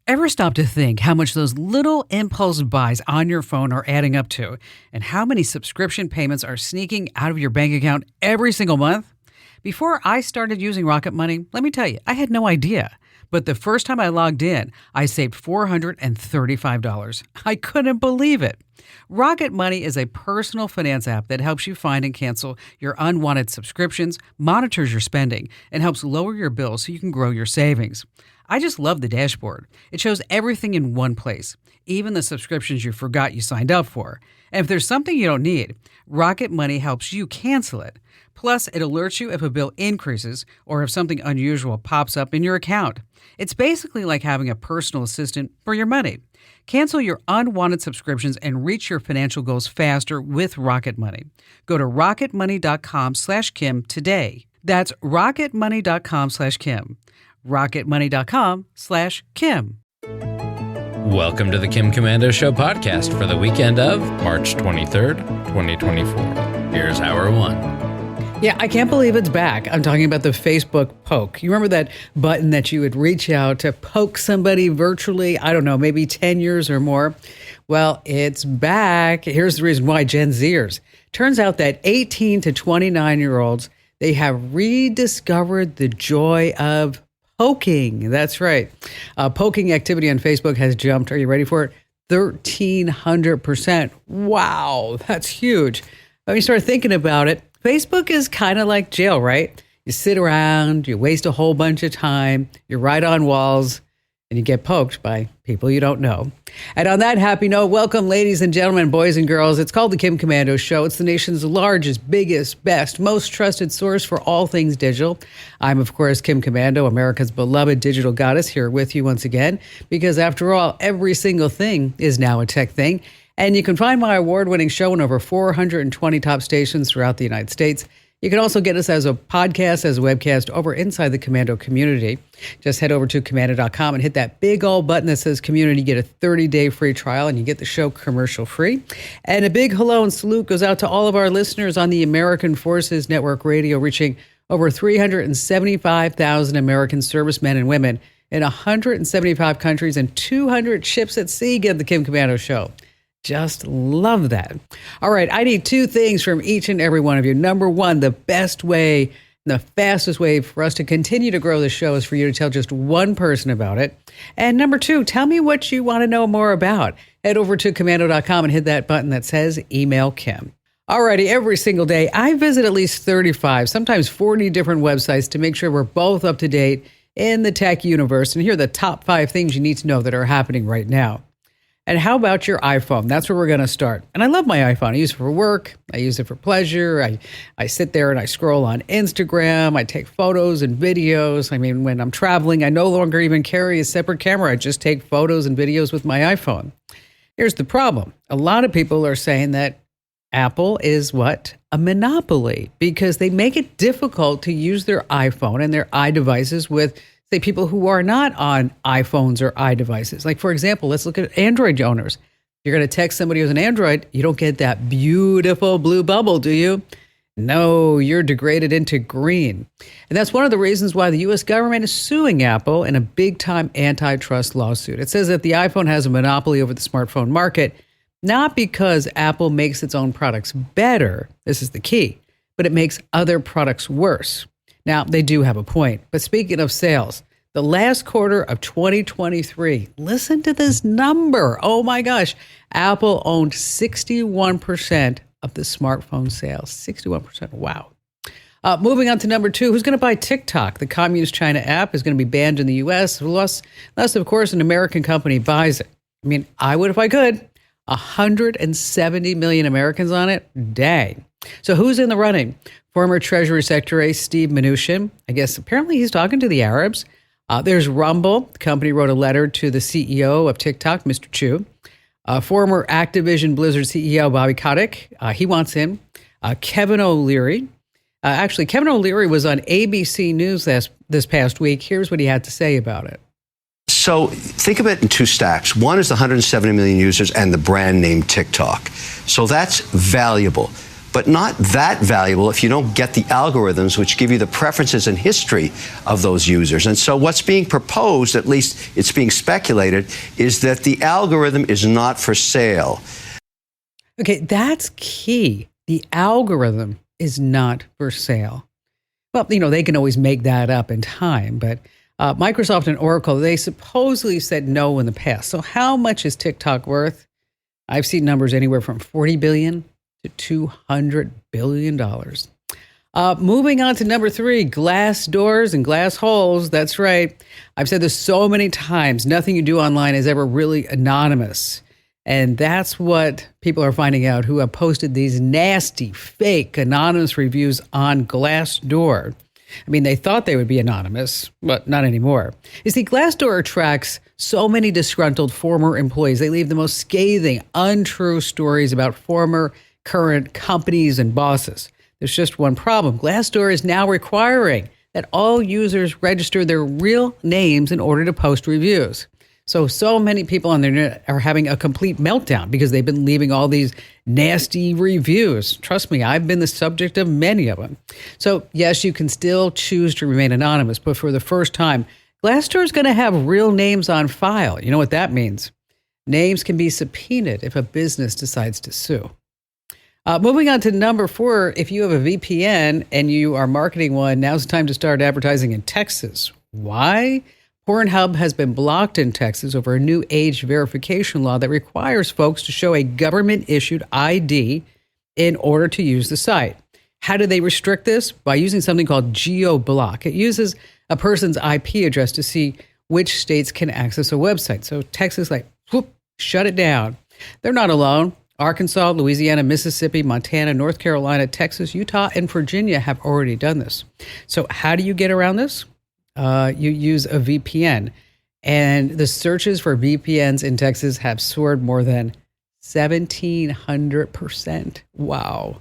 Ever stop to think how much those little impulse buys on your phone are adding up to, and how many subscription payments are sneaking out of your bank account every single month? Before I started using Rocket Money, let me tell you, I had no idea. But the first time I logged in, I saved $435. I couldn't believe it. Rocket Money is a personal finance app that helps you find and cancel your unwanted subscriptions, monitors your spending, and helps lower your bills so you can grow your savings. I just love the dashboard. It shows everything in one place, even the subscriptions you forgot you signed up for. And if there's something you don't need, Rocket Money helps you cancel it. Plus, it alerts you if a bill increases or if something unusual pops up in your account. It's basically like having a personal assistant for your money. Cancel your unwanted subscriptions and reach your financial goals faster with Rocket Money. Go to rocketmoney.com/Kim today. That's rocketmoney.com/Kim. rocketmoney.com/Kim. Welcome to the Kim Komando Show podcast for the weekend of March 23rd, 2024. Here's hour one. Yeah, I can't believe it's back. I'm talking about the Facebook poke. You remember that button that you would reach out to poke somebody virtually, I don't know, maybe 10 years or more? Well, it's back. Here's the reason why, Gen Zers. Turns out that 18 to 29-year-olds, they have rediscovered the joy of poking. That's right. Poking activity on Facebook has jumped. Are you ready for it? 1,300%. Wow, that's huge. When you start thinking about it, Facebook is kind of like jail, right? You sit around, you waste a whole bunch of time, you write on walls, and you get poked by people you don't know. And on that happy note, welcome, ladies and gentlemen, boys and girls. It's called the Kim Komando Show. It's the nation's largest, biggest, best, most trusted source for all things digital. I'm, of course, Kim Komando, America's beloved digital goddess, here with you once again, because after all, every single thing is now a tech thing. And you can find my award-winning show in over 420 top stations throughout the United States. You can also get us as a podcast, as a webcast over inside the Komando community. Just head over to komando.com and hit that big old button that says community. Get a 30-day free trial and you get the show commercial-free. And a big hello and salute goes out to all of our listeners on the American Forces Network Radio, reaching over 375,000 American servicemen and women in 175 countries and 200 ships at sea. Get the Kim Komando Show. Just love that. All right, I need two things from each and every one of you. Number one, the best way, the fastest way for us to continue to grow the show is for you to tell just one person about it. And number two, tell me what you want to know more about. Head over to komando.com and hit that button that says Email Kim. Alrighty, every single day, I visit at least 35, sometimes 40 different websites to make sure we're both up to date in the tech universe. And here are the top 5 things you need to know that are happening right now. And how about your iPhone? That's where we're going to start. And I love my iPhone. I use it for work. I use it for pleasure. I sit there and I scroll on Instagram. I take photos and videos. I mean, when I'm traveling, I no longer even carry a separate camera. I just take photos and videos with my iPhone. Here's the problem. A lot of people are saying that Apple is what? A monopoly, because they make it difficult to use their iPhone and their iDevices with, say, people who are not on iPhones or iDevices. Like, for example, let's look at Android owners. You're going to text somebody who's an Android, you don't get that beautiful blue bubble, do you? No, you're degraded into green. And that's one of the reasons why the U.S. government is suing Apple in a big-time antitrust lawsuit. It says that the iPhone has a monopoly over the smartphone market, not because Apple makes its own products better, this is the key, but it makes other products worse. Now, they do have a point. But speaking of sales, the last quarter of 2023, listen to this number. Oh my gosh. Apple owned 61% of the smartphone sales. 61%. Wow. Moving on to number 2, who's going to buy TikTok? The communist China app is going to be banned in the U.S. unless, of course, an American company buys it. I mean, I would if I could. 170 million Americans on it? Dang. So who's in the running? Former Treasury Secretary Steve Mnuchin. I guess apparently he's talking to the Arabs. There's Rumble. The company wrote a letter to the CEO of TikTok, Mr. Chu. Former Activision Blizzard CEO Bobby Kotick. He wants him. Kevin O'Leary. Kevin O'Leary was on ABC News this past week. Here's what he had to say about it. So think of it in 2 stacks. One is the 170 million users and the brand name TikTok. So that's valuable. but not that valuable if you don't get the algorithms which give you the preferences and history of those users. And so what's being proposed, at least it's being speculated, is that the algorithm is not for sale. Okay, that's key. The algorithm is not for sale. Well, they can always make that up in time, but Microsoft and Oracle, they supposedly said no in the past. So how much is TikTok worth? I've seen numbers anywhere from $40 billion to $200 billion. Moving on to number 3, glass doors and glass holes. That's right. I've said this so many times. Nothing you do online is ever really anonymous. And that's what people are finding out who have posted these nasty, fake, anonymous reviews on Glassdoor. I mean, they thought they would be anonymous, but not anymore. You see, Glassdoor attracts so many disgruntled former employees. They leave the most scathing, untrue stories about former, current companies and bosses. There's just one problem. Glassdoor is now requiring that all users register their real names in order to post reviews. So many people on the internet are having a complete meltdown because they've been leaving all these nasty reviews. Trust me, I've been the subject of many of them. So yes, you can still choose to remain anonymous, but for the first time, Glassdoor is going to have real names on file. You know what that means? Names can be subpoenaed if a business decides to sue. Moving on to number 4, if you have a VPN and you are marketing one, now's the time to start advertising in Texas. Why? Pornhub has been blocked in Texas over a new age verification law that requires folks to show a government-issued ID in order to use the site. How do they restrict this? By using something called GeoBlock. It uses a person's IP address to see which states can access a website. So Texas, shut it down. They're not alone. Arkansas, Louisiana, Mississippi, Montana, North Carolina, Texas, Utah, and Virginia have already done this. So how do you get around this? You use a VPN, and the searches for VPNs in Texas have soared more than 1,700%. Wow.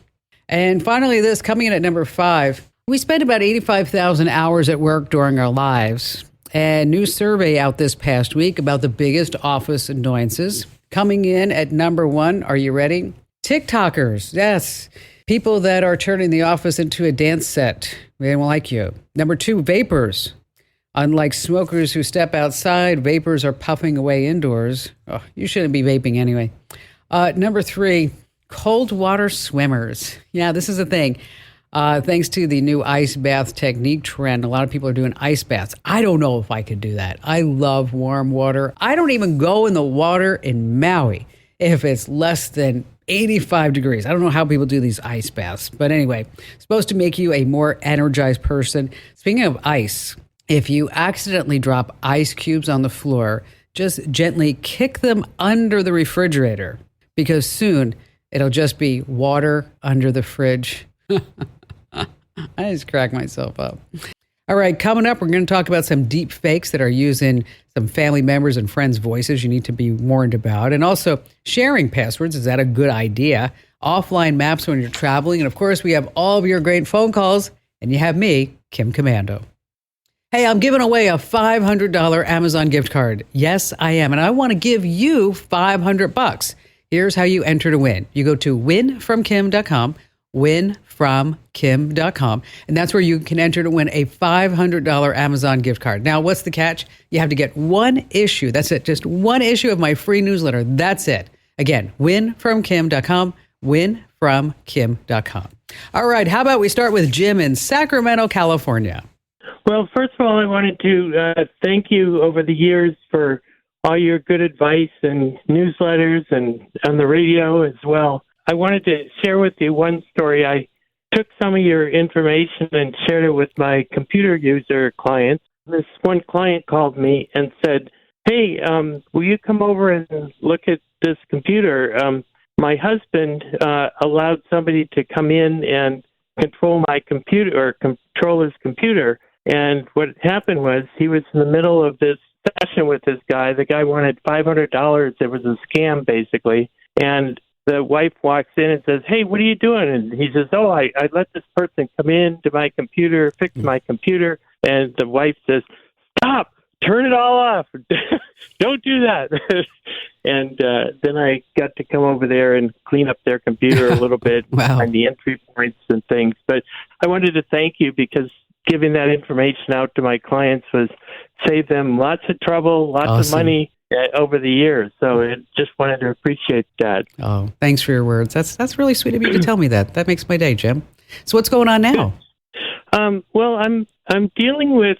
And finally, this coming in at number 5, we spend about 85,000 hours at work during our lives. A new survey out this past week about the biggest office annoyances. Coming in at number 1, are you ready? TikTokers, yes. People that are turning the office into a dance set. They don't like you. Number 2, vapors. Unlike smokers who step outside, vapors are puffing away indoors. Oh, you shouldn't be vaping anyway. Number 3, cold water swimmers. Yeah, this is a thing. Thanks to the new ice bath technique trend, a lot of people are doing ice baths. I don't know if I could do that. I love warm water. I don't even go in the water in Maui if it's less than 85 degrees. I don't know how people do these ice baths. But anyway, it's supposed to make you a more energized person. Speaking of ice, if you accidentally drop ice cubes on the floor, just gently kick them under the refrigerator because soon it'll just be water under the fridge. I just crack myself up. All right, coming up, we're going to talk about some deep fakes that are using some family members and friends' voices you need to be warned about. And also sharing passwords. Is that a good idea? Offline maps when you're traveling. And of course, we have all of your great phone calls. And you have me, Kim Komando. Hey, I'm giving away a $500 Amazon gift card. Yes, I am. And I want to give you $500. Here's how you enter to win. You go to winfromkim.com, winfromkim.com, and that's where you can enter to win a $500 Amazon gift card. Now, what's the catch? You have to get one issue. That's it. Just one issue of my free newsletter. That's it. Again, winfromkim.com, winfromkim.com. All right. How about we start with Jim in Sacramento, California? Well, first of all, I wanted to thank you over the years for all your good advice and newsletters and on the radio as well. I wanted to share with you one story. I took some of your information and shared it with my computer user clients. This one client called me and said, hey, will you come over and look at this computer? My husband allowed somebody to come in and control my computer or control his computer. And what happened was he was in the middle of this session with this guy. The guy wanted $500. It was a scam, basically. And the wife walks in and says, hey, what are you doing? And he says, oh, I let this person come in to my computer, fix my computer. And the wife says, stop, turn it all off. Don't do that. And then I got to come over there and clean up their computer a little bit, Wow. find the entry points and things. But I wanted to thank you because giving that information out to my clients was save them lots of trouble, lots of Awesome. money over the years. So I just wanted to appreciate that. Oh, thanks for your words. That's really sweet of you to tell me that. That makes my day, Jim. So what's going on now? Well, I'm dealing with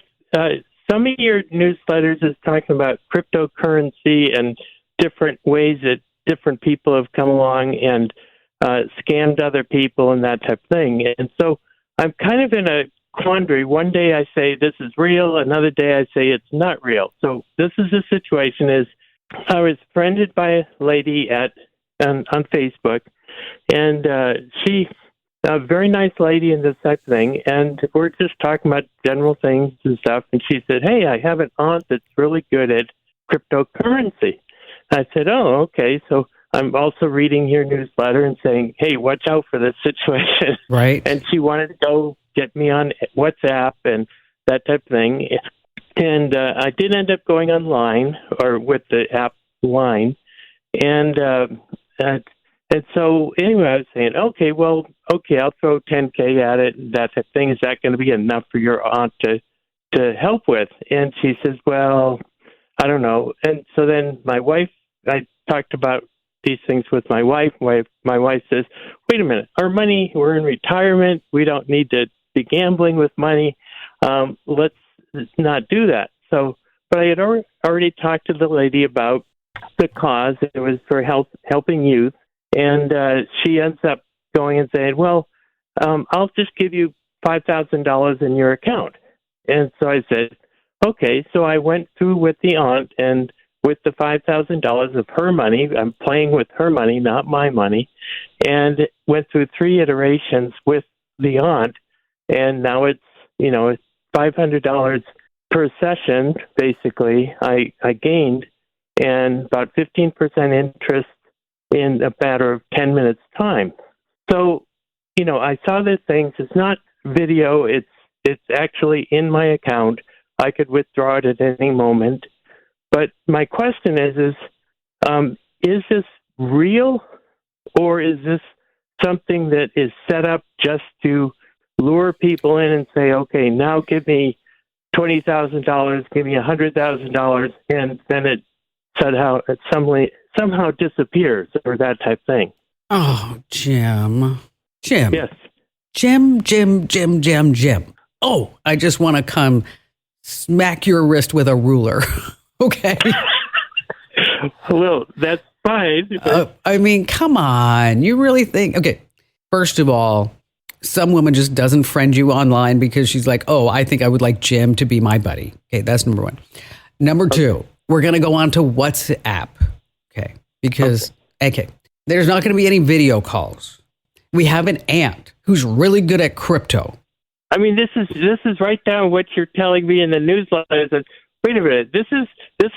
some of your newsletters is talking about cryptocurrency and different ways that different people have come along and scammed other people and that type of thing. And so I'm kind of in a quandary. One day I say this is real, another day I say it's not real. So this is the situation: is I was friended by a lady on Facebook, and she. A very nice lady and this type of thing, and we're just talking about general things and stuff, and she said, hey, I have an aunt that's really good at cryptocurrency. I said, oh, okay, so I'm also reading your newsletter and saying, hey, watch out for this situation. Right. And she wanted to go get me on WhatsApp and that type of thing, and I did end up going online, or with the app Line, and so anyway, I was saying, okay, I'll throw $10K at it, and that type of thing. Is that going to be enough for your aunt to help with? And she says, well, I don't know. And so then my wife, I talked about these things with my wife. My wife says, wait a minute, our money, we're in retirement. We don't need to be gambling with money. Let's not do that. So, but I had already talked to the lady about the cause. It was for helping youth. And she ends up going and saying, well, I'll just give you $5,000 in your account. And so I said, okay. So I went through with the aunt, and with the $5,000 of her money, I'm playing with her money, not my money, and went through 3 iterations with the aunt. And now it's $500 per session, basically, I gained, and about 15% interest in a matter of 10 minutes time. So, I saw the things. It's not video. It's actually in my account. I could withdraw it at any moment. But my question is this real, or is this something that is set up just to lure people in and say, okay, now give me $20,000, give me $100,000, and then it somehow disappears, or that type thing? Oh, Jim. Yes. Jim. Oh, I just want to come smack your wrist with a ruler. Okay. Well, that's fine. I mean, come on. You really think? Okay. First of all, some woman just doesn't friend you online because she's like, oh, I think I would like Jim to be my buddy. Okay. That's number one. Number two, we're going to go on to WhatsApp. Okay. Because, okay, there's not going to be any video calls. We have an aunt who's really good at crypto. I mean, this is right down what you're telling me in the newsletter. That, wait a minute, this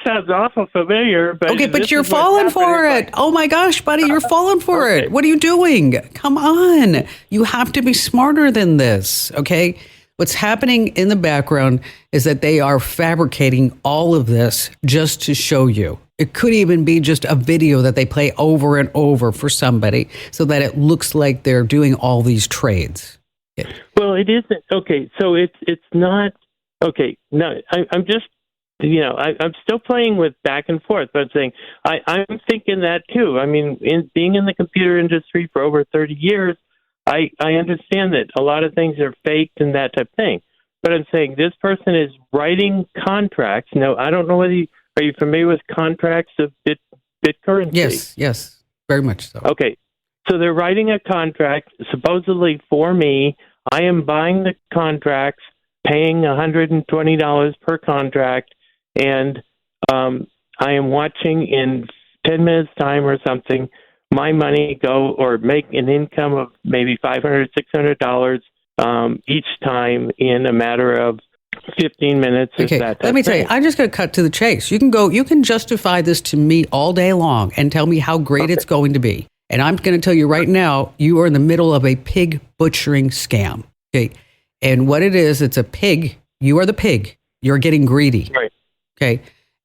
sounds awful familiar. But okay, but this you're is what's falling for happening. it. Oh my gosh, buddy, you're falling for Okay. it. What are you doing? Come on. You have to be smarter than this, okay? What's happening in the background is that they are fabricating all of this just to show you. It could even be just a video that they play over and over for somebody so that it looks like they're doing all these trades. Well, it isn't. Okay, so it's not. Okay, no, I'm just, I'm still playing with back and forth, but I'm saying I'm thinking that too. I mean, being in the computer industry for over 30 years, I understand that a lot of things are faked and that type of thing. But I'm saying this person is writing contracts. Now, I don't know whether are you familiar with contracts of BitCurrency? Yes, very much so. Okay, so they're writing a contract supposedly for me. I am buying the contracts, paying $120 per contract, and I am watching in 10 minutes time or something my money go or make an income of maybe $500, $600 each time in a matter of 15 minutes. Okay, let me tell you, I'm just going to cut to the chase. You can justify this to me all day long and tell me how great it's going to be. And I'm going to tell you right now, you are in the middle of a pig butchering scam. Okay. And what it is, it's a pig. You are the pig. You're getting greedy. Right. Okay.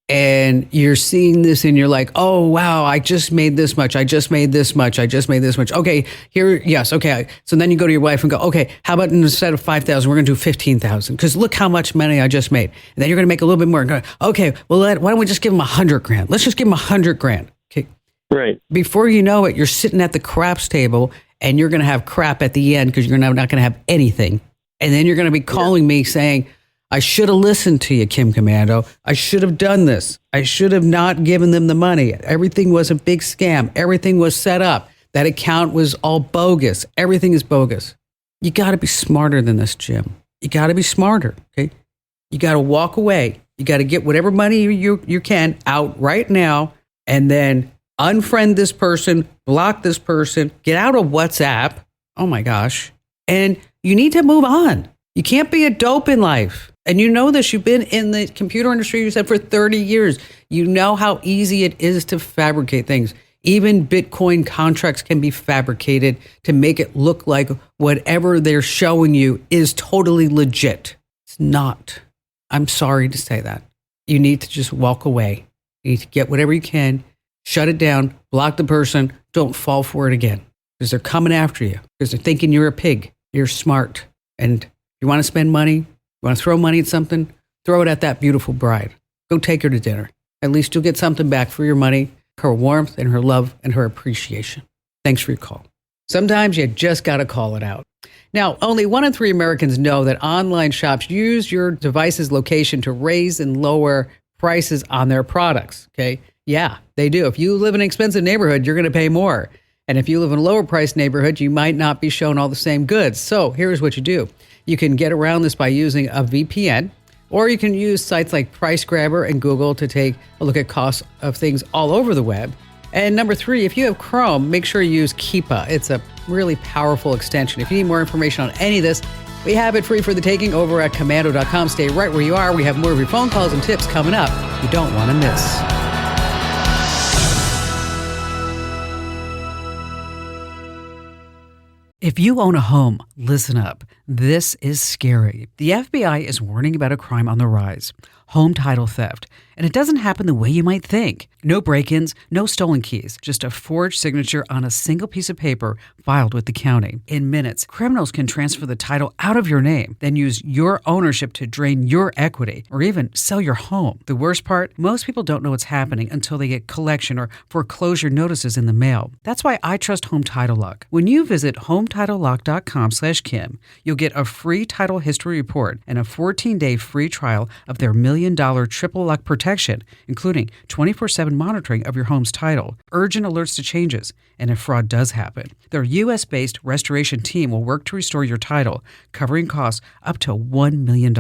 and you're seeing this and you're like, oh, wow, I just made this much. I just made this much. I just made this much. Okay, here, yes, okay. So then you go to your wife and go, okay, how about instead of 5,000, we're going to do 15,000 because look how much money I just made. And then you're going to make a little bit more. And go, okay, well, why don't we just give them $100,000? Let's just give them $100,000. Okay. Right. Before you know it, you're sitting at the craps table and you're going to have crap at the end because you're not going to have anything. And then you're going to be calling me saying, I should have listened to you, Kim Komando. I should have done this. I should have not given them the money. Everything was a big scam. Everything was set up. That account was all bogus. Everything is bogus. You got to be smarter than this, Jim. You got to be smarter, okay? You got to walk away. You got to get whatever money you can out right now and then unfriend this person, block this person, get out of WhatsApp. Oh my gosh. And you need to move on. You can't be a dope in life. And you know this, you've been in the computer industry, you said, for 30 years. You know how easy it is to fabricate things. Even Bitcoin contracts can be fabricated to make it look like whatever they're showing you is totally legit. It's not. I'm sorry to say that. You need to just walk away. You need to get whatever you can, shut it down, block the person, don't fall for it again. Because they're coming after you, because they're thinking you're a pig, you're smart. And you want to spend money, you want to throw money at something, throw it at that beautiful bride. Go take her to dinner. At least you'll get something back for your money, her warmth and her love and her appreciation. Thanks for your call. Sometimes you just got to call it out. Now, only 1 in 3 Americans know that online shops use your device's location to raise and lower prices on their products, okay? Yeah, they do. If you live in an expensive neighborhood, you're going to pay more. And if you live in a lower price neighborhood, you might not be shown all the same goods. So here's what you do. You can get around this by using a VPN, or you can use sites like PriceGrabber and Google to take a look at costs of things all over the web. And number 3, if you have Chrome, make sure you use Keepa. It's a really powerful extension. If you need more information on any of this, we have it free for the taking over at komando.com. Stay right where you are. We have more of your phone calls and tips coming up you don't want to miss. If you own a home, listen up. This is scary. The FBI is warning about a crime on the rise, home title theft. And it doesn't happen the way you might think. No break-ins, no stolen keys, just a forged signature on a single piece of paper filed with the county. In minutes, criminals can transfer the title out of your name, then use your ownership to drain your equity or even sell your home. The worst part, most people don't know what's happening until they get collection or foreclosure notices in the mail. That's why I trust Home Title Lock. When you visit HometitleLock.com/Kim, you'll get a free title history report and a 14-day free trial of their $1 million triple lock protection, including 24/7 monitoring of your home's title, urgent alerts to changes, and if fraud does happen. Their U.S.-based restoration team will work to restore your title, covering costs up to $1 million.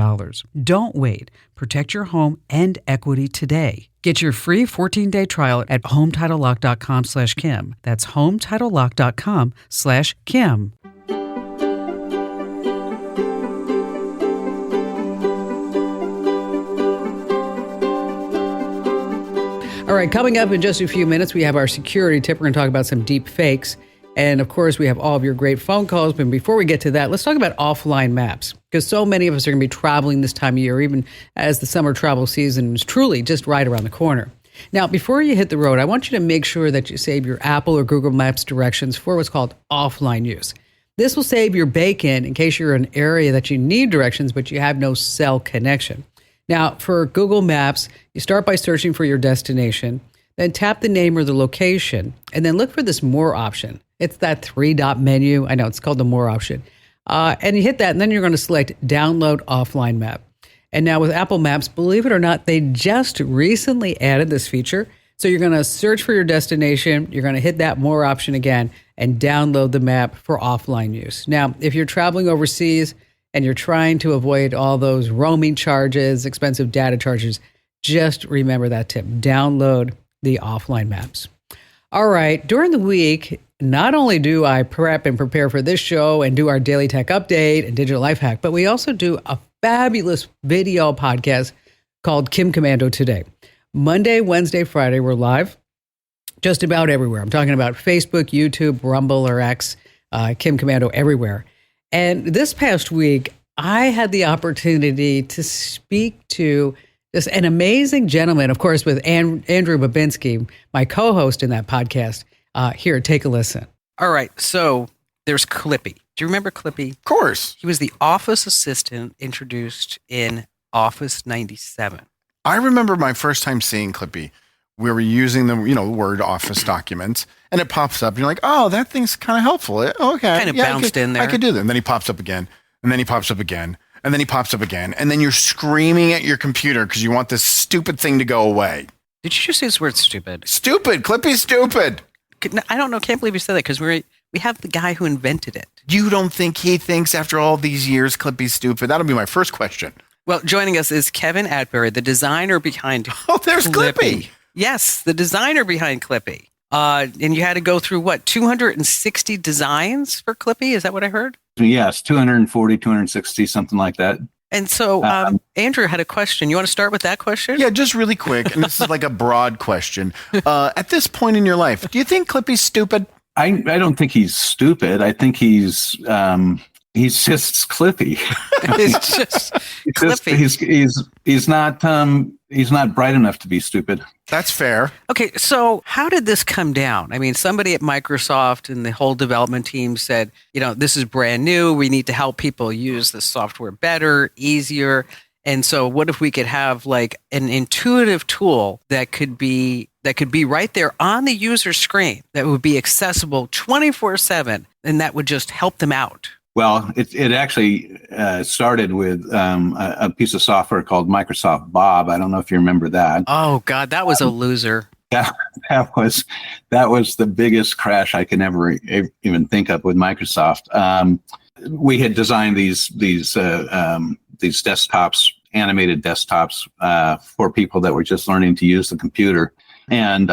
Don't wait. Protect your home and equity today. Get your free 14-day trial at HometitleLock.com/Kim. That's HometitleLock.com/Kim. All right, coming up in just a few minutes, we have our security tip. We're going to talk about some deep fakes. And of course, we have all of your great phone calls. But before we get to that, let's talk about offline maps, because so many of us are going to be traveling this time of year, even as the summer travel season is truly just right around the corner. Now, before you hit the road, I want you to make sure that you save your Apple or Google Maps directions for what's called offline use. This will save your bacon in case you're in an area that you need directions, but you have no cell connection. Now, for Google Maps, you start by searching for your destination, then tap the name or the location, and then look for this More option. It's that 3-dot menu. I know it's called the More option. And you hit that, and then you're going to select Download Offline Map. And now with Apple Maps, believe it or not, they just recently added this feature. So you're going to search for your destination, you're going to hit that More option again, and download the map for offline use. Now, if you're traveling overseas, and you're trying to avoid all those roaming charges, expensive data charges, just remember that tip. Download the offline maps. All right, during the week, not only do I prep and prepare for this show and do our daily tech update and digital life hack, but we also do a fabulous video podcast called Kim Komando Today. Monday, Wednesday, Friday, we're live just about everywhere. I'm talking about Facebook, YouTube, Rumble, or X, Kim Komando everywhere. And this past week, I had the opportunity to speak to Just an amazing gentleman, of course, with Andrew Babinski, my co-host in that podcast. Here, take a listen. All right, so there's Clippy. Do you remember Clippy? Of course. He was the office assistant introduced in Office 97. I remember my first time seeing Clippy. We were using the, Word Office documents, and it pops up. And you're like, oh, that thing's kind of helpful. Okay. Kind of bounced in there. I could do that. And then he pops up again, and then he pops up again, and then he pops up again. And then you're screaming at your computer because you want this stupid thing to go away. Did you just say this word stupid? Stupid. Clippy's stupid. I don't know. Can't believe you said that because we have the guy who invented it. You don't think he thinks after all these years Clippy's stupid? That'll be my first question. Well, joining us is Kevin Atbury, the designer behind Oh, there's Clippy. Yes, the designer behind Clippy. And you had to go through, 260 designs for Clippy? Is that what I heard? Yes, 240, 260, something like that. And so Andrew had a question. You want to start with that question? Yeah, just really quick. And this is like a broad question. At this point in your life, do you think Clippy's stupid? I don't think he's stupid. I think he's just Clippy. It's just Clippy. He's not bright enough to be stupid. That's fair. Okay, so how did this come down? I mean, somebody at Microsoft and the whole development team said, this is brand new. We need to help people use the software better, easier. And so what if we could have like an intuitive tool that could be right there on the user screen that would be accessible 24/7 and that would just help them out? Well, it actually started with a piece of software called Microsoft Bob. I don't know if you remember that. Oh God, that was a loser. That was the biggest crash I can ever even think of with Microsoft. We had designed these desktops, animated desktops, for people that were just learning to use the computer, and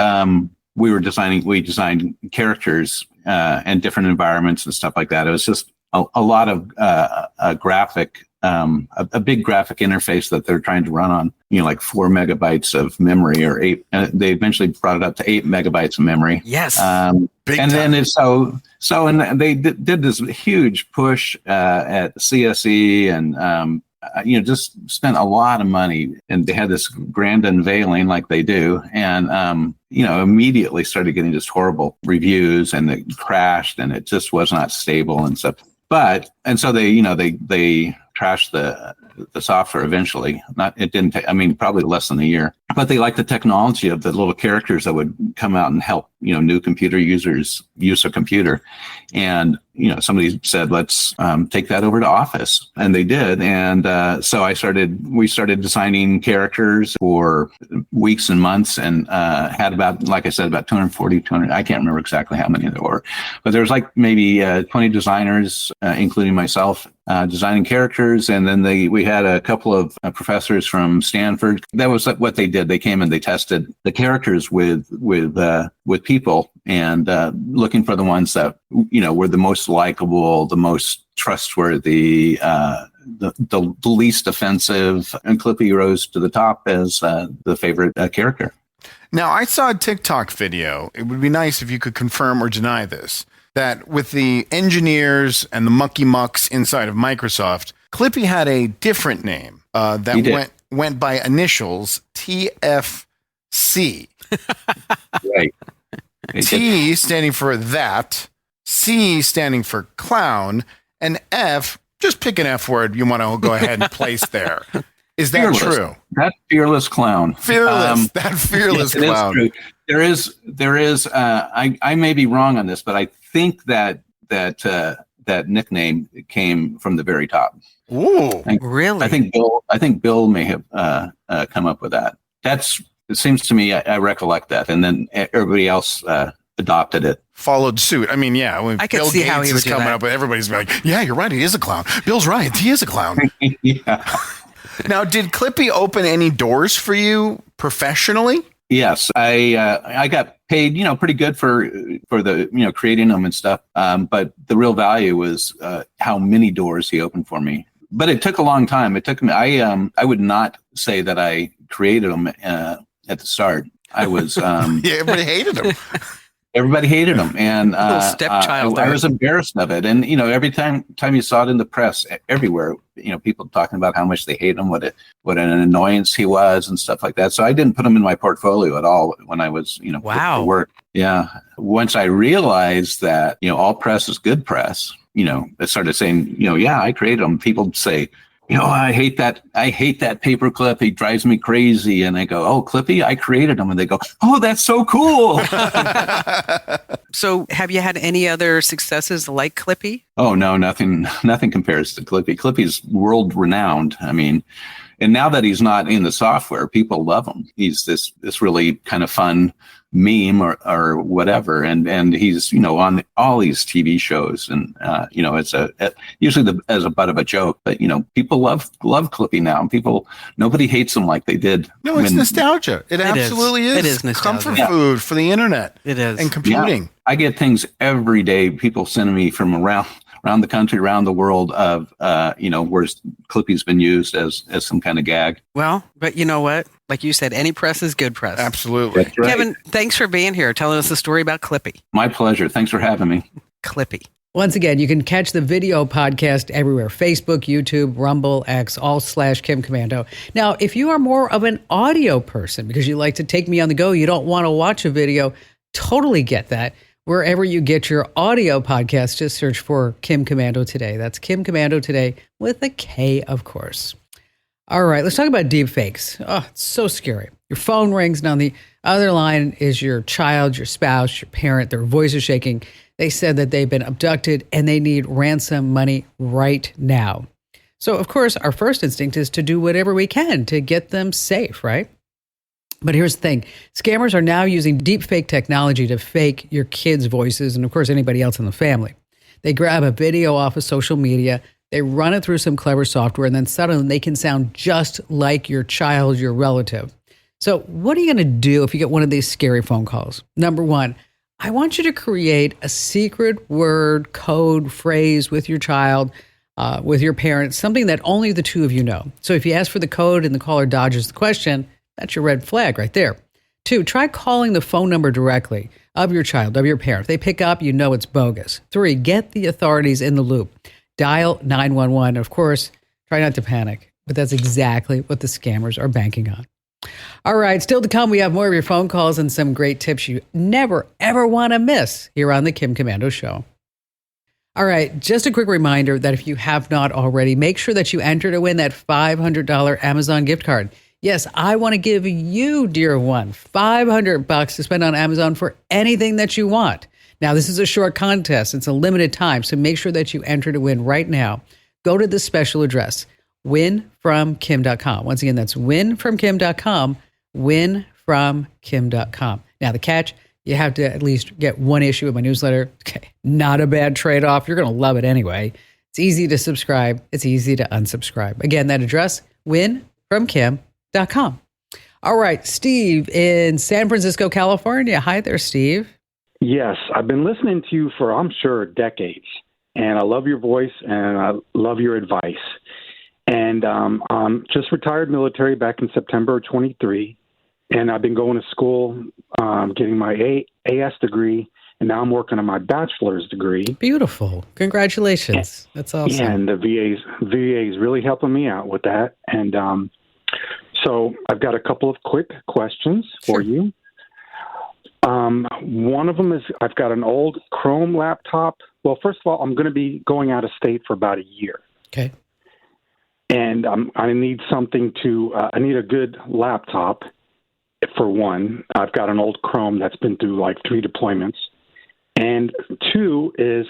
we designed characters and different environments and stuff like that. It was just a lot of a big graphic interface that they're trying to run on, like 4 megabytes of memory or 8. They eventually brought it up to 8 megabytes of memory. Yes. Big and time. then and they did this huge push at CSE and just spent a lot of money, and they had this grand unveiling like they do, and immediately started getting just horrible reviews, and it crashed, and it just was not stable and stuff. So they trashed the software eventually. It didn't take, probably less than a year. But they liked the technology of the little characters that would come out and help, new computer users use a computer. And, somebody said, let's take that over to Office. And they did. And so we started designing characters for weeks and months, and had about, like I said, about 240, 200, I can't remember exactly how many there were. But there was like maybe 20 designers, including myself, designing characters. And then we had a couple of professors from Stanford. That was what they did. They came and they tested the characters with people, and looking for the ones that were the most likable, the most trustworthy, the least offensive. And Clippy rose to the top as the favorite character. Now, I saw a TikTok video. It would be nice if you could confirm or deny this, that with the engineers and the mucky mucks inside of Microsoft, Clippy had a different name that went by initials TFC. Right. T standing for that, C standing for clown, and F, just pick an F word you want to go ahead and place there. Is that Fearless. true? That fearless clown. That fearless yes, clown. It is true. There is. I may be wrong on this, but I think that nickname came from the very top. Ooh, really? I think Bill may have come up with that. It seems to me, I recollect that, and then everybody else adopted it. Followed suit. When I could Bill see Gates how he would is do coming that. up with, everybody's like, yeah, you're right, he is a clown. Bill's right, he is a clown. Yeah. Now, did Clippy open any doors for you professionally? Yes, I got paid, pretty good for the creating them and stuff. But the real value was how many doors he opened for me. But it took a long time. It took me. I would not say that I created them at the start. I was Yeah, everybody hated him. everybody hated him, and Little stepchild I there. was embarrassed of it. And every time you saw it in the press, everywhere, people talking about how much they hate him, what an annoyance he was, and stuff like that. So I didn't put him in my portfolio at all when I was, Wow. for work. Yeah. Once I realized that, all press is good press, I started saying, yeah, I created him. People say, I hate that paperclip. He drives me crazy. And I go, oh, Clippy, I created him. And they go, oh, that's so cool. So have you had any other successes like Clippy? Oh, no, nothing compares to Clippy. Clippy's world renowned. I mean, and now that he's not in the software, people love him. He's this really kind of fun meme or whatever. And he's, on all these TV shows, and, it's usually as a butt of a joke, but, people love Clippy now. Nobody hates him like they did. No, it's nostalgia. It absolutely is. It is nostalgia. Comfort food for the internet. It is. And computing. Yeah. I get things every day. People sending me from around the country, around the world of, where Clippy's been used as some kind of gag. Well, but you know what? Like you said, any press is good press. Absolutely. That's right. Kevin, thanks for being here, telling us the story about Clippy. My pleasure. Thanks for having me. Clippy. Once again, you can catch the video podcast everywhere: Facebook, YouTube, Rumble, X, all /Kim Komando. Now, if you are more of an audio person because you like to take me on the go, you don't want to watch a video, totally get that. Wherever you get your audio podcast, just search for Kim Komando Today. That's Kim Komando Today with a K, of course. All right, let's talk about deep fakes. Oh, it's so scary. Your phone rings, and on the other line is your child, your spouse, your parent. Their voice is shaking. They said that they've been abducted and they need ransom money right now. So, of course, our first instinct is to do whatever we can to get them safe, right? But here's the thing. Scammers are now using deep fake technology to fake your kids' voices and, of course, anybody else in the family. They grab a video off of social media, they run it through some clever software, and then suddenly they can sound just like your child, your relative. So what are you going to do if you get one of these scary phone calls? Number one, I want you to create a secret word, code, phrase with your child, with your parents, something that only the two of you know. So if you ask for the code and the caller dodges the question, that's your red flag right there. 2, try calling the phone number directly of your child, of your parent. If they pick up, you know it's bogus. 3, get the authorities in the loop. Dial 911. Of course, try not to panic, but that's exactly what the scammers are banking on. All right, still to come, we have more of your phone calls and some great tips you never, ever want to miss here on the Kim Komando Show. All right, just a quick reminder that if you have not already, make sure that you enter to win that $500 Amazon gift card. Yes, I want to give you, dear one, $500 to spend on Amazon for anything that you want. Now, this is a short contest. It's a limited time, so make sure that you enter to win right now. Go to this special address, winfromkim.com. Once again, that's winfromkim.com, winfromkim.com. Now, the catch, you have to at least get one issue of my newsletter. Okay, not a bad trade-off. You're going to love it anyway. It's easy to subscribe. It's easy to unsubscribe. Again, that address, winfromkim.com. All right, Steve in San Francisco, California. Hi there, Steve. Yes, I've been listening to you for, I'm sure, decades. And I love your voice and I love your advice. And I'm just retired military back in September of 23. And I've been going to school, getting my AS degree. And now I'm working on my bachelor's degree. Beautiful. Congratulations. That's awesome. Yeah, and the VA is really helping me out with that. And so I've got a couple of quick questions for you. One of them is I've got an old Chrome laptop. Well, first of all, I'm going to be going out of state for about a year. Okay. And I need something I need a good laptop for one. I've got an old Chrome that's been through like 3 deployments. And 2 is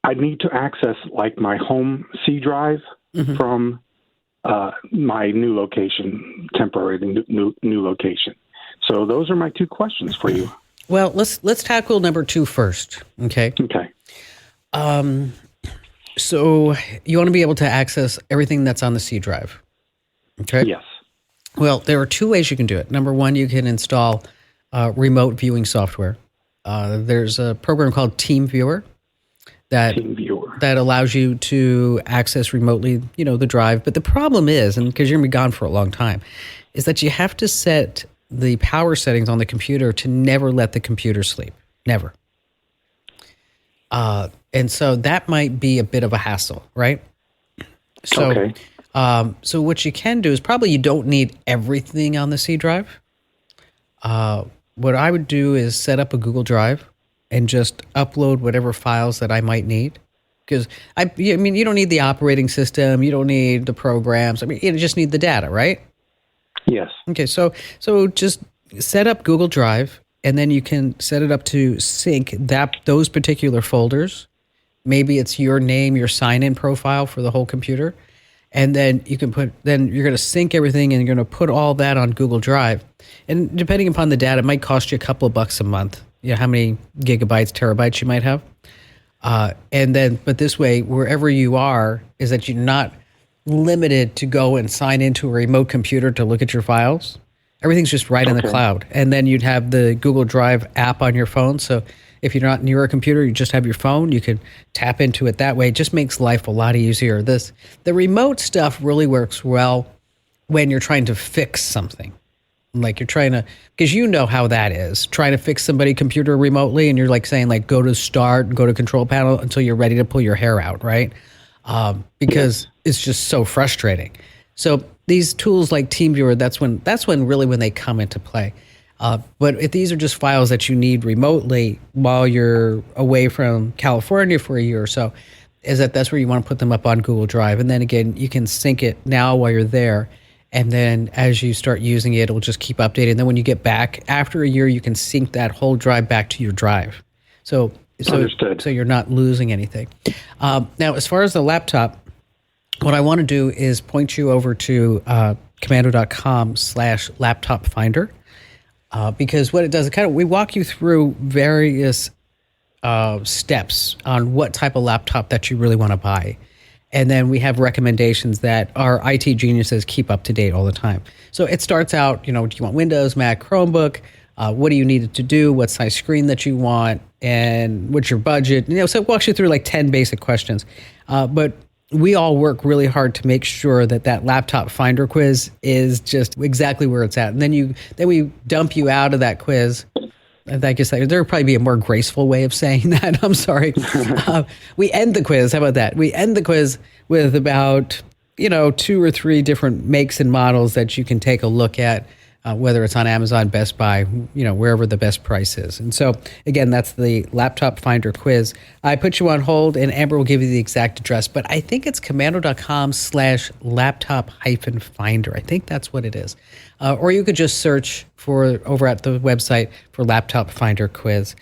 I need to access like my home C drive from my new location, temporary new location. So those are my 2 questions for you. Well, let's tackle number 2 first. Okay. Okay. So you want to be able to access everything that's on the C drive. Okay. Yes. Well, there are 2 ways you can do it. Number 1, you can install remote viewing software. There's a program called TeamViewer that allows you to access remotely, the drive. But the problem is, and because you're going to be gone for a long time, is that you have to set the power settings on the computer to never let the computer sleep. Never. And so that might be a bit of a hassle, right? So, Okay. So what you can do is probably you don't need everything on the C drive. What I would do is set up a Google Drive and just upload whatever files that I might need. Because I mean, you don't need the operating system, you don't need the programs. I mean, you just need the data, right? Yes. Okay, so just set up Google Drive, and then you can set it up to sync those particular folders. Maybe it's your name, your sign-in profile for the whole computer, and then you're going to sync everything, and you're going to put all that on Google Drive. And depending upon the data, it might cost you a couple of bucks a month. You know how many gigabytes, terabytes you might have. But this way, wherever you are, is that you're not limited to go and sign into a remote computer to look at your files. Everything's just right in the cloud. And then you'd have the Google Drive app on your phone. So if you're not near a computer, you just have your phone. You can tap into it that way. It just makes life a lot easier. The remote stuff really works well when you're trying to fix something. Like you're trying to, because you know how that is, trying to fix somebody's computer remotely, and you're like saying like go to start, go to control panel until you're ready to pull your hair out, right? Because it's just so frustrating. So these tools like TeamViewer, that's when they come into play. But if these are just files that you need remotely while you're away from California for a year or so, that's where you want to put them up on Google Drive. And then again, you can sync it now while you're there. And then as you start using it, it'll just keep updating. And then when you get back after a year, you can sync that whole drive back to your drive. So you're not losing anything. Now, as far as the laptop, what I want to do is point you over to Komando.com/laptop finder. Because what it does, we walk you through various steps on what type of laptop that you really want to buy. And then we have recommendations that our IT geniuses keep up to date all the time. So it starts out, do you want Windows, Mac, Chromebook? What do you need it to do? What size screen that you want? And what's your budget? So it walks you through like 10 basic questions. But we all work really hard to make sure that laptop finder quiz is just exactly where it's at. And then we dump you out of that quiz. I guess there would probably be a more graceful way of saying that. I'm sorry. We end the quiz. How about that? We end the quiz with about, 2 or 3 different makes and models that you can take a look at, whether it's on Amazon, Best Buy, wherever the best price is. And so, again, that's the laptop finder quiz. I put you on hold, and Amber will give you the exact address, but I think it's Komando.com/laptop-finder. I think that's what it is. Or you could just search over at the website for Laptop Finder Quiz.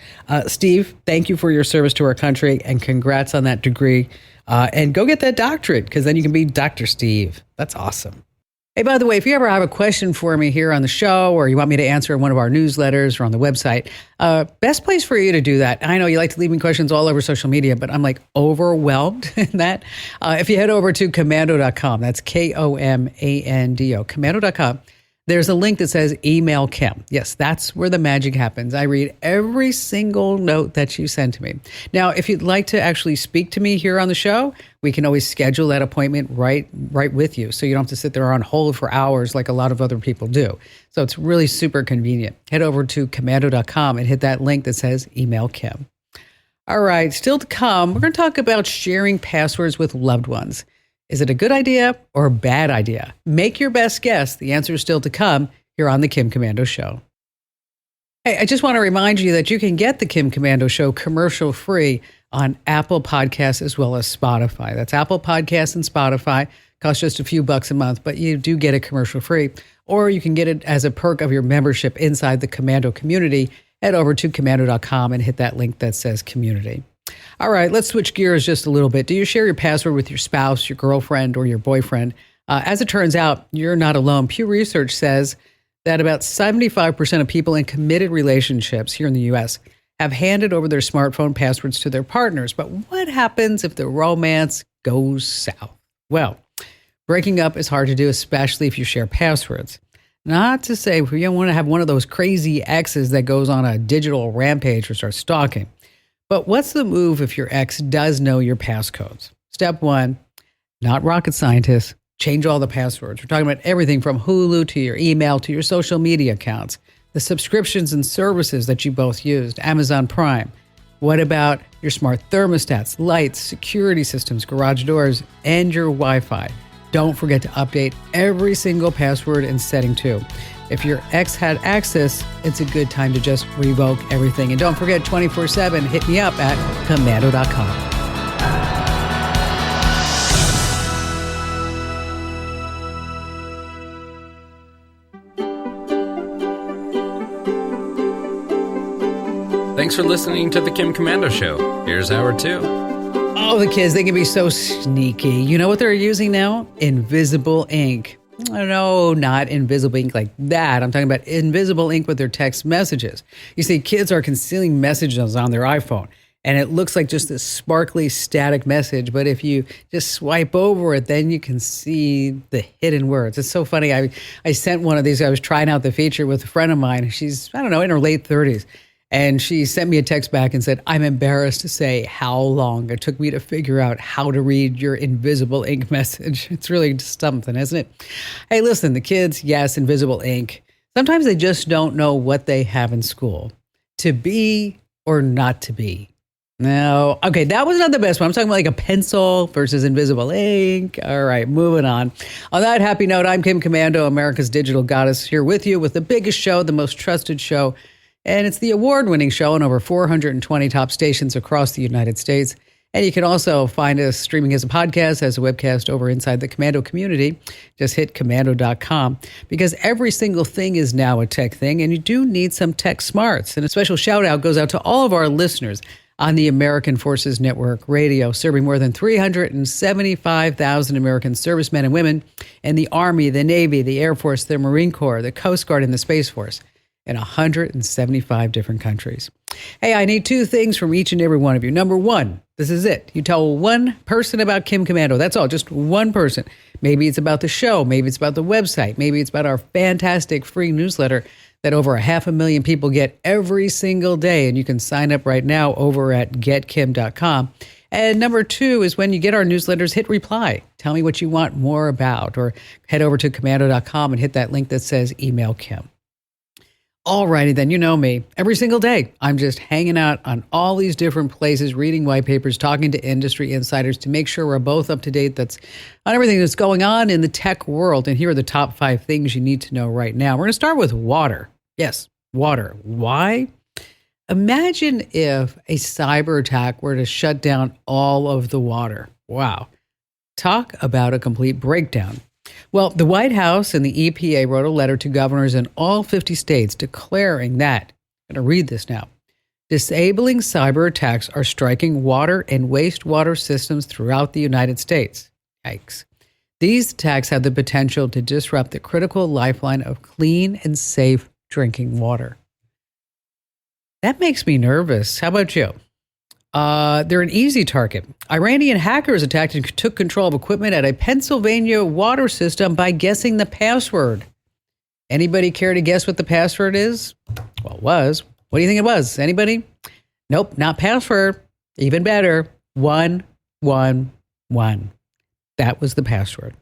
Steve, thank you for your service to our country, and congrats on that degree. And go get that doctorate, because then you can be Dr. Steve. That's awesome. Hey, by the way, if you ever have a question for me here on the show, or you want me to answer in one of our newsletters or on the website, best place for you to do that. I know you like to leave me questions all over social media, but I'm like overwhelmed in that. If you head over to Komando.com, that's Komando, Komando.com. There's a link that says email Kim. Yes, that's where the magic happens. I read every single note that you send to me. Now, if you'd like to actually speak to me here on the show, we can always schedule that appointment right with you. So you don't have to sit there on hold for hours like a lot of other people do. So it's really super convenient. Head over to Komando.com and hit that link that says email Kim. All right, still to come, we're going to talk about sharing passwords with loved ones. Is it a good idea or a bad idea? Make your best guess. The answer is still to come here on The Kim Komando Show. Hey, I just want to remind you that you can get The Kim Komando Show commercial free on Apple Podcasts as well as Spotify. That's Apple Podcasts and Spotify. Costs just a few bucks a month, but you do get it commercial free. Or you can get it as a perk of your membership inside the Komando community. Head over to Komando.com and hit that link that says community. All right, let's switch gears just a little bit. Do you share your password with your spouse, your girlfriend, or your boyfriend? As it turns out, you're not alone. Pew Research says that about 75% of people in committed relationships here in the U.S. have handed over their smartphone passwords to their partners. But what happens if the romance goes south? Well, breaking up is hard to do, especially if you share passwords. Not to say we don't want to have one of those crazy exes that goes on a digital rampage or starts stalking. But what's the move if your ex does know your passcodes? Step 1, not rocket scientists, change all the passwords. We're talking about everything from Hulu to your email to your social media accounts. the subscriptions and services that you both used, Amazon Prime? What about your smart thermostats, lights, security systems, garage doors, and your Wi-Fi? Don't forget to update every single password and setting too. If your ex had access, it's a good time to just revoke everything. And don't forget 24/7, hit me up at komando.com. Thanks for listening to The Kim Komando Show. Here's hour 2. Oh, the kids, they can be so sneaky. You know what they're using now? Invisible ink. No, not invisible ink like that. I'm talking about invisible ink with their text messages. You see, kids are concealing messages on their iPhone, and it looks like just this sparkly static message. But if you just swipe over it, then you can see the hidden words. It's so funny. I sent one of these. I was trying out the feature with a friend of mine. She's, I don't know, in her late 30s. And she sent me a text back and said, I'm embarrassed to say how long it took me to figure out how to read your invisible ink message. It's really something, isn't it? Hey, listen, the kids, yes, invisible ink. Sometimes they just don't know what they have in school. To be or not to be. No, okay, that was not the best one. I'm talking about like a pencil versus invisible ink. All right, moving on. On that happy note, I'm Kim Komando, America's digital goddess, here with you with the biggest show, the most trusted show. And it's the award-winning show on over 420 top stations across the United States. And you can also find us streaming as a podcast, as a webcast over inside the Komando community. Just hit komando.com because every single thing is now a tech thing, and you do need some tech smarts. And a special shout-out goes out to all of our listeners on the American Forces Network Radio, serving more than 375,000 American servicemen and women in the Army, the Navy, the Air Force, the Marine Corps, the Coast Guard, and the Space Force. In 175 different countries. Hey, I need 2 things from each and every one of you. Number 1, this is it. You tell one person about Kim Komando. That's all, just one person. Maybe it's about the show. Maybe it's about the website. Maybe it's about our fantastic free newsletter that over 500,000 people get every single day. And you can sign up right now over at getkim.com. And number 2 is when you get our newsletters, hit reply. Tell me what you want more about, or head over to komando.com and hit that link that says email Kim. Alrighty then, you know me. Every single day, I'm just hanging out on all these different places, reading white papers, talking to industry insiders to make sure we're both up to date on everything that's going on in the tech world. And here are the top 5 things you need to know right now. We're going to start with water. Yes, water. Why? Imagine if a cyber attack were to shut down all of the water. Wow. Talk about a complete breakdown. Well, the White House and the EPA wrote a letter to governors in all 50 states declaring that, I'm going to read this now, disabling cyber attacks are striking water and wastewater systems throughout the United States. Yikes. These attacks have the potential to disrupt the critical lifeline of clean and safe drinking water. That makes me nervous. How about you? They're an easy target. Iranian hackers attacked and took control of equipment at a Pennsylvania water system by guessing the password. Anybody care to guess what the password is? Well, it was. What do you think it was? Anybody? Nope, not password. Even better. 111. That was the password.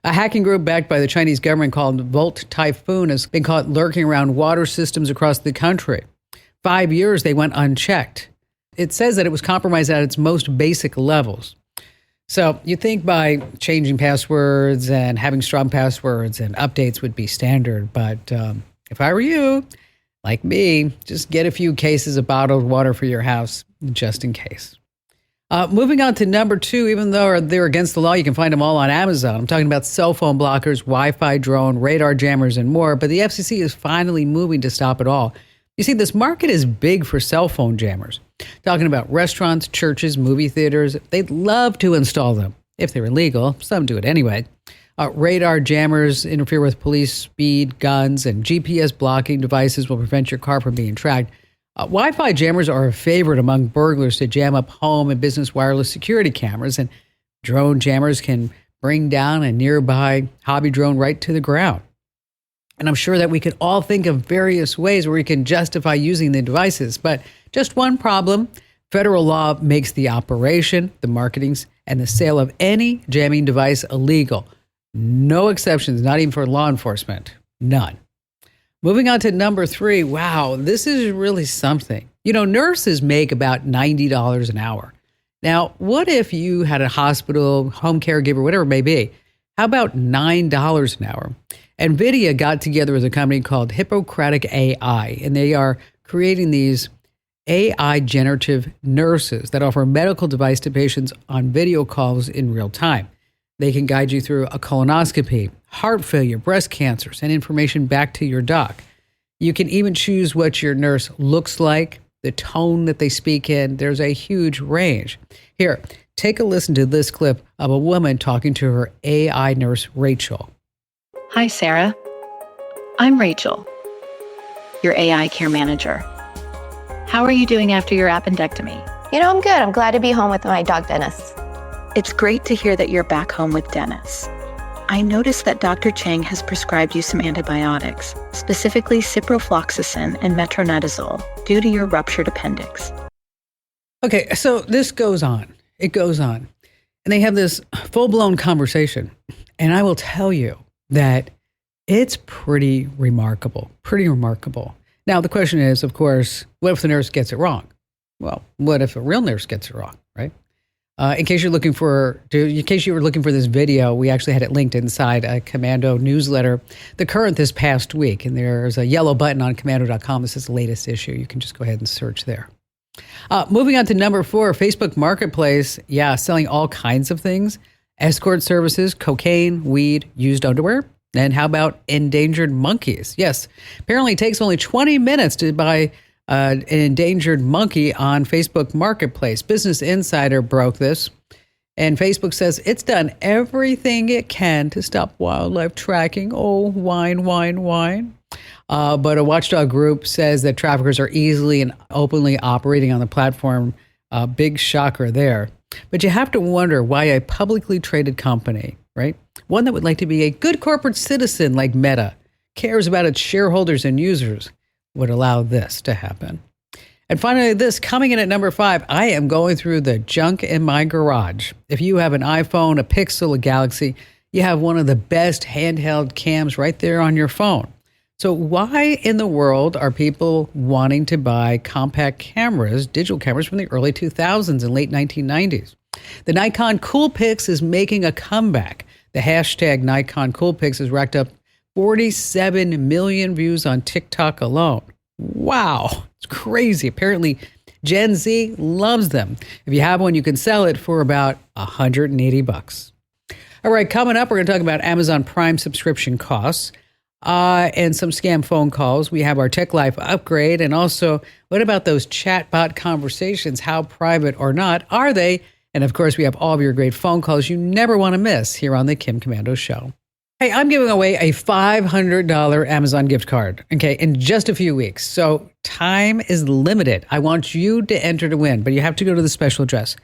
A hacking group backed by the Chinese government called Volt Typhoon has been caught lurking around water systems across the country. 5 years they went unchecked. It says that it was compromised at its most basic levels. So you think by changing passwords and having strong passwords and updates would be standard. But if I were you, like me, just get a few cases of bottled water for your house, just in case. Moving on to number 2, even though they're against the law, you can find them all on Amazon. I'm talking about cell phone blockers, Wi-Fi drone, radar jammers, and more. But the FCC is finally moving to stop it all. You see, this market is big for cell phone jammers. Talking about restaurants, churches, movie theaters. They'd love to install them if they're illegal. Some do it anyway. Radar jammers interfere with police speed, guns, and GPS blocking devices will prevent your car from being tracked. Wi-Fi jammers are a favorite among burglars to jam up home and business wireless security cameras, and drone jammers can bring down a nearby hobby drone right to the ground. And I'm sure that we could all think of various ways where we can justify using the devices. But just one problem, federal law makes the operation, the marketing, and the sale of any jamming device illegal. No exceptions, not even for law enforcement. None. Moving on to number 3. Wow, this is really something. Nurses make about $90 an hour. Now, what if you had a hospital, home caregiver, whatever it may be? How about $9 an hour? NVIDIA got together with a company called Hippocratic AI, and they are creating these AI generative nurses that offer a medical device to patients on video calls in real time. They can guide you through a colonoscopy, heart failure, breast cancer, send information back to your doc. You can even choose what your nurse looks like, the tone that they speak in. There's a huge range. Here, take a listen to this clip of a woman talking to her AI nurse, Rachel. Hi, Sarah. I'm Rachel, your AI care manager. How are you doing after your appendectomy? I'm good. I'm glad to be home with my dog, Dennis. It's great to hear that you're back home with Dennis. I noticed that Dr. Chang has prescribed you some antibiotics, specifically ciprofloxacin and metronidazole, due to your ruptured appendix. Okay, so this goes on. It goes on. And they have this full-blown conversation. And I will tell you that it's pretty remarkable. Pretty remarkable. Now, the question is, of course, what if the nurse gets it wrong? Well, what if a real nurse gets it wrong, right? In case you were looking for this video, we actually had it linked inside a Commando newsletter, The Current, this past week. And there's a yellow button on commando.com that says the latest issue. You can just go ahead and search there. Moving on to number 4, Facebook Marketplace. Yeah, selling all kinds of things. Escort services, cocaine, weed, used underwear. And how about endangered monkeys? Yes, apparently it takes only 20 minutes to buy an endangered monkey on Facebook Marketplace. Business Insider broke this, and Facebook says it's done everything it can to stop wildlife tracking. Oh, whine, whine, whine. But a watchdog group says that traffickers are easily and openly operating on the platform. Big shocker there. But you have to wonder why a publicly traded company, right? One that would like to be a good corporate citizen like Meta, cares about its shareholders and users, would allow this to happen. And finally, this coming in at number 5, I am going through the junk in my garage. If you have an iPhone, a Pixel, a Galaxy, you have one of the best handheld cams right there on your phone. So why in the world are people wanting to buy compact cameras, digital cameras from the early 2000s and late 1990s? The Nikon Coolpix is making a comeback. The hashtag Nikon Coolpix has racked up 47 million views on TikTok alone. Wow, it's crazy. Apparently, Gen Z loves them. If you have one, you can sell it for about $180. All right, coming up, we're going to talk about Amazon Prime subscription costs and some scam phone calls. We have our Tech Life upgrade, and also, what about those chatbot conversations? How private or not are they? And of course, we have all of your great phone calls you never want to miss here on the Kim Komando Show. Hey, I'm giving away a $500 Amazon gift card, okay, in just a few weeks. So time is limited. I want you to enter to win, but you have to go to the special address,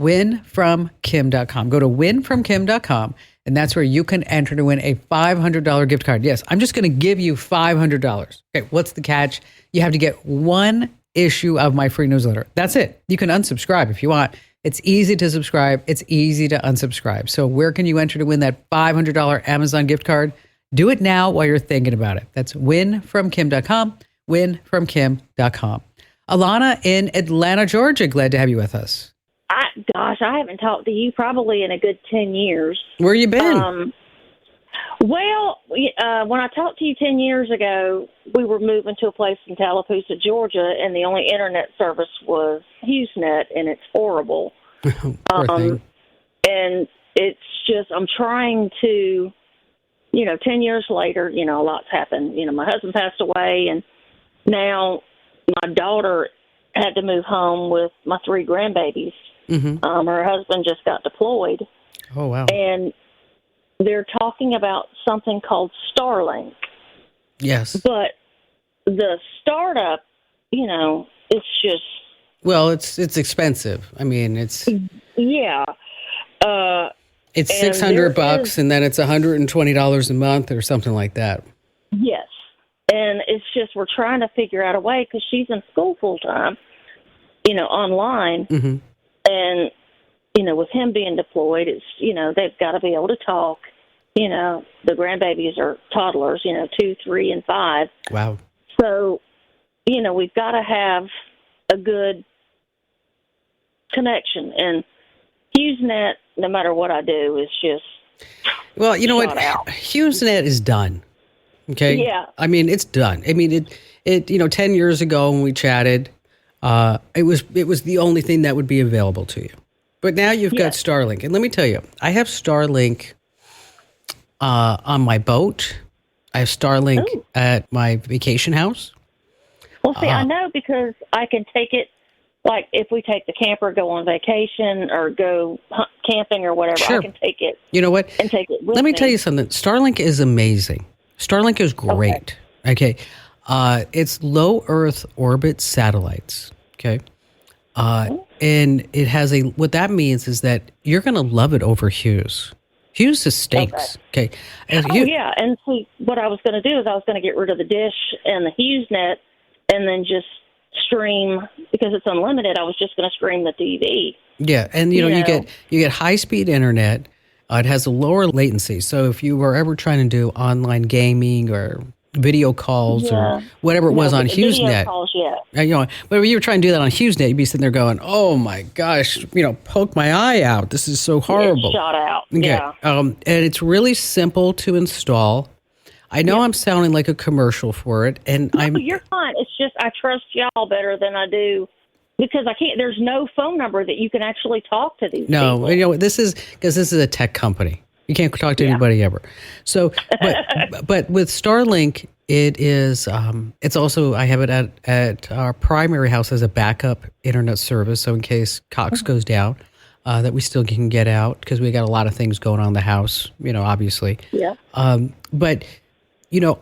winfromkim.com. Go to winfromkim.com, and that's where you can enter to win a $500 gift card. Yes, I'm just going to give you $500. Okay, what's the catch? You have to get one issue of my free newsletter. That's it. You can unsubscribe if you want. It's easy to subscribe. It's easy to unsubscribe. So where can you enter to win that $500 Amazon gift card? Do it now while you're thinking about it. That's winfromkim.com, winfromkim.com. Alana in Atlanta, Georgia, glad to have you with us. I haven't talked to you probably in a good 10 years. Where you been? When I talked to you 10 years ago, we were moving to a place in Tallapoosa, Georgia, and the only internet service was HughesNet, and it's horrible. Poor thing. And it's just, I'm trying to, 10 years later, a lot's happened. My husband passed away, and now my daughter had to move home with my 3 grandbabies. Mm-hmm. Her husband just got deployed. Oh, wow. And they're talking about something called Starlink. Yes. But the startup, it's just... Well, it's expensive. I mean, it's... Yeah. It's $600 and then it's $120 a month or something like that. Yes. And it's just we're trying to figure out a way because she's in school full time, online. Mm-hmm. And, with him being deployed, it's, they've got to be able to talk. the grandbabies are toddlers, 2, 3, and 5. Wow. So, we've got to have a good connection. And HughesNet, no matter what I do, is just Well, you know what? out. HughesNet is done. Okay. Yeah. I mean, it's done. I mean, it 10 years ago when we chatted, it was the only thing that would be available to you. But now you've got Starlink. And let me tell you, I have Starlink on my boat. I have Starlink at my vacation house. Well, see, I know because I can take it, like if we take the camper, go on vacation or go camping or whatever, Sure. I can take it. You know what? And take it with Let me tell you something. Starlink is amazing. Starlink is great. Okay. It's low Earth orbit satellites. Okay. And it has what that means is that you're going to love it over Hughes. Hughes is stinks. Okay. And Yeah. And see, what I was going to do is I was going to get rid of the dish and the HughesNet and then just stream, because it's unlimited, I was just going to stream the TV. Yeah, and you get high speed internet. It has a lower latency. So if you were ever trying to do online gaming or video calls or whatever it was on Video HughesNet, calls, whenever you were trying to do that on HughesNet, you'd be sitting there going, "Oh my gosh, poke my eye out. This is so horrible." It shot out. Okay. Yeah. And it's really simple to install. I know I'm sounding like a commercial for it, and No, you're fine. It's just I trust y'all better than I do, because I can't. There's no phone number that you can actually talk to these No, people. this is because this is a tech company. You can't talk to anybody ever. So, but with Starlink, it is. It's also I have it at our primary house as a backup internet service. So in case Cox goes down, that we still can get out because we got a lot of things going on in the house. Obviously. Yeah. But.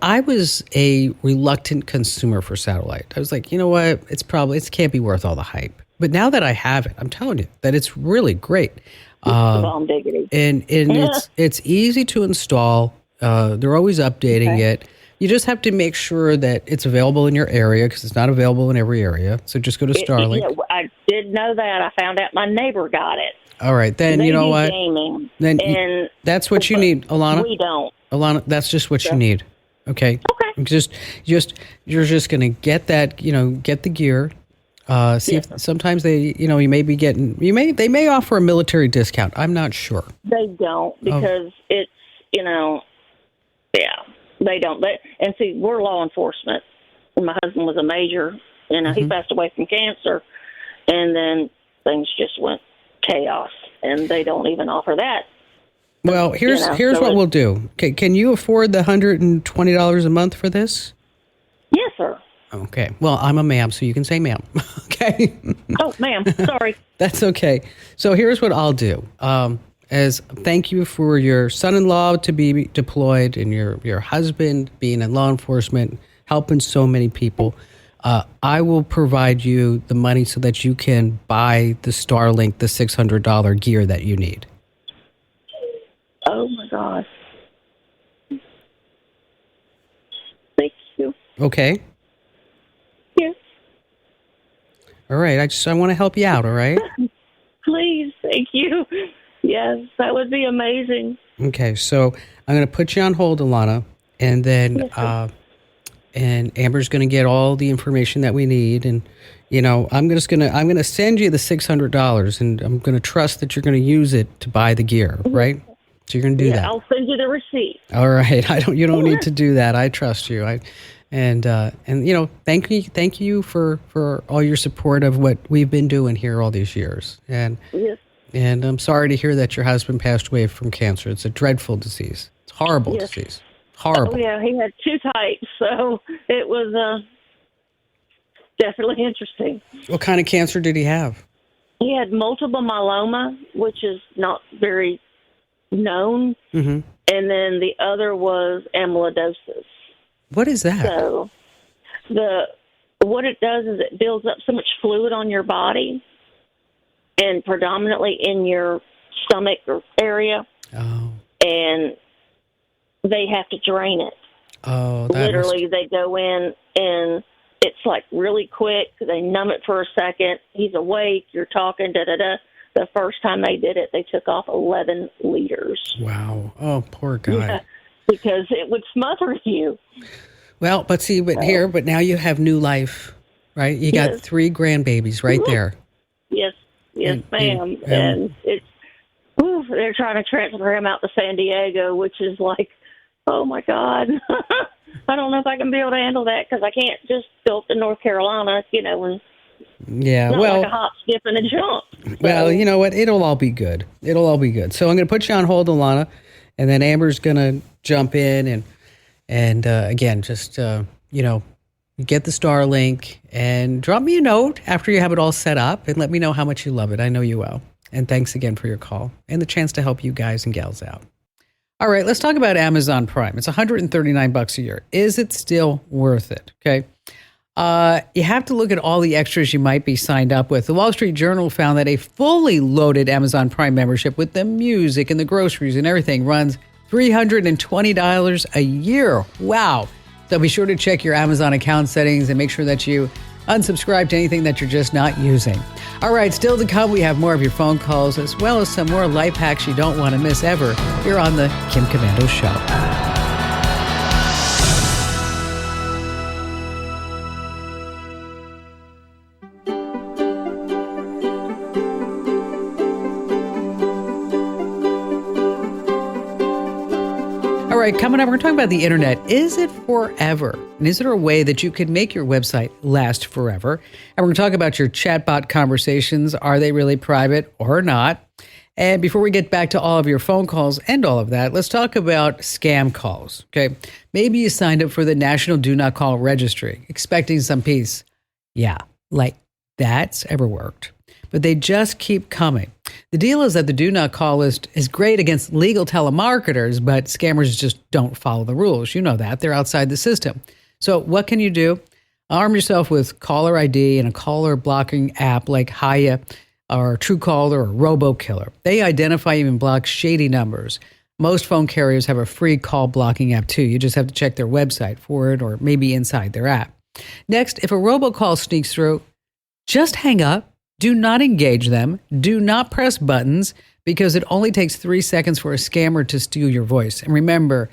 I was a reluctant consumer for satellite. I was like, you know what? It can't be worth all the hype. But now that I have it, I'm telling you that it's really great. Bomb diggity. And it's easy to install. They're always updating it. You just have to make sure that it's available in your area because it's not available in every area. So just go to Starlink. I did know that. I found out my neiber got it. All right, then They you know do what? Gaming, Then and that's what you need, Alana. we don't. Alana, that's just what you need. Okay. You're just going to get that, get the gear. See if sometimes they, you may be getting, they may offer a military discount. I'm not sure. They don't because it's, they don't. And see, we're law enforcement. My husband was a major, he passed away from cancer, and then things just went chaos, and they don't even offer that. Well, here's what we'll do. Okay, can you afford the $120 a month for this? Yes, sir. Okay. Well, I'm a ma'am, so you can say ma'am. Okay. Oh, ma'am. Sorry. That's okay. So here's what I'll do. As thank you for your son-in-law to be deployed and your husband being in law enforcement, helping so many people. I will provide you the money so that you can buy the Starlink, the $600 gear that you need. Oh, my God. Thank you. Okay. Yes. All right. I want to help you out. All right. Please. Thank you. Yes, that would be amazing. Okay. So I'm going to put you on hold, Alana, and then and Amber's going to get all the information that we need, and I'm going to send you the $600, and I'm going to trust that you're going to use it to buy the gear, right? So you're going to do that. I'll send you the receipt. All right. You don't need to do that. I trust you. Thank you for all your support of what we've been doing here all these years. And I'm sorry to hear that your husband passed away from cancer. It's a dreadful disease. It's a horrible disease. Horrible. Oh, yeah, he had 2 types, so it was definitely interesting. What kind of cancer did he have? He had multiple myeloma, which is not very known, and then the other was amyloidosis. What is that? So what it does is it builds up so much fluid on your body, and predominantly in your stomach area. Oh. And they have to drain it. Oh, literally, they go in and it's like really quick. They numb it for a second. He's awake. You're talking, da da da. the first time they did it, they took off 11 liters. Wow. Oh, poor guy. Yeah, because it would smother you. Well, but now you have new life, right? You got 3 grandbabies right there. Yes, ma'am. And it's, they're trying to transfer him out to San Diego, which is like, oh my God. I don't know if I can be able to handle that because I can't just go up to North Carolina, and like a hop, skip, and a jump. So. Well, you know what? It'll all be good. It'll all be good. So I'm going to put you on hold, Alana, and then Amber's going to jump in and again, just, get the Starlink and drop me a note after you have it all set up and let me know how much you love it. I know you will. And thanks again for your call and the chance to help you guys and gals out. All right, let's talk about Amazon Prime. It's $139 a year. Is it still worth it? Okay. You have to look at all the extras you might be signed up with. The Wall Street Journal found that a fully loaded Amazon Prime membership with the music and the groceries and everything runs $320 a year. Wow. So be sure to check your Amazon account settings and make sure that you unsubscribe to anything that you're just not using. All right, still to come, we have more of your phone calls as well as some more life hacks you don't want to miss ever here on the Kim Komando Show. All right, coming up, we're talking about the internet. Is it forever? And is there a way that you can make your website last forever? And we're going to talk about your chatbot conversations. Are they really private or not? And before we get back to all of your phone calls and all of that, let's talk about scam calls. Okay. Maybe you signed up for the National Do Not Call Registry, expecting some peace. Yeah, like that's ever worked. But they just keep coming. The deal is that the Do Not Call list is great against legal telemarketers, but scammers just don't follow the rules. You know that. They're outside the system. So what can you do? Arm yourself with caller ID and a caller blocking app like Hiya or Truecaller or RoboKiller. They identify and block shady numbers. Most phone carriers have a free call blocking app too. You just have to check their website for it or maybe inside their app. Next, if a robocall sneaks through, just hang up. Do not engage them. Do not press buttons because it only takes 3 seconds for a scammer to steal your voice. And remember,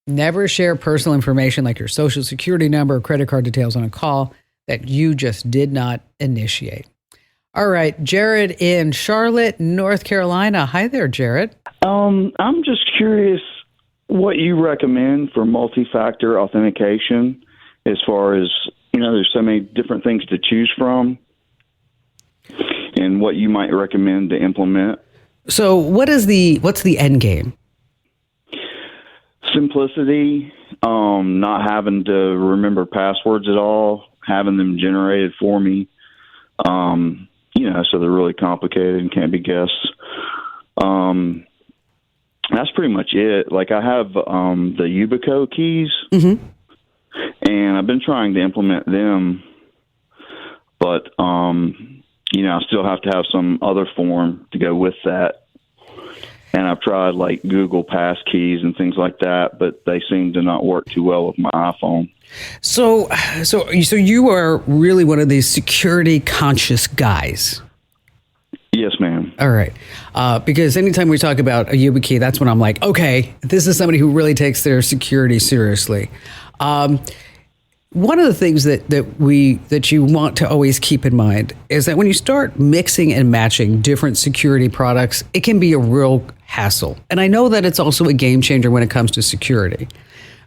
never share personal information like your social security number or credit card details on a call that you just did not initiate. All right, Jared in Charlotte, North Carolina. Hi there, Jared. I'm just curious what you recommend for multi-factor authentication as far as, there's so many different things to choose from. And what you might recommend to implement. So what's the end game? Simplicity, not having to remember passwords at all, having them generated for me, so they're really complicated and can't be guessed. That's pretty much it. Like I have the Yubico keys, and I've been trying to implement them, but I still have to have some other form to go with that. And I've tried like Google Pass keys and things like that, but they seem to not work too well with my iPhone. So you are really one of these security conscious guys. Yes, ma'am. All right. Because anytime we talk about a YubiKey, that's when I'm like, okay, this is somebody who really takes their security seriously. One of the things that you want to always keep in mind is that when you start mixing and matching different security products, it can be a real hassle. And I know that it's also a game changer when it comes to security.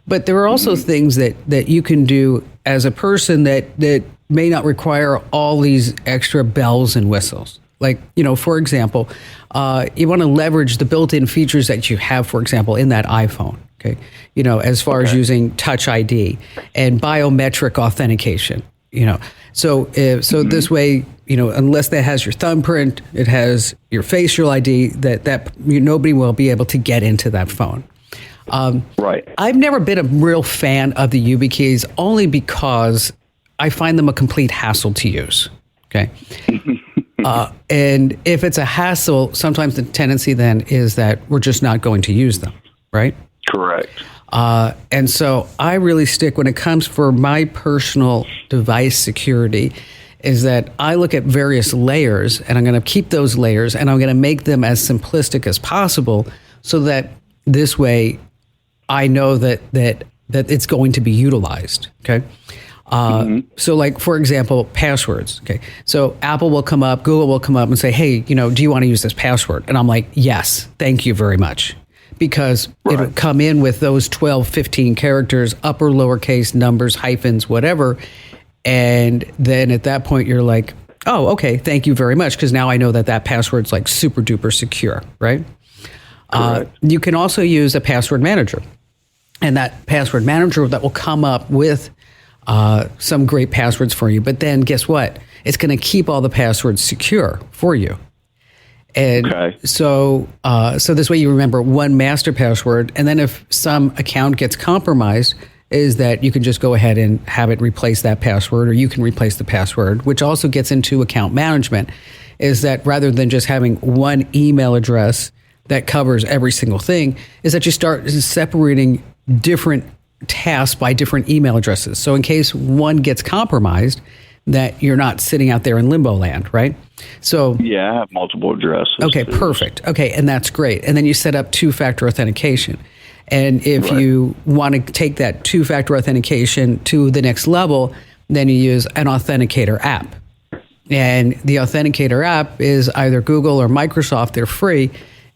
But there are also things that you can do as a person that may not require all these extra bells and whistles. Like, for example, you want to leverage the built-in features that you have, for example, in that iPhone. Okay. As far as using Touch ID and biometric authentication, so this way, unless that has your thumbprint, it has your facial ID that nobody will be able to get into that phone. Right. I've never been a real fan of the YubiKeys only because I find them a complete hassle to use. Okay. And if it's a hassle, sometimes the tendency then is that we're just not going to use them. Right. Correct. And so I really stick when it comes for my personal device security is that I look at various layers, and I'm going to keep those layers, and I'm going to make them as simplistic as possible, so that this way I know that it's going to be utilized. Okay. So like, for example, passwords. Okay. So Apple will come up, Google will come up and say, hey, do you want to use this password? And I'm like, yes, thank you very much. Because it'll come in with those 12, 15 characters, upper, lowercase, numbers, hyphens, whatever. And then at that point, you're like, oh, okay, thank you very much. Because now I know that password's like super duper secure, right? You can also use a password manager. And that password manager that will come up with some great passwords for you. But then guess what? It's going to keep all the passwords secure for you. And so this way you remember one master password. And then if some account gets compromised, is that you can just go ahead and have it replace that password, or you can replace the password, which also gets into account management, is that rather than just having one email address that covers every single thing, is that you start separating different tasks by different email addresses. So in case one gets compromised, that you're not sitting out there in limbo land, right? So yeah, I have multiple addresses. Okay, perfect. Okay, and that's great. And then you set up two-factor authentication. And if you want to take that two-factor authentication to the next level, then you use an authenticator app. And the authenticator app is either Google or Microsoft. They're free.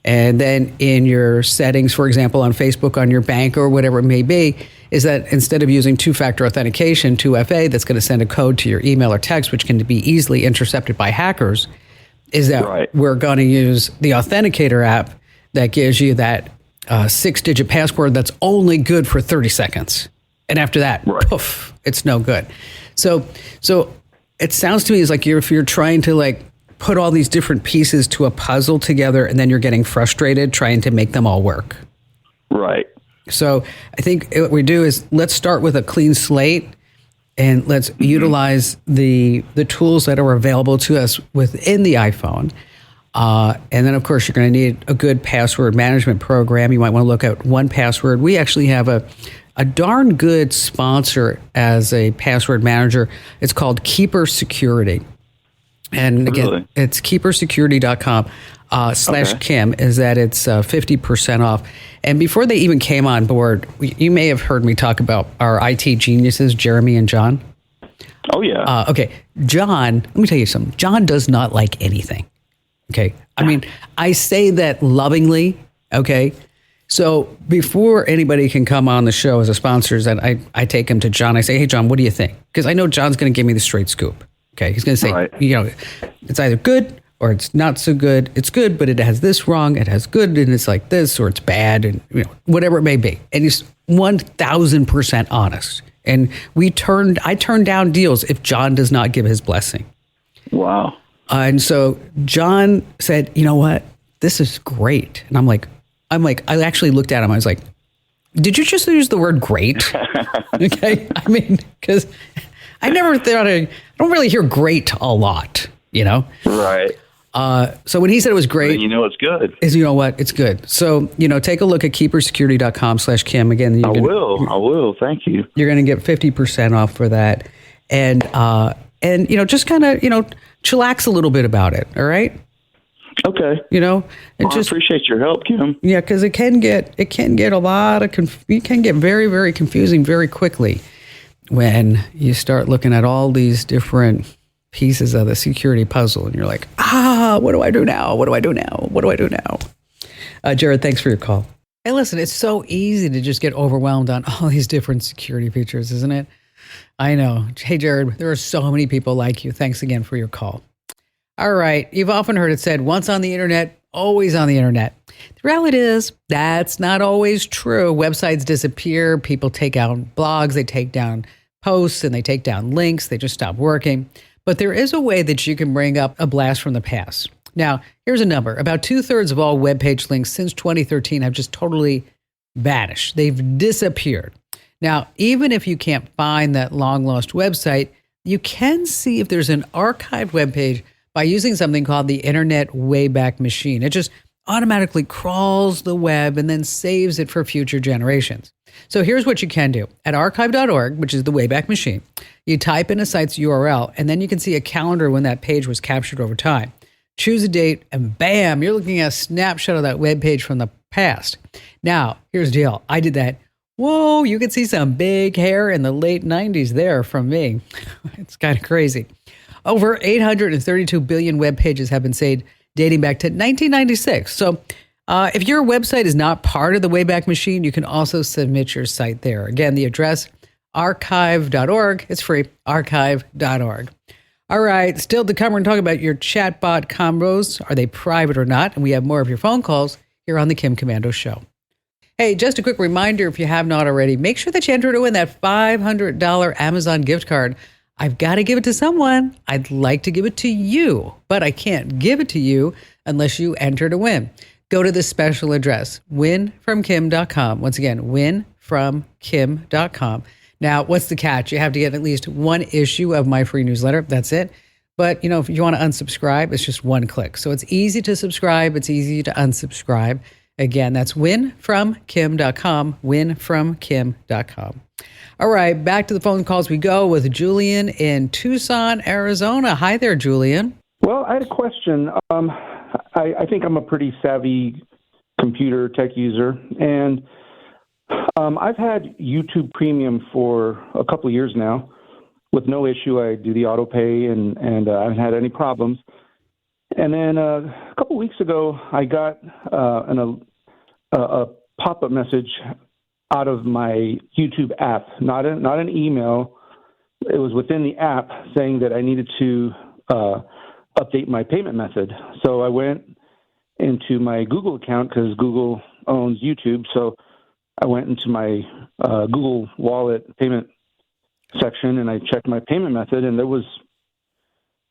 And then in your settings, for example, on Facebook, on your bank, or whatever it may be, is that instead of using two-factor authentication, 2FA, that's going to send a code to your email or text, which can be easily intercepted by hackers, is that we're going to use the Authenticator app that gives you that 6-digit password that's only good for 30 seconds. And after that, poof, it's no good. So it sounds to me as like if you're trying to like put all these different pieces to a puzzle together, and then you're getting frustrated trying to make them all work. Right. So I think what we do is let's start with a clean slate, and let's utilize the tools that are available to us within the iPhone. And then, of course, you're going to need a good password management program. You might want to look at 1Password. We actually have a darn good sponsor as a password manager. It's called Keeper Security. And again, it's keepersecurity.com /Kim, is that it's 50% off. And before they even came on board, you may have heard me talk about our IT geniuses, Jeremy and John. Oh, yeah. Okay. John, let me tell you something. John does not like anything. Okay. I mean, I say that lovingly. Okay. So before anybody can come on the show as a sponsor, that I take him to John. I say, hey, John, what do you think? Because I know John's going to give me the straight scoop. Okay. He's going to say, it's either good or it's not so good. It's good, but it has this wrong. It has good, and it's like this, or it's bad, and whatever it may be. And he's 1,000% honest. And I turn down deals if John does not give his blessing. Wow. And so John said, you know what? This is great. And I'm like, I actually looked at him. I was like, did you just use the word great? Okay. I mean, because I never thought I don't really hear great a lot, Right. So when he said it was great, it's good. Is what? It's good. So, take a look at keepersecurity.com /Kim. Again, I will. Thank you. You're going to get 50% off for that. And just kind of, chillax a little bit about it. All right. Okay. And I appreciate your help, Kim. Yeah. Cause it can get a lot of, it can get very, very confusing very quickly when you start looking at all these different pieces of the security puzzle, and you're like, what do I do now? What do I do now? What do I do now? Jared, thanks for your call. Hey, listen, it's so easy to just get overwhelmed on all these different security features, isn't it? I know. Hey, Jared, there are so many people like you. Thanks again for your call. All right. You've often heard it said, once on the internet, always on the internet. The reality is that's not always true. Websites disappear. People take down blogs. They take down posts, and they take down links. They just stop working. But there is a way that you can bring up a blast from the past. Now, here's a number. About 2/3 of all web page links since 2013 have just totally vanished. They've disappeared. Now, even if you can't find that long-lost website, you can see if there's an archived web page by using something called the Internet Wayback Machine. It just automatically crawls the web and then saves it for future generations. So here's what you can do. At archive.org, which is the Wayback Machine, you type in a site's URL, and then you can see a calendar when that page was captured over time. Choose a date, and bam, you're looking at a snapshot of that web page from the past. Now, here's the deal. I did that. Whoa, you can see some big hair in the late 90s there from me. It's kind of crazy. Over 832 billion web pages have been saved dating back to 1996. So if your website is not part of the Wayback Machine, you can also submit your site there. Again, the address, archive.org. It's free, archive.org. All right, still to come, we're going to talk about your chatbot combos. Are they private or not? And we have more of your phone calls here on the Kim Komando Show. Hey, just a quick reminder, if you have not already, make sure that you enter to win that $500 Amazon gift card. I've got to give it to someone. I'd like to give it to you, but I can't give it to you unless you enter to win. Go to the special address, winfromkim.com. Once again, winfromkim.com. Now, what's the catch? You have to get at least one issue of my free newsletter. That's it. But, if you want to unsubscribe, it's just one click. So it's easy to subscribe. It's easy to unsubscribe. Again, that's winfromkim.com, winfromkim.com. All right, back to the phone calls we go with Julian in Tucson, Arizona. Hi there, Julian. Well, I had a question. I think I'm a pretty savvy computer tech user, and I've had YouTube Premium for a couple of years now with no issue. I do the auto pay, and I haven't had any problems. And then a couple weeks ago, I got a pop-up message out of my YouTube app, not an email. It was within the app saying that I needed to update my payment method. So I went into my Google account because Google owns YouTube. So I went into my Google Wallet payment section and I checked my payment method, and there was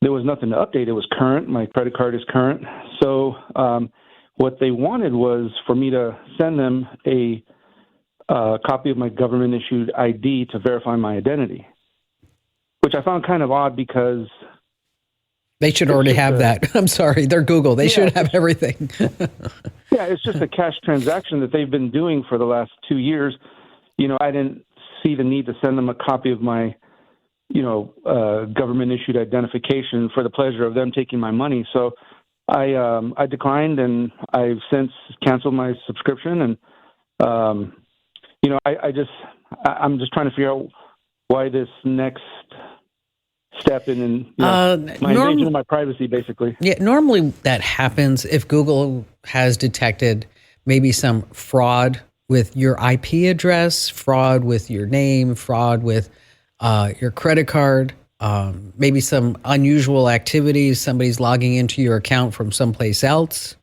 nothing to update. It was current. My credit card is current. So what they wanted was for me to send them a copy of my government-issued ID to verify my identity, which I found kind of odd because they should already have that. I'm sorry, they're Google. They should have everything. Yeah, it's just a cash transaction that they've been doing for the last 2 years. I didn't see the need to send them a copy of my government-issued identification for the pleasure of them taking my money. So I declined, and I've since canceled my subscription. And I'm just trying to figure out why this next step in my invasion of my privacy, basically. Yeah, normally that happens if Google has detected maybe some fraud with your IP address, fraud with your name, fraud with your credit card, maybe some unusual activities. Somebody's logging into your account from someplace else.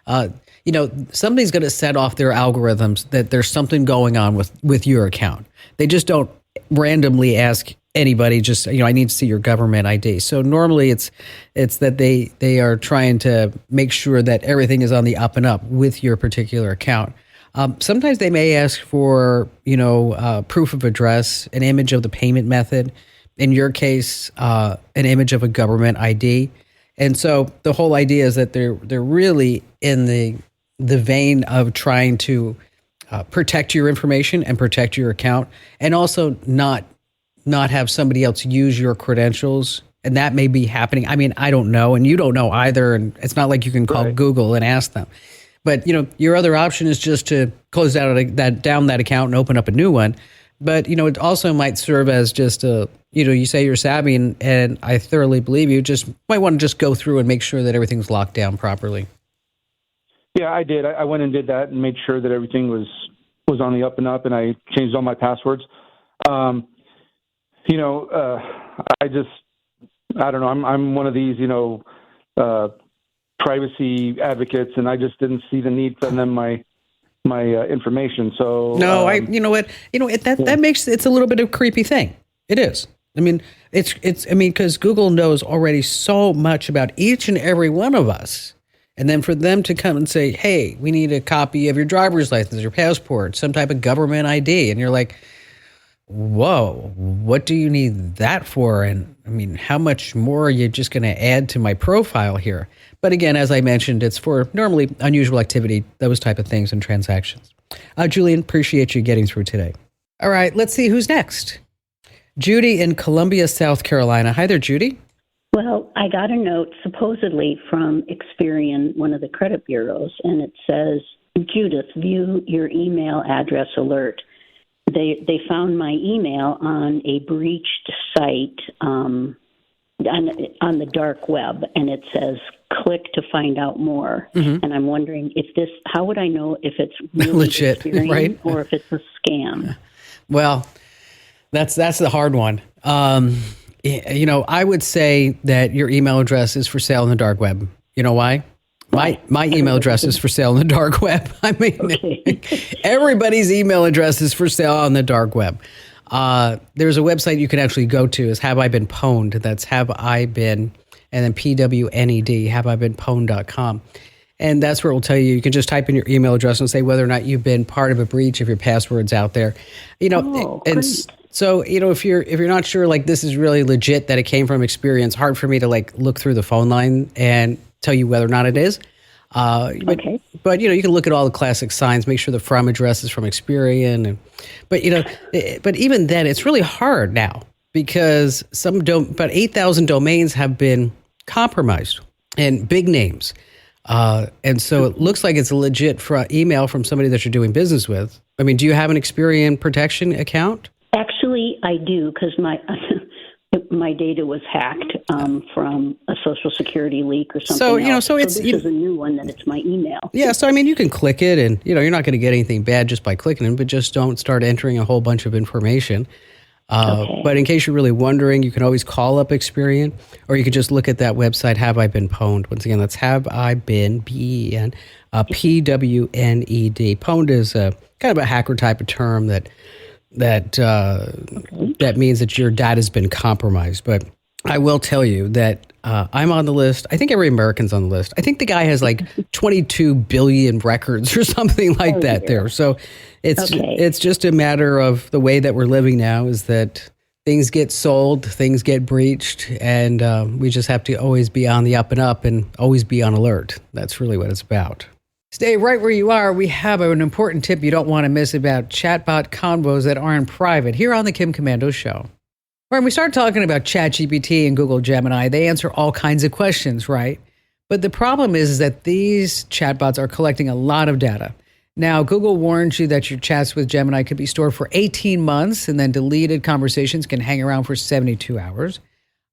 Somebody's going to set off their algorithms that there's something going on with your account. They just don't randomly ask anybody, just, I need to see your government ID. So normally it's that they are trying to make sure that everything is on the up and up with your particular account. Sometimes they may ask for, proof of address, an image of the payment method. In your case, an image of a government ID. And so the whole idea is that they're really in the vein of trying to protect your information and protect your account, and also not have somebody else use your credentials. And that may be happening. I mean, I don't know, and you don't know either. And it's not like you can call Google and ask them. But, your other option is just to close down that account and open up a new one. But, it also might serve as just you say you're savvy, and I thoroughly believe you just might want to just go through and make sure that everything's locked down properly. Yeah, I did. I went and did that and made sure that everything was on the up and up, and I changed all my passwords. I don't know. I'm one of these, privacy advocates, and I just didn't see the need to send them my information. So no, that makes it's a little bit of a creepy thing. It is. I mean, because Google knows already so much about each and every one of us. And then for them to come and say, hey, we need a copy of your driver's license, your passport, some type of government ID. And you're like, whoa, what do you need that for? And I mean, how much more are you just going to add to my profile here? But again, as I mentioned, it's for normally unusual activity, those type of things and transactions. Julian, appreciate you getting through today. All right, let's see who's next. Judy in Columbia, South Carolina. Hi there, Judy. Well, I got a note supposedly from Experian, one of the credit bureaus, and it says, Judith, view your email address alert. They found my email on a breached site on the dark web, and it says, click to find out more. Mm-hmm. And I'm wondering how would I know if it's really legit, Experian, right? Or if it's a scam? Well, that's the hard one. I would say that your email address is for sale on the dark web. You know why? My email address is for sale on the dark web. I mean, everybody's email address is for sale on the dark web. There's a website you can actually go to is Have I Been Pwned. That's Have I Been, and then PWNED, haveibeenpwned.com. And that's where it will tell you can just type in your email address and say whether or not you've been part of a breach, if your password's out there. So, if you're not sure, like, this is really legit, that it came from Experian, hard for me to look through the phone line and tell you whether or not it is. Okay. But you can look at all the classic signs, make sure the from address is from Experian. But even then, it's really hard now because about 8,000 domains have been compromised, and big names. And so it looks like it's a legit email from somebody that you're doing business with. I mean, do you have an Experian protection account? Actually, I do, because my data was hacked from a Social Security leak or something else. So this is a new one that it's my email. Yeah, so I mean, you can click it, and you're not going to get anything bad just by clicking it, but just don't start entering a whole bunch of information. Okay. But in case you're really wondering, you can always call up Experian, or you can just look at that website, Have I Been Pwned? Once again, that's Have I Been, B-E-N, P-W-N-E-D. Pwned is kind of a hacker type of term that means that your data's been compromised. But I will tell you that I'm on the list. I think every American's on the list. I think the guy has 22 billion records or something like that there. So it's just a matter of the way that we're living now, is that things get sold, things get breached, and we just have to always be on the up and up and always be on alert. That's really what it's about. Stay right where you are. We have an important tip you don't want to miss about chatbot convos that aren't private here on the Kim Komando Show. When we start talking about ChatGPT and Google Gemini, they answer all kinds of questions, right? But the problem is that these chatbots are collecting a lot of data. Now, Google warns you that your chats with Gemini could be stored for 18 months, and then deleted conversations can hang around for 72 hours.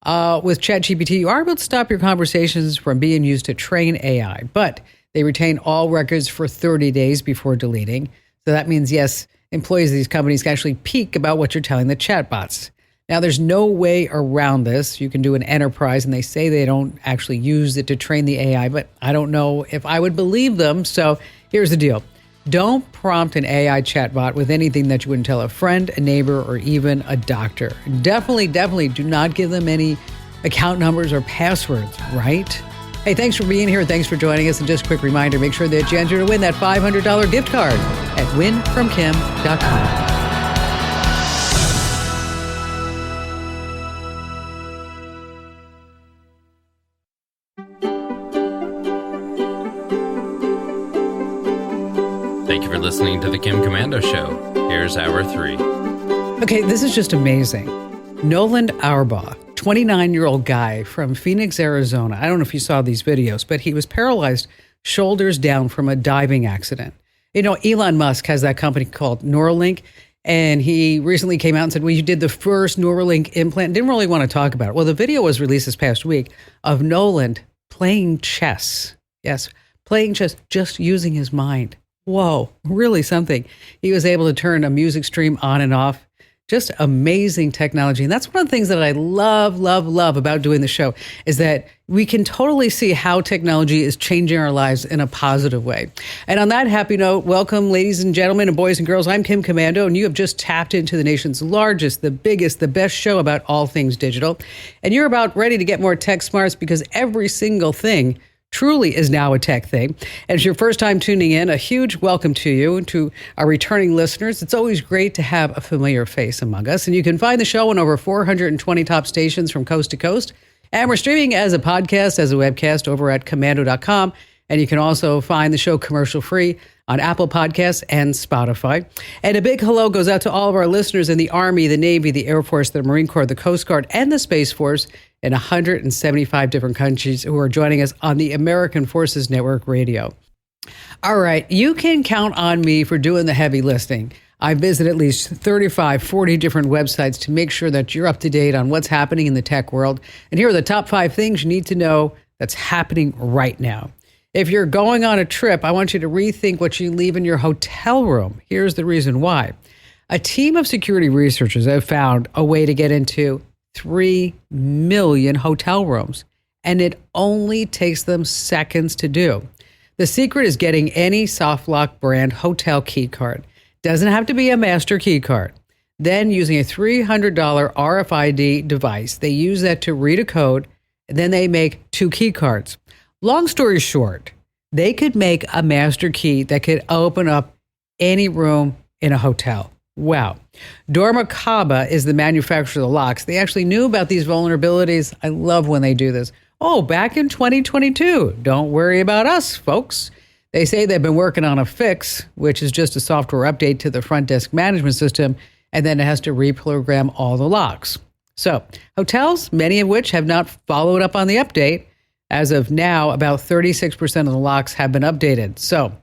With ChatGPT, you are able to stop your conversations from being used to train AI, but they retain all records for 30 days before deleting. So that means, yes, employees of these companies can actually peek about what you're telling the chatbots. Now, there's no way around this. You can do an enterprise, and they say they don't actually use it to train the AI, but I don't know if I would believe them. So here's the deal. Don't prompt an AI chatbot with anything that you wouldn't tell a friend, a neighbor, or even a doctor. Definitely do not give them any account numbers or passwords, right? Hey, thanks for being here. Thanks for joining us. And just a quick reminder, make sure that you enter to win that $500 gift card at winfromkim.com. Thank you for listening to the Kim Komando Show. Here's Hour 3. Okay, this is just amazing. Noland Auerbach, 29-year-old guy from Phoenix, Arizona. I don't know if you saw these videos, but he was paralyzed shoulders down from a diving accident. Elon Musk has that company called Neuralink, and he recently came out and said, well, you did the first Neuralink implant. Didn't really want to talk about it. Well, the video was released this past week of Noland playing chess. Yes, playing chess, just using his mind. Whoa, really something. He was able to turn a music stream on and off. Just amazing technology. And that's one of the things that I love about doing the show, is that we can totally see how technology is changing our lives in a positive way. And on that happy note, welcome, ladies and gentlemen and boys and girls. I'm Kim Komando, and you have just tapped into the nation's largest, the biggest, the best show about all things digital. And you're about ready to get more tech smarts, because every single thing truly is now a tech thing. And if it's your first time tuning in, a huge welcome to you and to our returning listeners. It's always great to have a familiar face among us. And you can find the show on over 420 top stations from coast to coast. And we're streaming as a podcast, as a webcast over at komando.com. And you can also find the show commercial-free on Apple Podcasts and Spotify. And a big hello goes out to all of our listeners in the Army, the Navy, the Air Force, the Marine Corps, the Coast Guard, and the Space Force in 175 different countries who are joining us on the American Forces Network Radio. All right, you can count on me for doing the heavy lifting. I visit at least 35, 40 different websites to make sure that you're up to date on what's happening in the tech world. And here are the top 5 things you need to know that's happening right now. If you're going on a trip, I want you to rethink what you leave in your hotel room. Here's the reason why. A team of security researchers have found a way to get into 3 million hotel rooms, and it only takes them seconds to do. The secret is getting any SoftLock brand hotel key card. Doesn't have to be a master key card. Then using a $300 RFID device, they use that to read a code, and then they make 2 key cards. Long story short, they could make a master key that could open up any room in a hotel. Wow. Dormakaba is the manufacturer of the locks. They actually knew about these vulnerabilities. I love when they do this. Oh, back in 2022. Don't worry about us, folks. They say they've been working on a fix, which is just a software update to the front desk management system, and then it has to reprogram all the locks. So, hotels, many of which have not followed up on the update. As of now, about 36% of the locks have been updated. So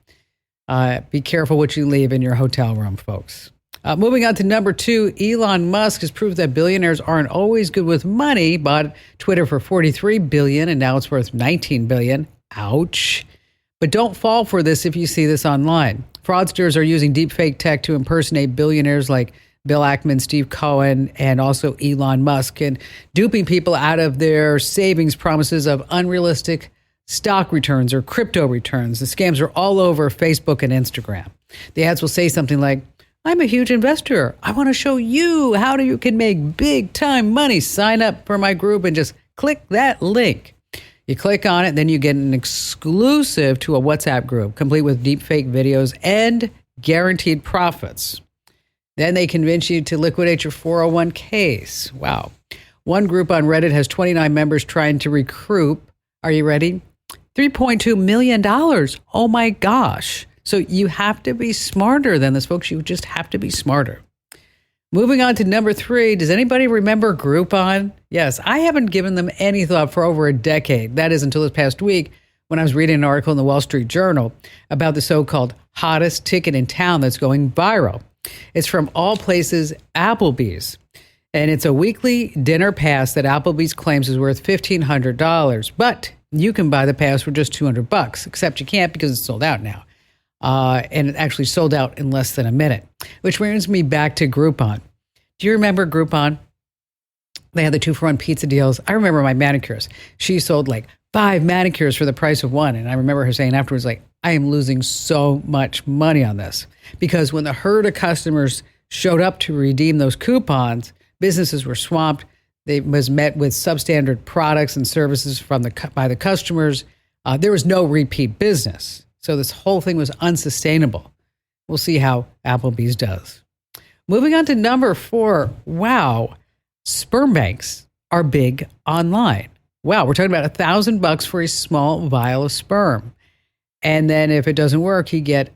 be careful what you leave in your hotel room, folks. Moving on to number 2, Elon Musk has proved that billionaires aren't always good with money. Bought Twitter for $43 billion, and now it's worth $19 billion. Ouch. But don't fall for this if you see this online. Fraudsters are using deepfake tech to impersonate billionaires like Bill Ackman, Steve Cohen, and also Elon Musk, and duping people out of their savings promises of unrealistic stock returns or crypto returns. The scams are all over Facebook and Instagram. The ads will say something like, I'm a huge investor. I want to show you how you can make big time money. Sign up for my group and just click that link. You click on it, then you get an exclusive to a WhatsApp group, complete with deepfake videos and guaranteed profits. Then they convince you to liquidate your 401ks. Wow. One group on Reddit has 29 members trying to recoup, are you ready? $3.2 million. Oh my gosh. So you have to be smarter than this, folks. You just have to be smarter. Moving on to number 3. Does anybody remember Groupon? Yes, I haven't given them any thought for over a decade. That is until this past week when I was reading an article in the Wall Street Journal about the so-called hottest ticket in town that's going viral. It's from all places, Applebee's. And it's a weekly dinner pass that Applebee's claims is worth $1,500. But you can buy the pass for just $200, except you can't because it's sold out now. And it actually sold out in less than a minute, which brings me back to Groupon. Do you remember Groupon? They had the 2-for-1 pizza deals. I remember my manicurist. She sold like 5 manicures for the price of 1. And I remember her saying afterwards, like, I am losing so much money on this. Because when the herd of customers showed up to redeem those coupons, businesses were swamped. They was met with substandard products and services by the customers. There was no repeat business. So this whole thing was unsustainable. We'll see how Applebee's does. Moving on to number 4. Wow. Sperm banks are big online. Wow. We're talking about $1,000 for a small vial of sperm. And then if it doesn't work, you get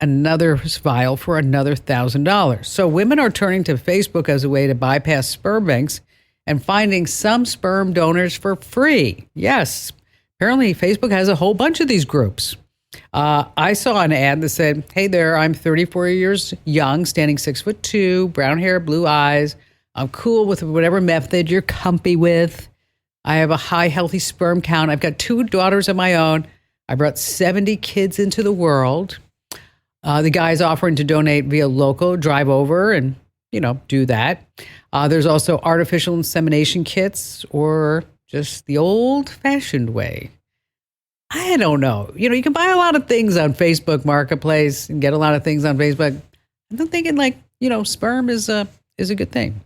another vial for another $1,000. So women are turning to Facebook as a way to bypass sperm banks and finding some sperm donors for free. Yes, apparently Facebook has a whole bunch of these groups. I saw an ad that said, hey there, I'm 34 years young, standing 6'2", brown hair, blue eyes. I'm cool with whatever method you're comfy with. I have a high, healthy sperm count. I've got 2 daughters of my own. I brought 70 kids into the world. The guy's offering to donate via local, drive over and, do that. There's also artificial insemination kits or just the old-fashioned way. I don't know. You can buy a lot of things on Facebook Marketplace and get a lot of things on Facebook. I'm thinking sperm is a good thing.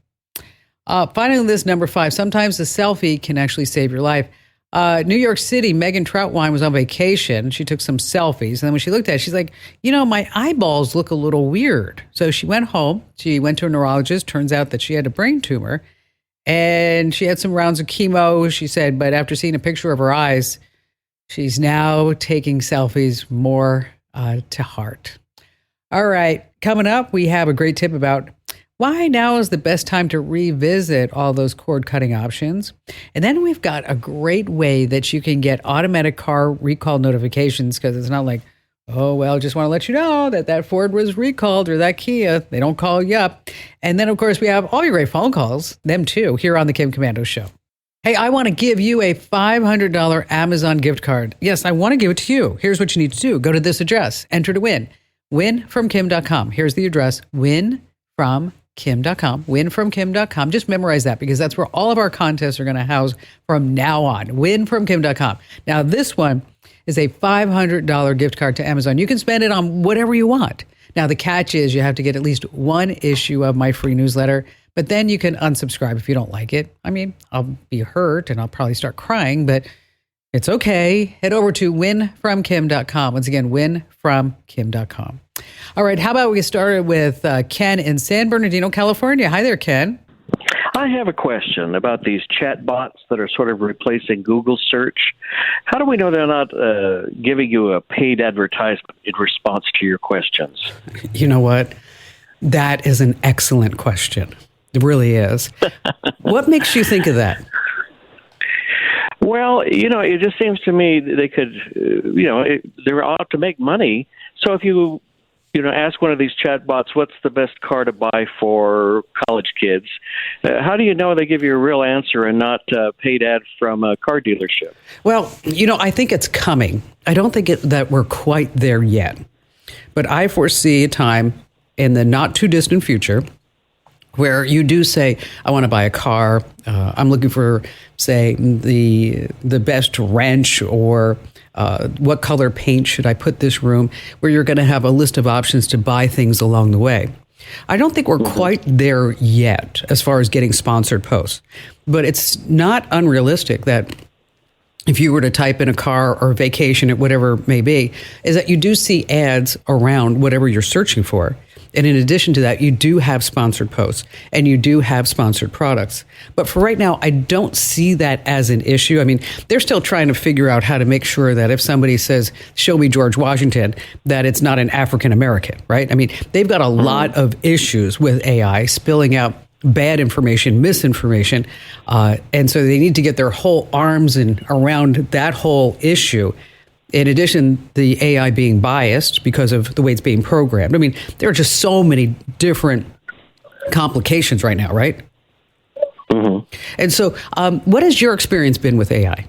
Finally, this number 5. Sometimes a selfie can actually save your life. New York City, Megan Troutwine was on vacation. She took some selfies. And then when she looked at it, she's like, my eyeballs look a little weird. So she went home. She went to a neurologist. Turns out that she had a brain tumor. And she had some rounds of chemo, she said. But after seeing a picture of her eyes, she's now taking selfies more to heart. All right. Coming up, we have a great tip about why now is the best time to revisit all those cord cutting options. And then we've got a great way that you can get automatic car recall notifications, because it's not like, oh, well, just want to let you know that Ford was recalled or that Kia. They don't call you up. And then, of course, we have all your great phone calls, them too, here on the Kim Komando Show. Hey, I want to give you a $500 Amazon gift card. Yes, I want to give it to you. Here's what you need to do. Go to this address. Enter to win. Winfromkim.com. Here's the address. Winfromkim.com. Winfromkim.com. Just memorize that, because that's where all of our contests are going to house from now on. Winfromkim.com. Now, this one is a $500 gift card to Amazon. You can spend it on whatever you want. Now, the catch is you have to get at least one issue of my free newsletter, but then you can unsubscribe if you don't like it. I mean, I'll be hurt and I'll probably start crying, but it's okay. Head over to winfromkim.com. Once again, winfromkim.com. All right, how about we get started with Ken in San Bernardino, California. Hi there, Ken. I have a question about these chat bots that are sort of replacing Google search. How do we know they're not giving you a paid advertisement in response to your questions? You know what? That is an excellent question. It really is. What makes you think of that? Well, it just seems to me that they could, they're out to make money. So if you ask one of these chatbots, what's the best car to buy for college kids? How do you know they give you a real answer and not a paid ad from a car dealership? Well, I think it's coming. I don't think that we're quite there yet. But I foresee a time in the not too distant future where you do say, I want to buy a car. I'm looking for, say, the best wrench, or what color paint should I put this room, where you're going to have a list of options to buy things along the way. I don't think we're quite there yet as far as getting sponsored posts, but it's not unrealistic that if you were to type in a car or vacation, at whatever it may be, is that you do see ads around whatever you're searching for. And in addition to that, you do have sponsored posts and you do have sponsored products. But for right now, I don't see that as an issue. I mean, they're still trying to figure out how to make sure that if somebody says, show me George Washington, that it's not an African American, right? I mean, they've got a lot of issues with AI spilling out bad information, misinformation. And so they need to get their whole arms around that whole issue. In addition, the AI being biased because of the way it's being programmed. I mean, there are just so many different complications right now, right? Mm-hmm. And so what has your experience been with AI?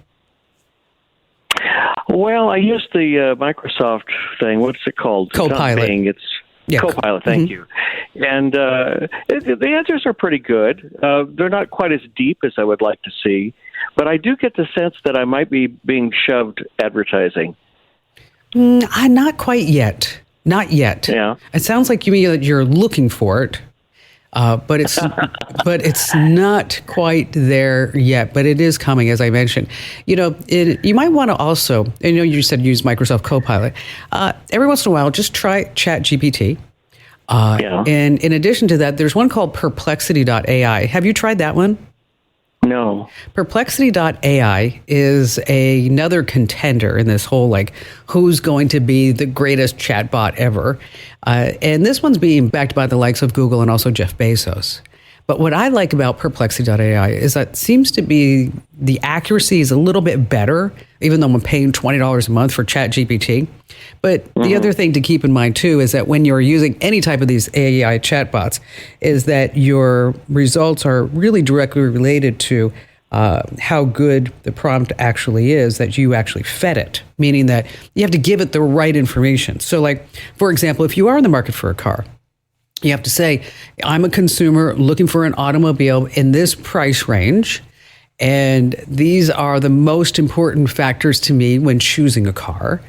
Well, I used the Microsoft thing. What's it called? Copilot. It's Copilot, thank you. And the answers are pretty good. They're not quite as deep as I would like to see. But I do get the sense that I might be being shoved advertising. Not quite yet. Not yet. Yeah. It sounds like you mean that you're looking for it, but it's not quite there yet. But it is coming, as I mentioned. You might want to also, you said use Microsoft Copilot. Every once in a while, just try ChatGPT. And in addition to that, there's one called Perplexity.ai. Have you tried that one? No. Perplexity.ai is another contender in this whole, who's going to be the greatest chatbot ever. And this one's being backed by the likes of Google and also Jeff Bezos. But what I like about Perplexity.ai is that it seems to be the accuracy is a little bit better, even though I'm paying $20 a month for ChatGPT. But the other thing to keep in mind, too, is that when you're using any type of these AI chatbots, is that your results are really directly related to how good the prompt actually is that you actually fed it, meaning that you have to give it the right information. So, for example, if you are in the market for a car, you have to say, I'm a consumer looking for an automobile in this price range, and these are the most important factors to me when choosing a car.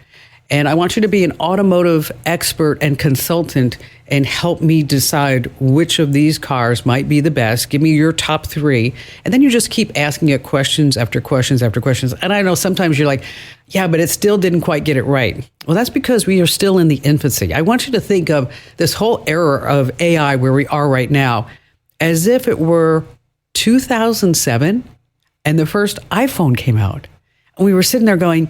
And I want you to be an automotive expert and consultant and help me decide which of these cars might be the best. Give me your top 3. And then you just keep asking it questions after questions after questions. And I know sometimes you're like, yeah, but it still didn't quite get it right. Well, that's because we are still in the infancy. I want you to think of this whole era of AI where we are right now as if it were 2007 and the first iPhone came out. And we were sitting there going,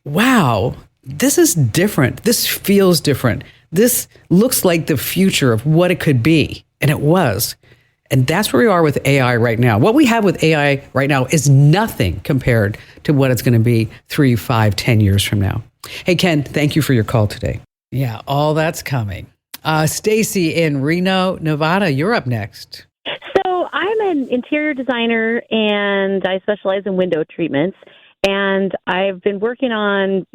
wow, this is different. This feels different. This looks like the future of what it could be. And it was. And that's where we are with AI right now. What we have with AI right now is nothing compared to what it's going to be 3, 5, 10 years from now. Hey, Ken, thank you for your call today. Yeah, all that's coming. Stacy in Reno, Nevada, you're up next. So I'm an interior designer and I specialize in window treatments. And I've been working on,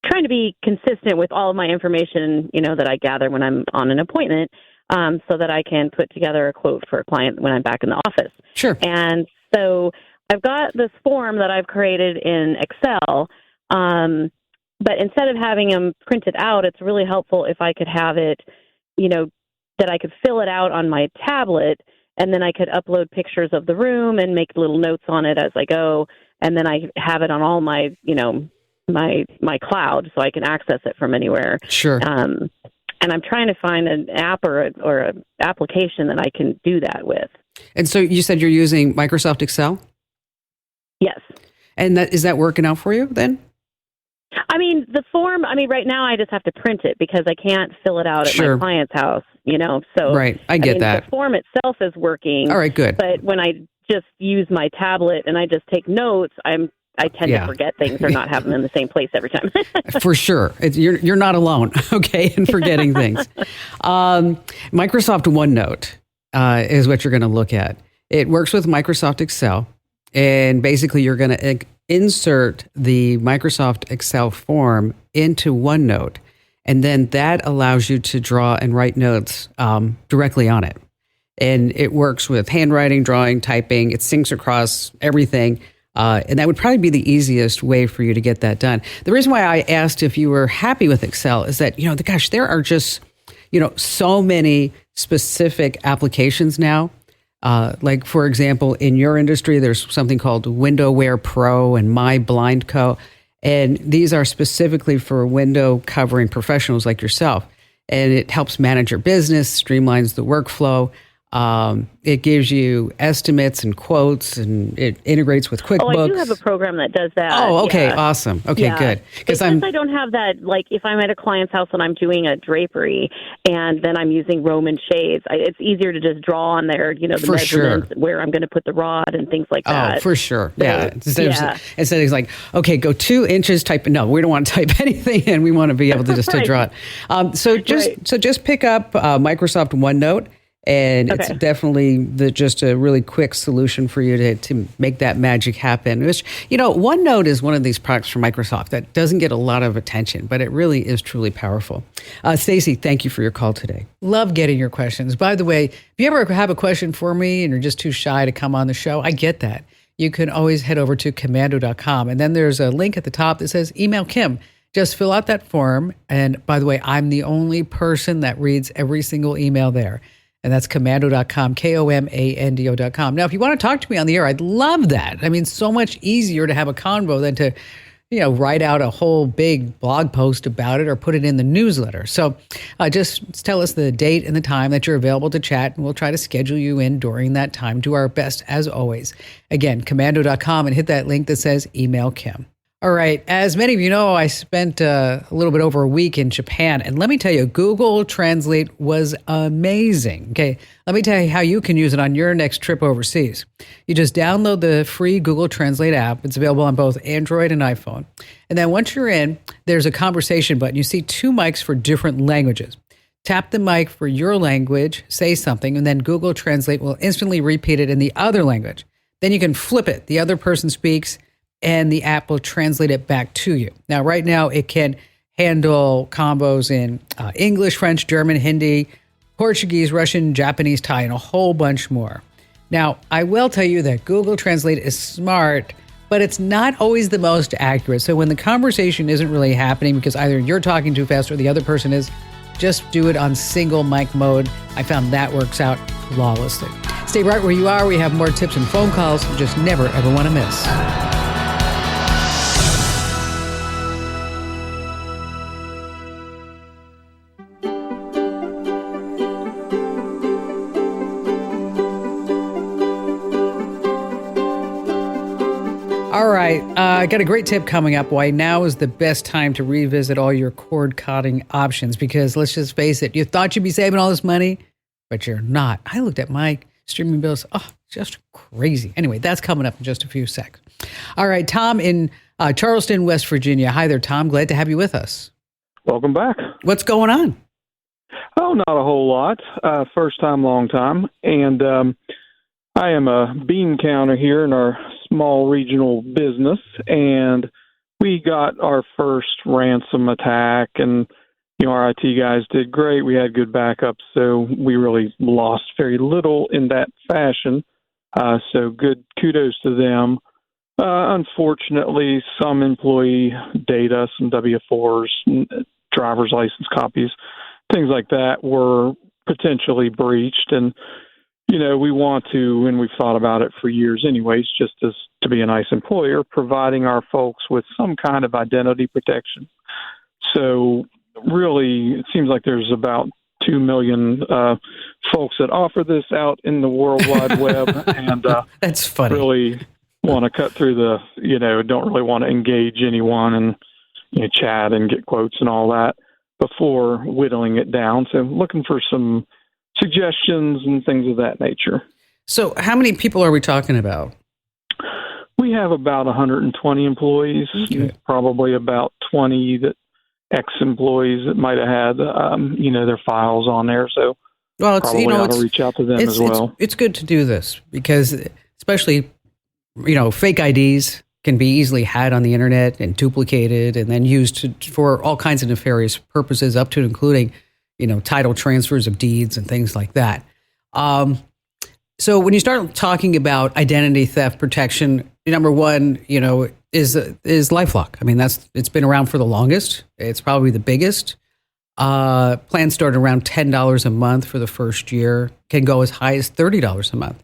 trying to be consistent with all of my information, that I gather when I'm on an appointment, so that I can put together a quote for a client when I'm back in the office. Sure. And so I've got this form that I've created in Excel, but instead of having them printed out, it's really helpful if I could have it, that I could fill it out on my tablet, and then I could upload pictures of the room and make little notes on it as I go. And then I have it on all my, my cloud, so I can access it from anywhere. Sure. And I'm trying to find an app or an application that I can do that with. And so you said you're using Microsoft Excel? Yes. And is that working out for you then? The form, right now I just have to print it because I can't fill it out at my client's house, so. Right, I get that. The form itself is working. All right, good. But when I just use my tablet and I just take notes, I tend to forget things or not have them in the same place every time. For sure. You're not alone, okay, in forgetting things. Microsoft OneNote is what you're going to look at. It works with Microsoft Excel, and basically you're going to insert the Microsoft Excel form into OneNote, and then that allows you to draw and write notes directly on it. And it works with handwriting, drawing, typing. It syncs across everything. And that would probably be the easiest way for you to get that done. The reason why I asked if you were happy with Excel is that, there are just, so many specific applications now. Like, for example, in your industry, there's something called WindowWare Pro and My Blind Co. And these are specifically for window covering professionals like yourself. And it helps manage your business, streamlines the workflow. It gives you estimates and quotes, and it integrates with QuickBooks. Oh, I do have a program that does that. Oh, okay, yeah. Awesome. Okay, good. Because I don't have that, like if I'm at a client's house and I'm doing a drapery and then I'm using Roman shades, it's easier to just draw on there, the measurements, where I'm going to put the rod and things like that. Oh, for sure. So, yeah. Instead it's like, okay, go 2 inches, type. No, we don't want to type anything in. We want to be able to just to draw it. So just pick up Microsoft OneNote. And it's definitely just a really quick solution for you to make that magic happen. Which, OneNote is one of these products from Microsoft that doesn't get a lot of attention, but it really is truly powerful. Stacy, thank you for your call today. Love getting your questions. By the way, if you ever have a question for me and you're just too shy to come on the show, I get that. You can always head over to komando.com. And then there's a link at the top that says email Kim. Just fill out that form. And by the way, I'm the only person that reads every single email there. And that's komando.com, komando.com. Now, if you want to talk to me on the air, I'd love that. So much easier to have a convo than to, write out a whole big blog post about it or put it in the newsletter. So just tell us the date and the time that you're available to chat, and we'll try to schedule you in during that time. Do our best, as always. Again, komando.com, and hit that link that says email Kim. All right. As many of you know, I spent a little bit over a week in Japan. And let me tell you, Google Translate was amazing. Okay. Let me tell you how you can use it on your next trip overseas. You just download the free Google Translate app. It's available on both Android and iPhone. And then once you're in, there's a conversation button. You see 2 mics for different languages. Tap the mic for your language, say something, and then Google Translate will instantly repeat it in the other language. Then you can flip it. The other person speaks, and the app will translate it back to you. Now, right now, it can handle combos in English, French, German, Hindi, Portuguese, Russian, Japanese, Thai, and a whole bunch more. Now, I will tell you that Google Translate is smart but it's not always the most accurate. So when the conversation isn't really happening because either you're talking too fast or the other person is, just do it on single mic mode. I found that works out flawlessly. Stay right where you are. We have more tips and phone calls you just never, ever want to miss. All right, I got a great tip coming up. Why now is the best time to revisit all your cord cutting options, because let's just face it, you thought you'd be saving all this money, but you're not. I looked at my streaming bills. Oh, just crazy. Anyway, that's coming up in just a few seconds. All right, Tom in Charleston, West Virginia. Hi there, Tom. Glad to have you with us. Welcome back. What's going on? Oh, not a whole lot. First time, long time. And I am a bean counter here in our small regional business, and we got our first ransom attack, and our IT guys did great. We had good backups, so we really lost very little in that fashion. So good kudos to them. Unfortunately, some employee data, some W-4s, driver's license copies, things like that were potentially breached, and we want to, and we've thought about it for years anyways, just as to be a nice employer, providing our folks with some kind of identity protection. So really, it seems like there's about 2 million folks that offer this out in the World Wide Web. And that's funny. Really want to cut through the, don't really want to engage anyone and chat and get quotes and all that before whittling it down. So looking for some suggestions and things of that nature. So how many people are we talking about? We have about 120 employees, probably about 20 that ex-employees that might have had, their files on there. So probably ought to reach out to them as well. It's good to do this because especially, fake IDs can be easily had on the internet and duplicated and then used for all kinds of nefarious purposes, up to and including title transfers of deeds and things like that. So when you start talking about identity theft protection, number one, is LifeLock. I mean, it's been around for the longest. It's probably the biggest. Plans start around $10 a month for the first year, can go as high as $30 a month.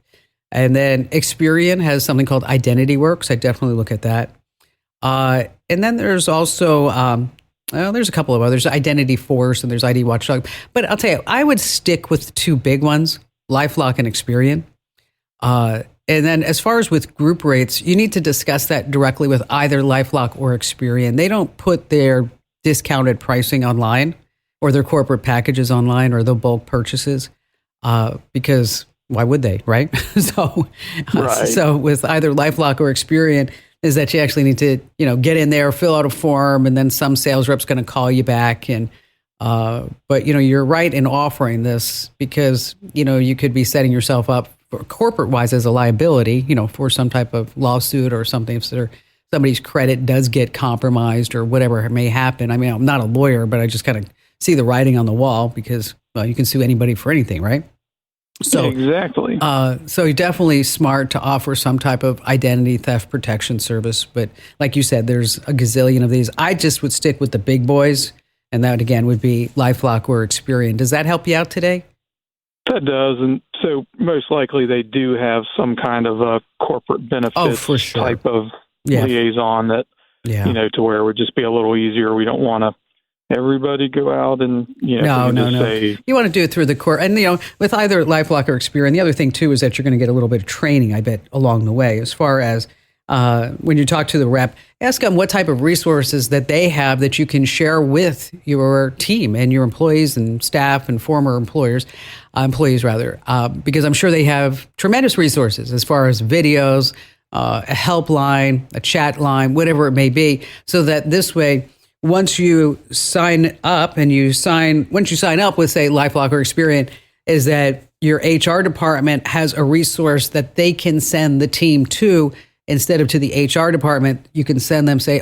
And then Experian has something called Identity Works. I definitely look at that. And then there's also there's a couple of others, Identity Force, and there's ID Watchdog. But I'll tell you, I would stick with the two big ones, LifeLock and Experian. And then as far as with group rates, you need to discuss that directly with either LifeLock or Experian. They don't put their discounted pricing online or their corporate packages online or the bulk purchases because why would they, right? So with either LifeLock or Experian, is that you actually need to, get in there, fill out a form, and then some sales rep's going to call you back. And but you're right in offering this because you could be setting yourself up for corporate-wise as a liability, for some type of lawsuit or something. If somebody's credit does get compromised or whatever may happen. I mean, I'm not a lawyer, but I just kind of see the writing on the wall because you can sue anybody for anything, right? So exactly. So you're definitely smart to offer some type of identity theft protection service. But like you said, there's a gazillion of these. I just would stick with the big boys, and that again would be LifeLock or Experian. Does that help you out today? That does, and so most likely they do have some kind of a corporate benefits type of liaison that to where it would just be a little easier. We don't want to everybody go out and no. say you want to do it through the court. And with either LifeLock or Experian, the other thing too is that you're going to get a little bit of training, I bet, along the way. As far as when you talk to the rep, ask them what type of resources that they have that you can share with your team and your employees and staff and former employees, because I'm sure they have tremendous resources as far as videos, a helpline, a chat line, whatever it may be, so that this way, once you sign up with, say, LifeLock or Experian, is that your HR department has a resource that they can send the team to. Instead of to the HR department, you can send them, say,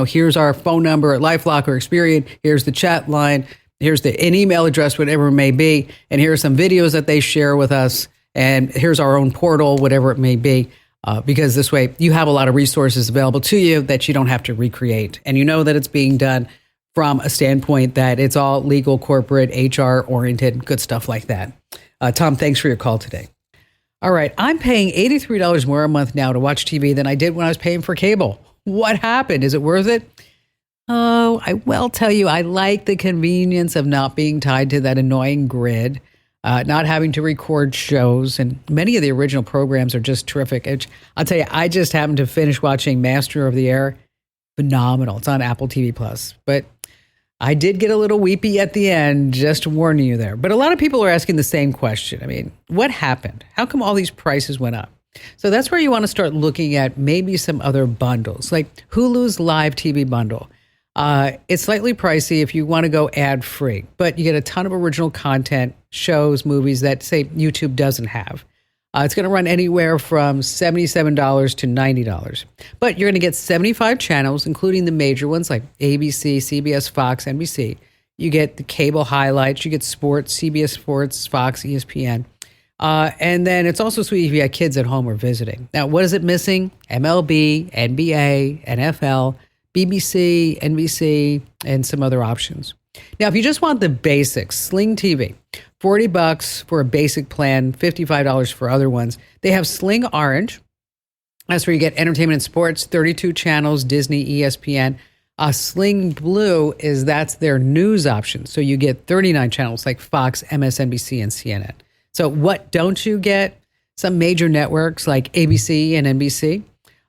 here's our phone number at LifeLock or Experian, here's the chat line, here's an email address, whatever it may be, and here are some videos that they share with us, and here's our own portal, whatever it may be. because this way you have a lot of resources available to you that you don't have to recreate. And you know that it's being done from a standpoint that it's all legal, corporate, HR oriented, good stuff like that. Tom, thanks for your call today. All right. I'm paying $83 more a month now to watch TV than I did when I was paying for cable. What happened? Is it worth it? Oh, I will tell you, I like the convenience of not being tied to that annoying grid, not having to record shows. And many of the original programs are just terrific. I'll tell you, I just happened to finish watching Master of the Air. Phenomenal. It's on Apple TV Plus. But I did get a little weepy at the end, just warning you there. But a lot of people are asking the same question. I mean, what happened? How come all these prices went up? So that's where you want to start looking at maybe some other bundles, like Hulu's live TV bundle. It's slightly pricey if you want to go ad free, but you get a ton of original content, shows, movies that, say, YouTube doesn't have. It's going to run anywhere from $77 to $90. But you're going to get 75 channels, including the major ones like ABC, CBS, Fox, NBC. You get the cable highlights. You get sports, CBS Sports, Fox, ESPN. And then it's also sweet if you got kids at home or visiting. Now, what is it missing? MLB, NBA, NFL, BBC, NBC, and some other options. Now, if you just want the basics, Sling TV, $40 for a basic plan, $55 for other ones. They have Sling Orange. That's where you get entertainment and sports, 32 channels, Disney, ESPN. Sling Blue that's their news option. So you get 39 channels like Fox, MSNBC, and CNN. So what don't you get? Some major networks like ABC and NBC.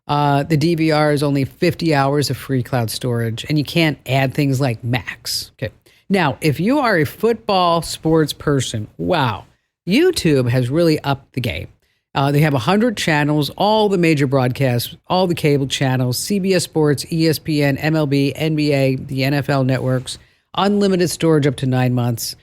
The DVR is only 50 hours of free cloud storage, and you can't add things like Max. Okay. Now, if you are a football sports person, wow, YouTube has really upped the game. They have 100 channels, all the major broadcasts, all the cable channels, CBS Sports, ESPN, MLB, NBA, the NFL networks, unlimited storage up to 9 months.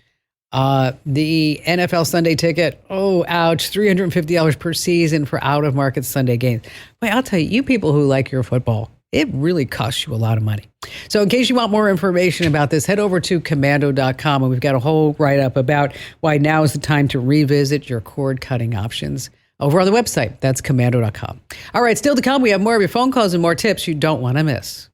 The NFL Sunday ticket, oh, ouch, $350 per season for out-of-market Sunday games. But I'll tell you, you people who like your football, it really costs you a lot of money. So in case you want more information about this, head over to Komando.com, and we've got a whole write-up about why now is the time to revisit your cord-cutting options over on the website. That's Komando.com. All right, still to come, we have more of your phone calls and more tips you don't want to miss.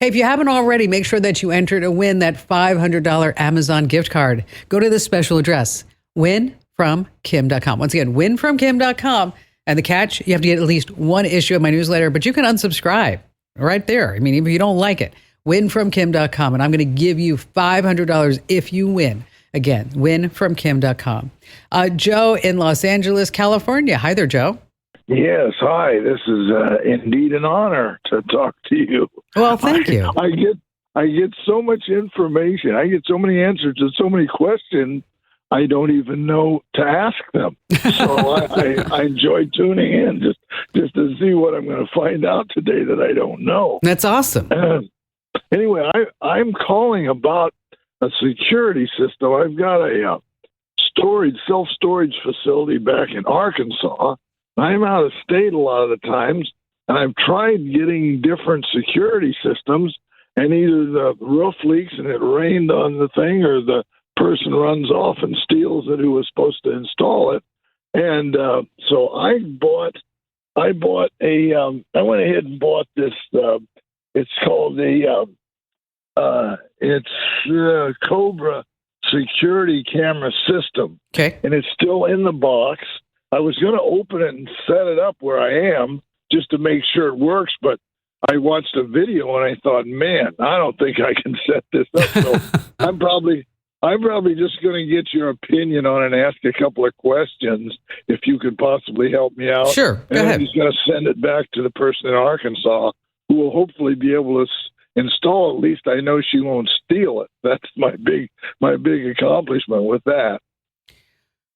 Hey, if you haven't already, make sure that you enter to win that $500 Amazon gift card. Go to this special address, winfromkim.com. Once again, winfromkim.com. And the catch, you have to get at least one issue of my newsletter, but you can unsubscribe right there. I mean, even if you don't like it, winfromkim.com. And I'm going to give you $500 if you win. Again, winfromkim.com. Joe in Los Angeles, California. Hi there, Joe. Yes, hi. This is indeed an honor to talk to you. Well, thank you. I get so much information. I get so many answers to so many questions. I don't even know to ask them. So I enjoy tuning in just to see what I'm going to find out today that I don't know. That's awesome. Anyway, I'm calling about a security system. I've got a self-storage facility back in Arkansas. I'm out of state a lot of the times, and I've tried getting different security systems, and either the roof leaks and it rained on the thing, or the person runs off and steals it who was supposed to install it. And so I went ahead and bought this. It's called it's Cobra security camera system. Okay. And it's still in the box. I was going to open it and set it up where I am just to make sure it works, but I watched a video and I thought, man, I don't think I can set this up. So I'm probably just going to get your opinion on it and ask a couple of questions if you could possibly help me out. Sure, go ahead. I'm just going to send it back to the person in Arkansas who will hopefully be able to install. At least I know she won't steal it. That's my big accomplishment with that.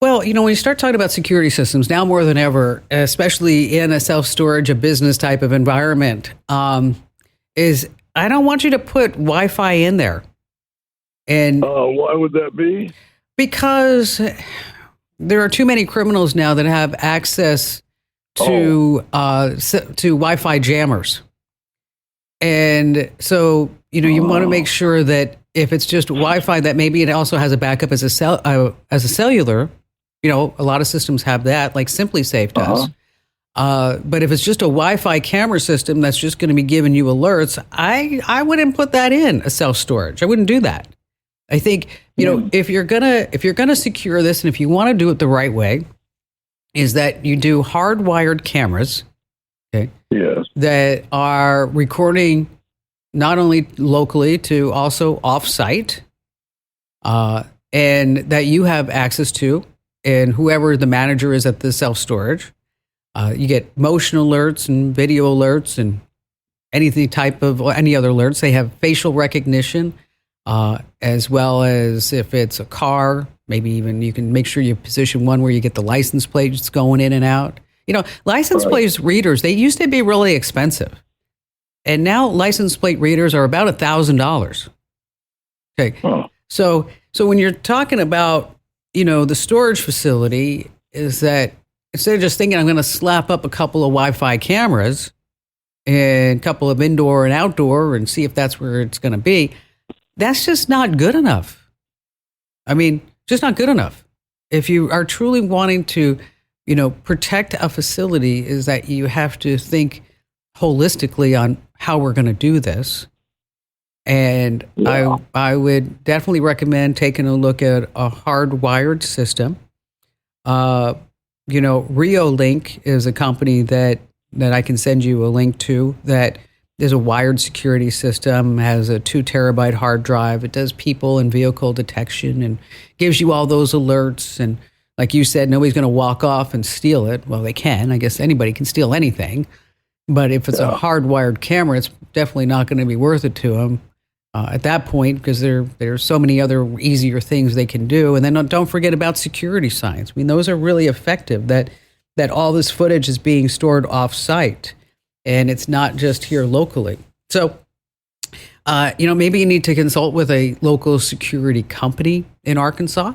Well, you know, when you start talking about security systems, now more than ever, especially in a self-storage, a business type of environment, is I don't want you to put Wi-Fi in there. And why would that be? Because there are too many criminals now that have access to Wi-Fi jammers. And so, you know, you want to make sure that if it's just Wi-Fi, that maybe it also has a backup as a cellular. You know, a lot of systems have that, like SimpliSafe does. But if it's just a Wi-Fi camera system that's just going to be giving you alerts, I wouldn't put that in a self-storage. I wouldn't do that. I think, if you're gonna secure this, and if you want to do it the right way, is that you do hardwired cameras, okay? Yes. That are recording not only locally to also off-site, and that you have access to, and whoever the manager is at the self-storage. You get motion alerts and video alerts and any other alerts. They have facial recognition, as well as if it's a car, maybe even you can make sure you position one where you get the license plates going in and out. License plate readers, they used to be really expensive. And now license plate readers are about $1,000. Okay. Oh. So when you're talking about, the storage facility, is that instead of just thinking I'm going to slap up a couple of Wi-Fi cameras and a couple of indoor and outdoor and see if that's where it's going to be, that's just not good enough. I mean, just not good enough. If you are truly wanting to, protect a facility, is that you have to think holistically on how we're going to do this. And yeah. I would definitely recommend taking a look at a hardwired system. Reolink is a company that I can send you a link to, that is a wired security system, has a 2 terabyte hard drive. It does people and vehicle detection and gives you all those alerts. And like you said, nobody's going to walk off and steal it. Well, they can. I guess anybody can steal anything. But if it's a hardwired camera, it's definitely not going to be worth it to them at that point, because there's so many other easier things they can do. And then don't forget about security signs. I mean, those are really effective, that all this footage is being stored off-site and it's not just here locally. So, maybe you need to consult with a local security company in Arkansas.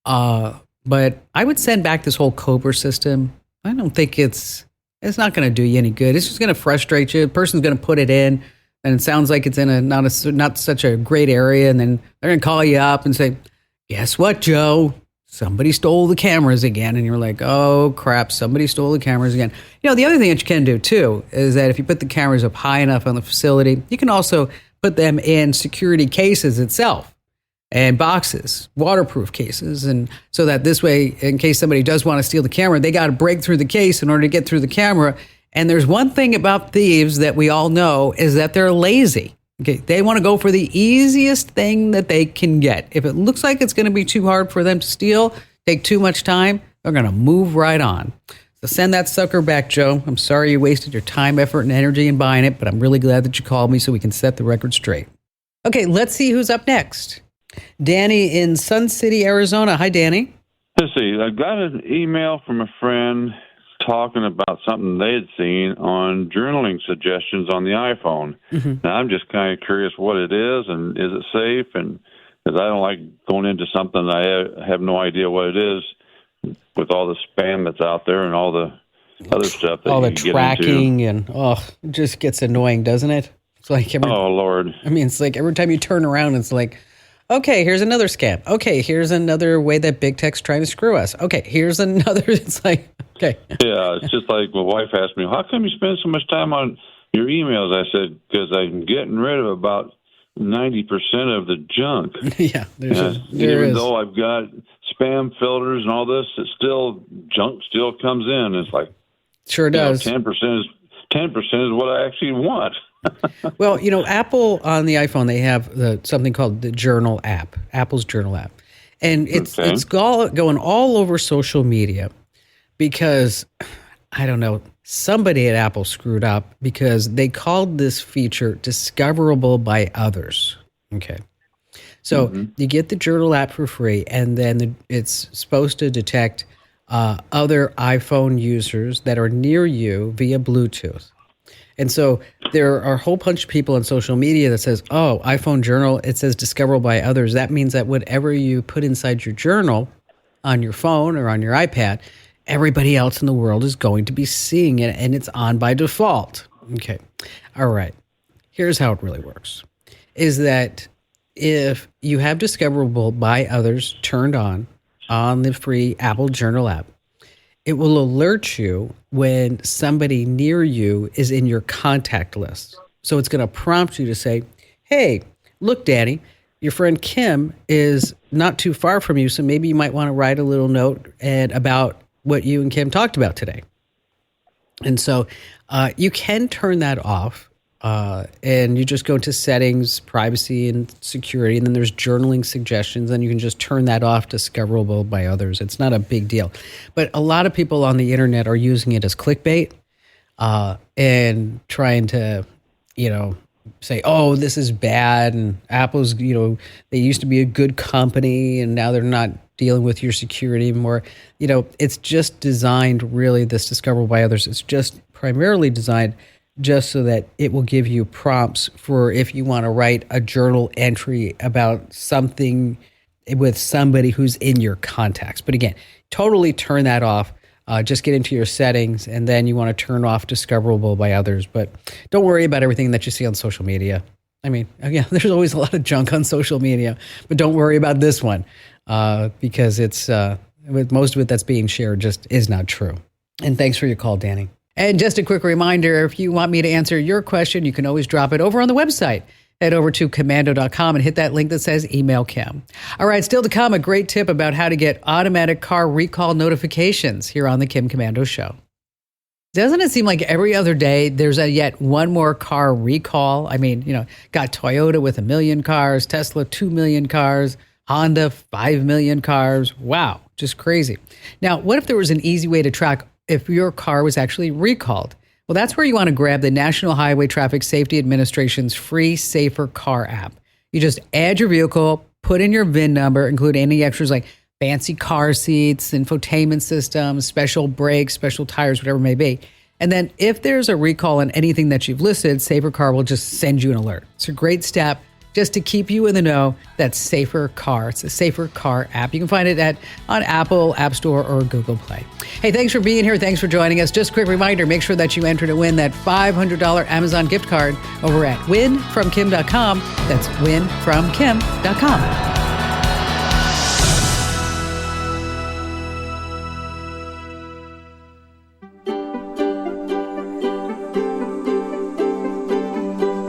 But I would send back this whole Cobra system. I don't think it's not going to do you any good. It's just going to frustrate you. The person's going to put it in, and it sounds like it's in a not such a great area, and then they're going to call you up and say, "Guess what, Joe? Somebody stole the cameras again." And you're like, "Oh crap, somebody stole the cameras again." The other thing that you can do too is that if you put the cameras up high enough on the facility, you can also put them in security cases itself, and boxes, waterproof cases. And so that this way, in case somebody does want to steal the camera, they got to break through the case in order to get through the camera. And there's one thing about thieves that we all know, is that they're lazy. Okay, they want to go for the easiest thing that they can get. If it looks like it's going to be too hard for them to steal, take too much time, they're going to move right on. So send that sucker back, Joe. I'm sorry you wasted your time, effort, and energy in buying it, but I'm really glad that you called me so we can set the record straight. Okay, let's see who's up next. Danny in Sun City, Arizona. Hi, Danny. Let's see. I got an email from a friend talking about something they had seen on journaling suggestions on the iPhone. Mm-hmm. Now, I'm just kind of curious what it is, and is it safe? And because I don't like going into something I have no idea what it is, with all the spam that's out there and all the other stuff that all you the get tracking into. And it just gets annoying, doesn't it? It's like oh Lord! I mean, it's like every time you turn around, it's like, okay, here's another scam. Okay, here's another way that big tech's trying to screw us. Okay, here's another. It's like, okay. Yeah, it's just like my wife asked me, how come you spend so much time on your emails? I said, because I'm getting rid of about 90% of the junk. Yeah, even though I've got spam filters and all this, it's still junk still comes in. It's like sure does. 10% is what I actually want. Well, Apple on the iPhone, they have something called the Journal app, Apple's Journal app. And it's going all over social media because, I don't know, somebody at Apple screwed up because they called this feature discoverable by others. Okay. So you get the Journal app for free, and then it's supposed to detect other iPhone users that are near you via Bluetooth. And so there are a whole bunch of people on social media that says, oh, iPhone Journal, it says discoverable by others. That means that whatever you put inside your journal on your phone or on your iPad, everybody else in the world is going to be seeing it, and it's on by default. Okay. All right. Here's how it really works, is that if you have discoverable by others turned on the free Apple Journal app, it will alert you when somebody near you is in your contact list. So it's going to prompt you to say, hey, look, Danny, your friend Kim is not too far from you, so maybe you might want to write a little note about what you and Kim talked about today. And so you can turn that off. And you just go to settings, privacy, and security, and then there's journaling suggestions, and you can just turn that off, discoverable by others. It's not a big deal. But a lot of people on the internet are using it as clickbait and trying to, say, oh, this is bad, and Apple's, they used to be a good company, and now they're not dealing with your security anymore. It's just designed, really, this discoverable by others. It's just primarily designed just so that it will give you prompts for if you want to write a journal entry about something with somebody who's in your contacts. But again, totally turn that off. Just get into your settings, and then you want to turn off discoverable by others. But don't worry about everything that you see on social media. I mean, again, there's always a lot of junk on social media, but don't worry about this one because it's with most of it that's being shared just is not true. And thanks for your call, Danny. And just a quick reminder, if you want me to answer your question, you can always drop it over on the website. Head over to komando.com and hit that link that says Email Kim. All right, still to come, a great tip about how to get automatic car recall notifications here on the Kim Komando Show. Doesn't it seem like every other day there's yet one more car recall? I mean, got Toyota with 1 million cars, Tesla 2 million cars, Honda 5 million cars. Wow, just crazy. Now, what if there was an easy way to track if your car was actually recalled? Well, that's where you want to grab the National Highway Traffic Safety Administration's free Safer Car app. You just add your vehicle, put in your VIN number, include any extras like fancy car seats, infotainment systems, special brakes, special tires, whatever it may be. And then if there's a recall on anything that you've listed, Safer Car will just send you an alert. It's a great step just to keep you in the know. That's Safer Car. It's a Safer Car app. You can find it on Apple, App Store, or Google Play. Hey, thanks for being here. Thanks for joining us. Just a quick reminder, make sure that you enter to win that $500 Amazon gift card over at winfromkim.com. That's winfromkim.com.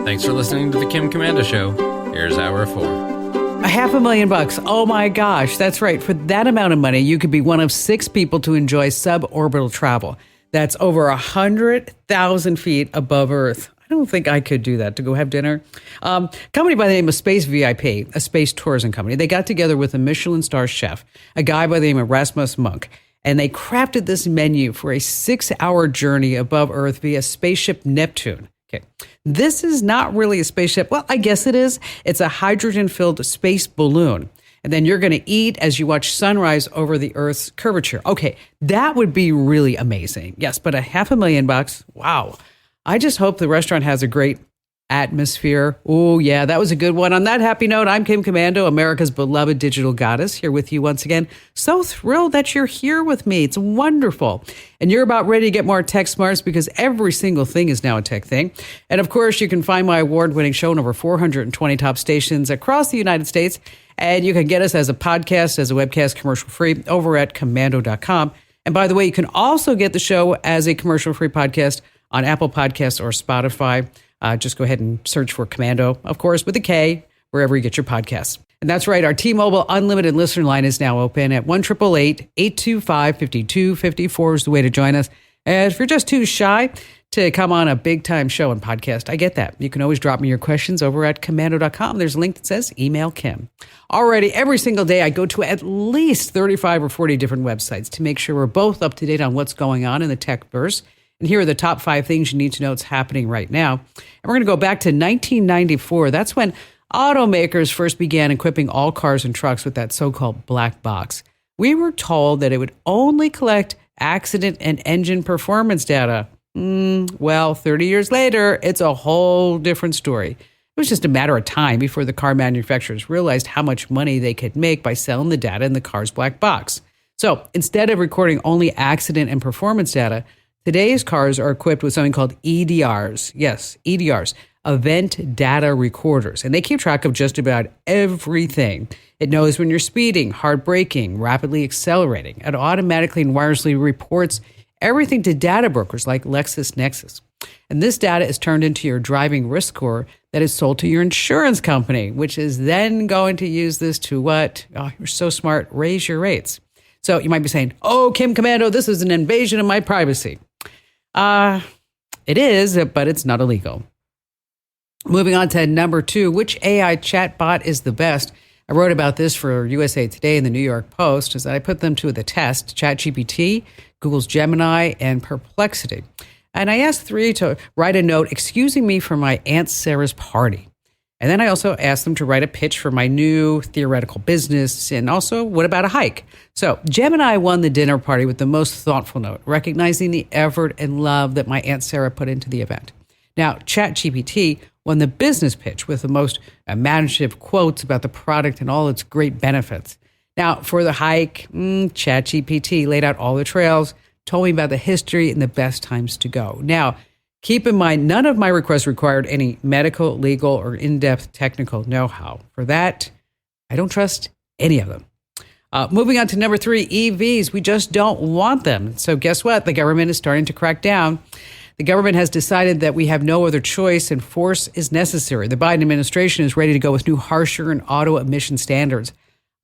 Thanks for listening to the Kim Komando Show. Here's hour 4. $500,000. Oh my gosh, that's right. For that amount of money, you could be one of 6 people to enjoy suborbital travel. That's over 100,000 feet above Earth. I don't think I could do that, to go have dinner. Company by the name of Space VIP, a space tourism company. They got together with a Michelin star chef, a guy by the name of Rasmus Monk, and they crafted this menu for a 6-hour journey above Earth via spaceship Neptune. Okay. This is not really a spaceship. Well, I guess it is. It's a hydrogen-filled space balloon. And then you're going to eat as you watch sunrise over the Earth's curvature. Okay, that would be really amazing. Yes, but $500,000, wow. I just hope the restaurant has a great atmosphere. Oh, yeah, that was a good one. On that happy note, I'm Kim Komando, America's beloved digital goddess, here with you once again. So thrilled that you're here with me. It's wonderful. And you're about ready to get more tech smarts because every single thing is now a tech thing. And of course, you can find my award-winning show on over 420 top stations across the United States. And you can get us as a podcast, as a webcast, commercial-free over at komando.com. And by the way, you can also get the show as a commercial-free podcast on Apple Podcasts or Spotify. Just go ahead and search for Komando, of course, with a K, wherever you get your podcasts. And that's right. Our T-Mobile Unlimited listener line is now open at 1-888-825-5254 is the way to join us. And if you're just too shy to come on a big-time show and podcast, I get that. You can always drop me your questions over at komando.com. There's a link that says Email Kim. Already, every single day, I go to at least 35 or 40 different websites to make sure we're both up to date on what's going on in the tech-verse. And here are the top 5 things you need to know that's happening right now. And we're going to go back to 1994. That's when automakers first began equipping all cars and trucks with that so-called black box. We were told that it would only collect accident and engine performance data. Well, 30 years later, it's a whole different story. It was just a matter of time before the car manufacturers realized how much money they could make by selling the data in the car's black box. So instead of recording only accident and performance data, today's cars are equipped with something called EDRs. Yes, EDRs, event data recorders, and they keep track of just about everything. It knows when you're speeding, hard braking, rapidly accelerating. It automatically and wirelessly reports everything to data brokers like LexisNexis. And this data is turned into your driving risk score that is sold to your insurance company, which is then going to use this to what? Oh, you're so smart, raise your rates. So you might be saying, oh, Kim Komando, this is an invasion of my privacy. It is, but it's not illegal. Moving on to number 2, which AI chatbot is the best? I wrote about this for USA Today and the New York Post, as I put them to the test: ChatGPT, Google's Gemini, and Perplexity. And I asked 3 to write a note excusing me for my Aunt Sarah's party. And then I also asked them to write a pitch for my new theoretical business, and also, what about a hike? So Gemini won the dinner party with the most thoughtful note, recognizing the effort and love that my Aunt Sarah put into the event. Now, ChatGPT won the business pitch with the most imaginative quotes about the product and all its great benefits. Now, for the hike, ChatGPT laid out all the trails, told me about the history and the best times to go. Now, keep in mind, none of my requests required any medical, legal, or in-depth technical know-how. For that, I don't trust any of them. Moving on to number 3, EVs. We just don't want them. So guess what? The government is starting to crack down. The government has decided that we have no other choice and force is necessary. The Biden administration is ready to go with new, harsher and auto emission standards.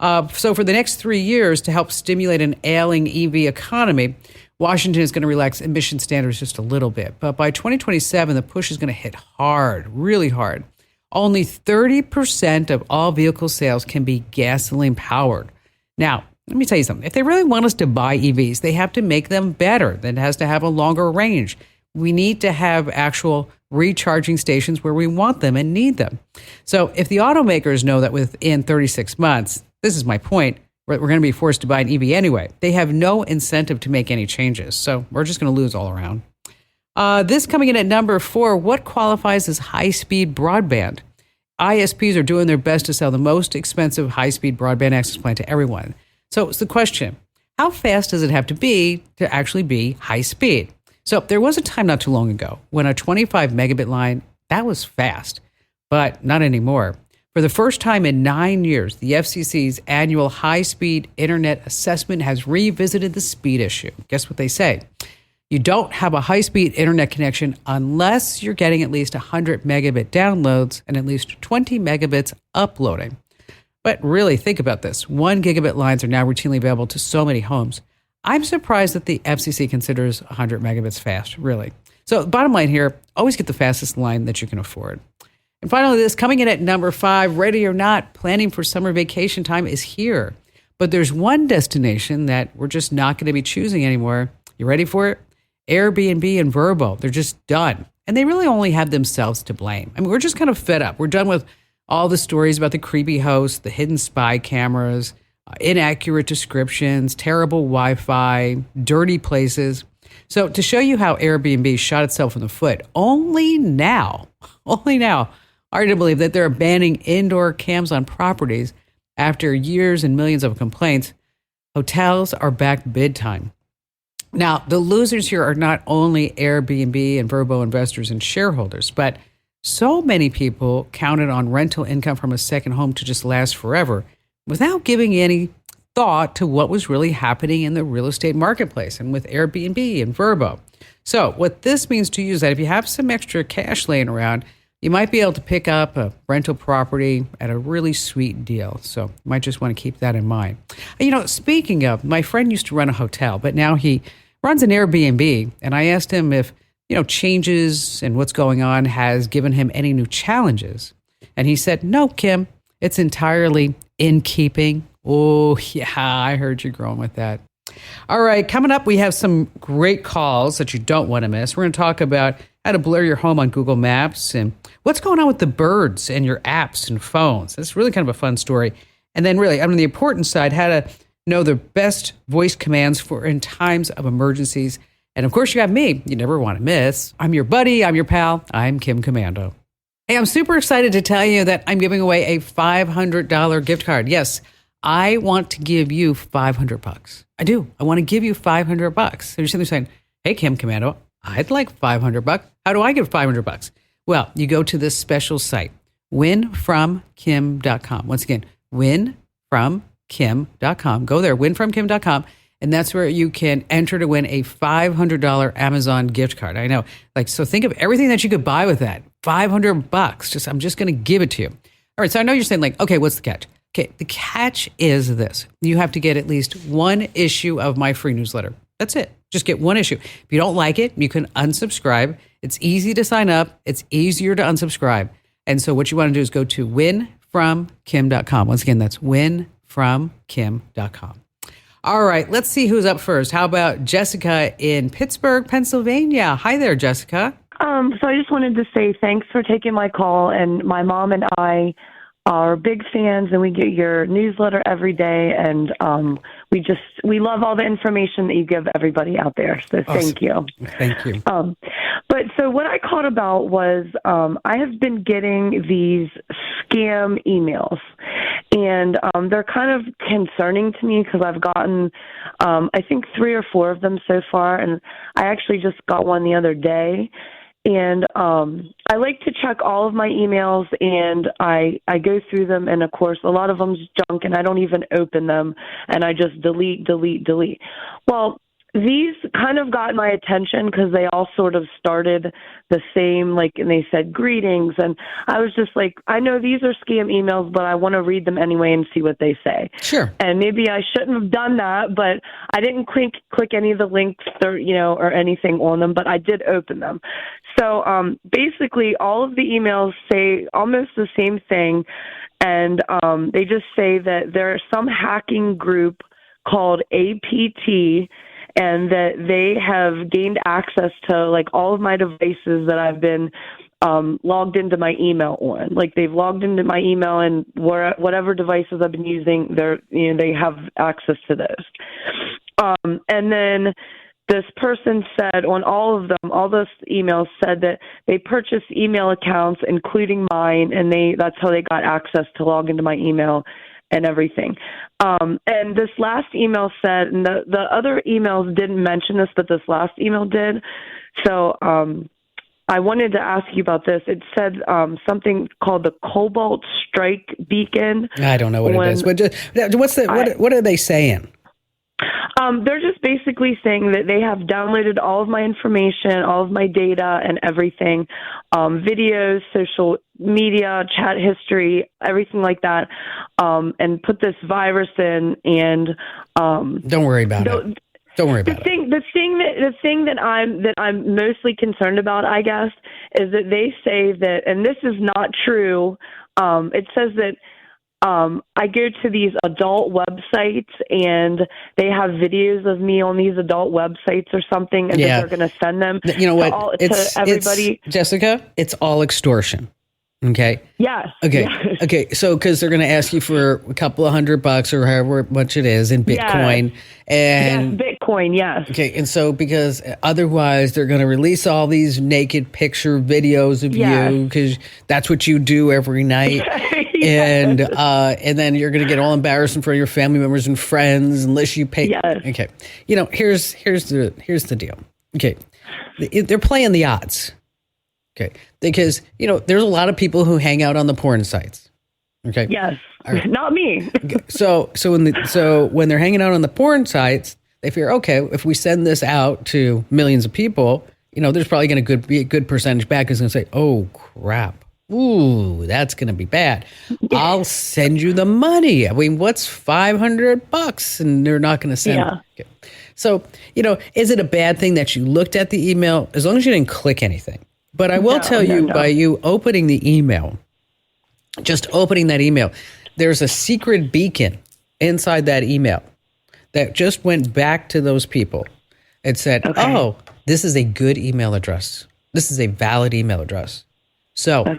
So for the next 3 years, to help stimulate an ailing EV economy, Washington is going to relax emission standards just a little bit. But by 2027, the push is going to hit hard, really hard. Only 30% of all vehicle sales can be gasoline powered. Now, let me tell you something. If they really want us to buy EVs, they have to make them better. That has to have a longer range. We need to have actual recharging stations where we want them and need them. So if the automakers know that within 36 months, this is my point, we're going to be forced to buy an EV anyway, they have no incentive to make any changes. So we're just going to lose all around. This coming in at number 4, what qualifies as high-speed broadband? ISPs are doing their best to sell the most expensive high-speed broadband access plan to everyone. So it's the question, how fast does it have to actually be high speed? So there was a time not too long ago when a 25 megabit line, that was fast, but not anymore. For the first time in 9 years, the FCC's annual high-speed internet assessment has revisited the speed issue. Guess what they say? You don't have a high-speed internet connection unless you're getting at least 100 megabit downloads and at least 20 megabits uploading. But really, think about this. 1 gigabit lines are now routinely available to so many homes. I'm surprised that the FCC considers 100 megabits fast, really. So bottom line here, always get the fastest line that you can afford. And finally, this coming in at number 5, ready or not, planning for summer vacation time is here. But there's one destination that we're just not going to be choosing anymore. You ready for it? Airbnb and Vrbo. They're just done. And they really only have themselves to blame. I mean, we're just kind of fed up. We're done with all the stories about the creepy hosts, the hidden spy cameras, inaccurate descriptions, terrible Wi-Fi, dirty places. So to show you how Airbnb shot itself in the foot, only now, hard to believe that they're banning indoor cams on properties after years and millions of complaints. Hotels are back bid time. Now, the losers here are not only Airbnb and Vrbo investors and shareholders, but so many people counted on rental income from a second home to just last forever without giving any thought to what was really happening in the real estate marketplace and with Airbnb and Vrbo. So what this means to you is that if you have some extra cash laying around, you might be able to pick up a rental property at a really sweet deal. So you might just want to keep that in mind. You know, speaking of, my friend used to run a hotel, but now he runs an Airbnb. And I asked him if, changes and what's going on has given him any new challenges. And he said, no, Kim, it's entirely in keeping. Oh, yeah, I heard you growing with that. All right, coming up, we have some great calls that you don't want to miss. We're going to talk about how to blur your home on Google Maps and what's going on with the birds and your apps and phones. It's really kind of a fun story. And then really, on the important side, how to know the best voice commands for in times of emergencies. And of course, you got me. You never want to miss. I'm your buddy. I'm your pal. I'm Kim Komando. Hey, I'm super excited to tell you that I'm giving away a $500 gift card. Yes, I want to give you $500. I do. I want to give you $500. So you're sitting there saying, hey, Kim Komando, I'd like $500. How do I give $500? Well, you go to this special site, winfromkim.com. Once again, winfromkim.com. Go there, winfromkim.com. And that's where you can enter to win a $500 Amazon gift card. I know. So think of everything that you could buy with that. $500. I'm just going to give it to you. All right. So I know you're saying okay, what's the catch? Okay. The catch is this. You have to get at least one issue of my free newsletter. That's it. Just get one issue. If you don't like it, you can unsubscribe. It's easy to sign up. It's easier to unsubscribe. And so what you want to do is go to winfromkim.com. Once again, that's winfromkim.com. All right, let's see who's up first. How about Jessica in Pittsburgh, Pennsylvania? Hi there, Jessica. So I just wanted to say thanks for taking my call. And my mom and I are big fans, and we get your newsletter every day. And we love all the information that you give everybody out there. So thank you. Thank you. But so what I caught about was I have been getting these scam emails, and they're kind of concerning to me because I've gotten, I think 3 or 4 of them so far, and I actually just got one the other day. And I like to check all of my emails, and I go through them, and of course a lot of them's junk, and I don't even open them, and I just delete. Well, these kind of got my attention because they all sort of started the same, and they said greetings, and I was just like, I know these are scam emails, but I want to read them anyway and see what they say. Sure. And maybe I shouldn't have done that, but I didn't click any of the links or anything on them, but I did open them. So basically all of the emails say almost the same thing, and they just say that there's some hacking group called APT, and that they have gained access to all of my devices that I've been logged into my email on. They've logged into my email, and whatever devices I've been using, they have access to those. And then this person said on all of them, all those emails said that they purchased email accounts, including mine, and that's how they got access to log into my email and everything. And this last email said, and the other emails didn't mention this, but this last email did. So I wanted to ask you about this. It said something called the Cobalt Strike Beacon. I don't know what it is. What are they saying? They're just basically saying that they have downloaded all of my information, all of my data and everything, videos, social media, chat history, everything like that, and put this virus in. And don't worry about it. Don't worry about it. The thing that I'm mostly concerned about, I guess, is that they say that, and this is not true. It says that I go to these adult websites, and they have videos of me on these adult websites or something, and that they're going to send them to everybody. Jessica, it's all extortion. Okay. Yes. Okay. Yes. Okay. So, because they're going to ask you for a couple of $100 or however much it is in Bitcoin, and Bitcoin. Yes. Okay. And so, because otherwise they're going to release all these naked picture videos of you, because that's what you do every night, and then you're going to get all embarrassed in front of your family members and friends unless you pay. Yes. Okay. Here's the deal. Okay. They're playing the odds. Okay, because there's a lot of people who hang out on the porn sites. Okay. Yes. Right. Not me. So when they're hanging out on the porn sites, they figure, okay, if we send this out to millions of people, there's probably going to be a good percentage back is going to say, oh crap, ooh, that's going to be bad. I'll send you the money. I mean, what's $500? And they're not going to send. Yeah. Okay. So is it a bad thing that you looked at the email as long as you didn't click anything? But I will tell you, by you opening the email, just opening that email, there's a secret beacon inside that email that just went back to those people. It said, oh, this is a good email address. This is a valid email address. So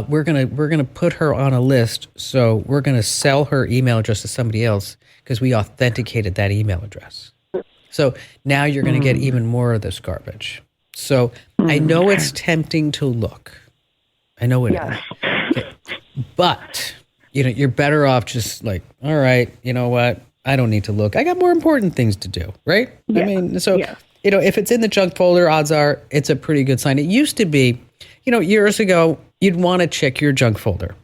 we're gonna put her on a list. So we're going to sell her email address to somebody else because we authenticated that email address. So now you're going to get even more of this garbage. So I know it's tempting to look. I know it is. Okay. But, you're better off just all right, you know what? I don't need to look. I got more important things to do, right? Yeah. I mean, so, if it's in the junk folder, odds are it's a pretty good sign. It used to be, years ago, you'd want to check your junk folder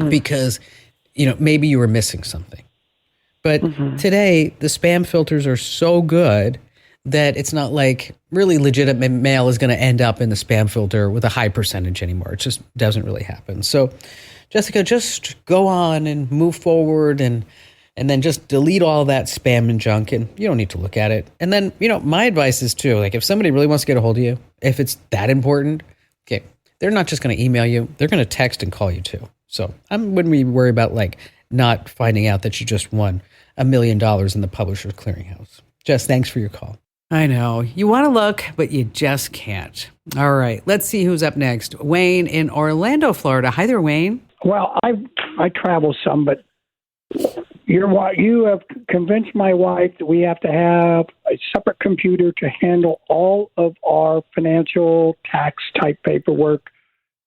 because, maybe you were missing something. But today, the spam filters are so good that it's not like really legitimate mail is going to end up in the spam filter with a high percentage anymore. It just doesn't really happen. So, Jessica, just go on and move forward and then just delete all that spam and junk, and you don't need to look at it. And then, my advice is too, like if somebody really wants to get a hold of you, if it's that important, okay, they're not just going to email you, they're going to text and call you too. So I wouldn't be worried about like not finding out that you just won $1 million in the Publishers Clearinghouse. Jess, thanks for your call. I know. You want to look, but you just can't. All right. Let's see who's up next. Wayne in Orlando, Florida. Hi there, Wayne. Well, I travel some, but you have convinced my wife that we have to have a separate computer to handle all of our financial tax type paperwork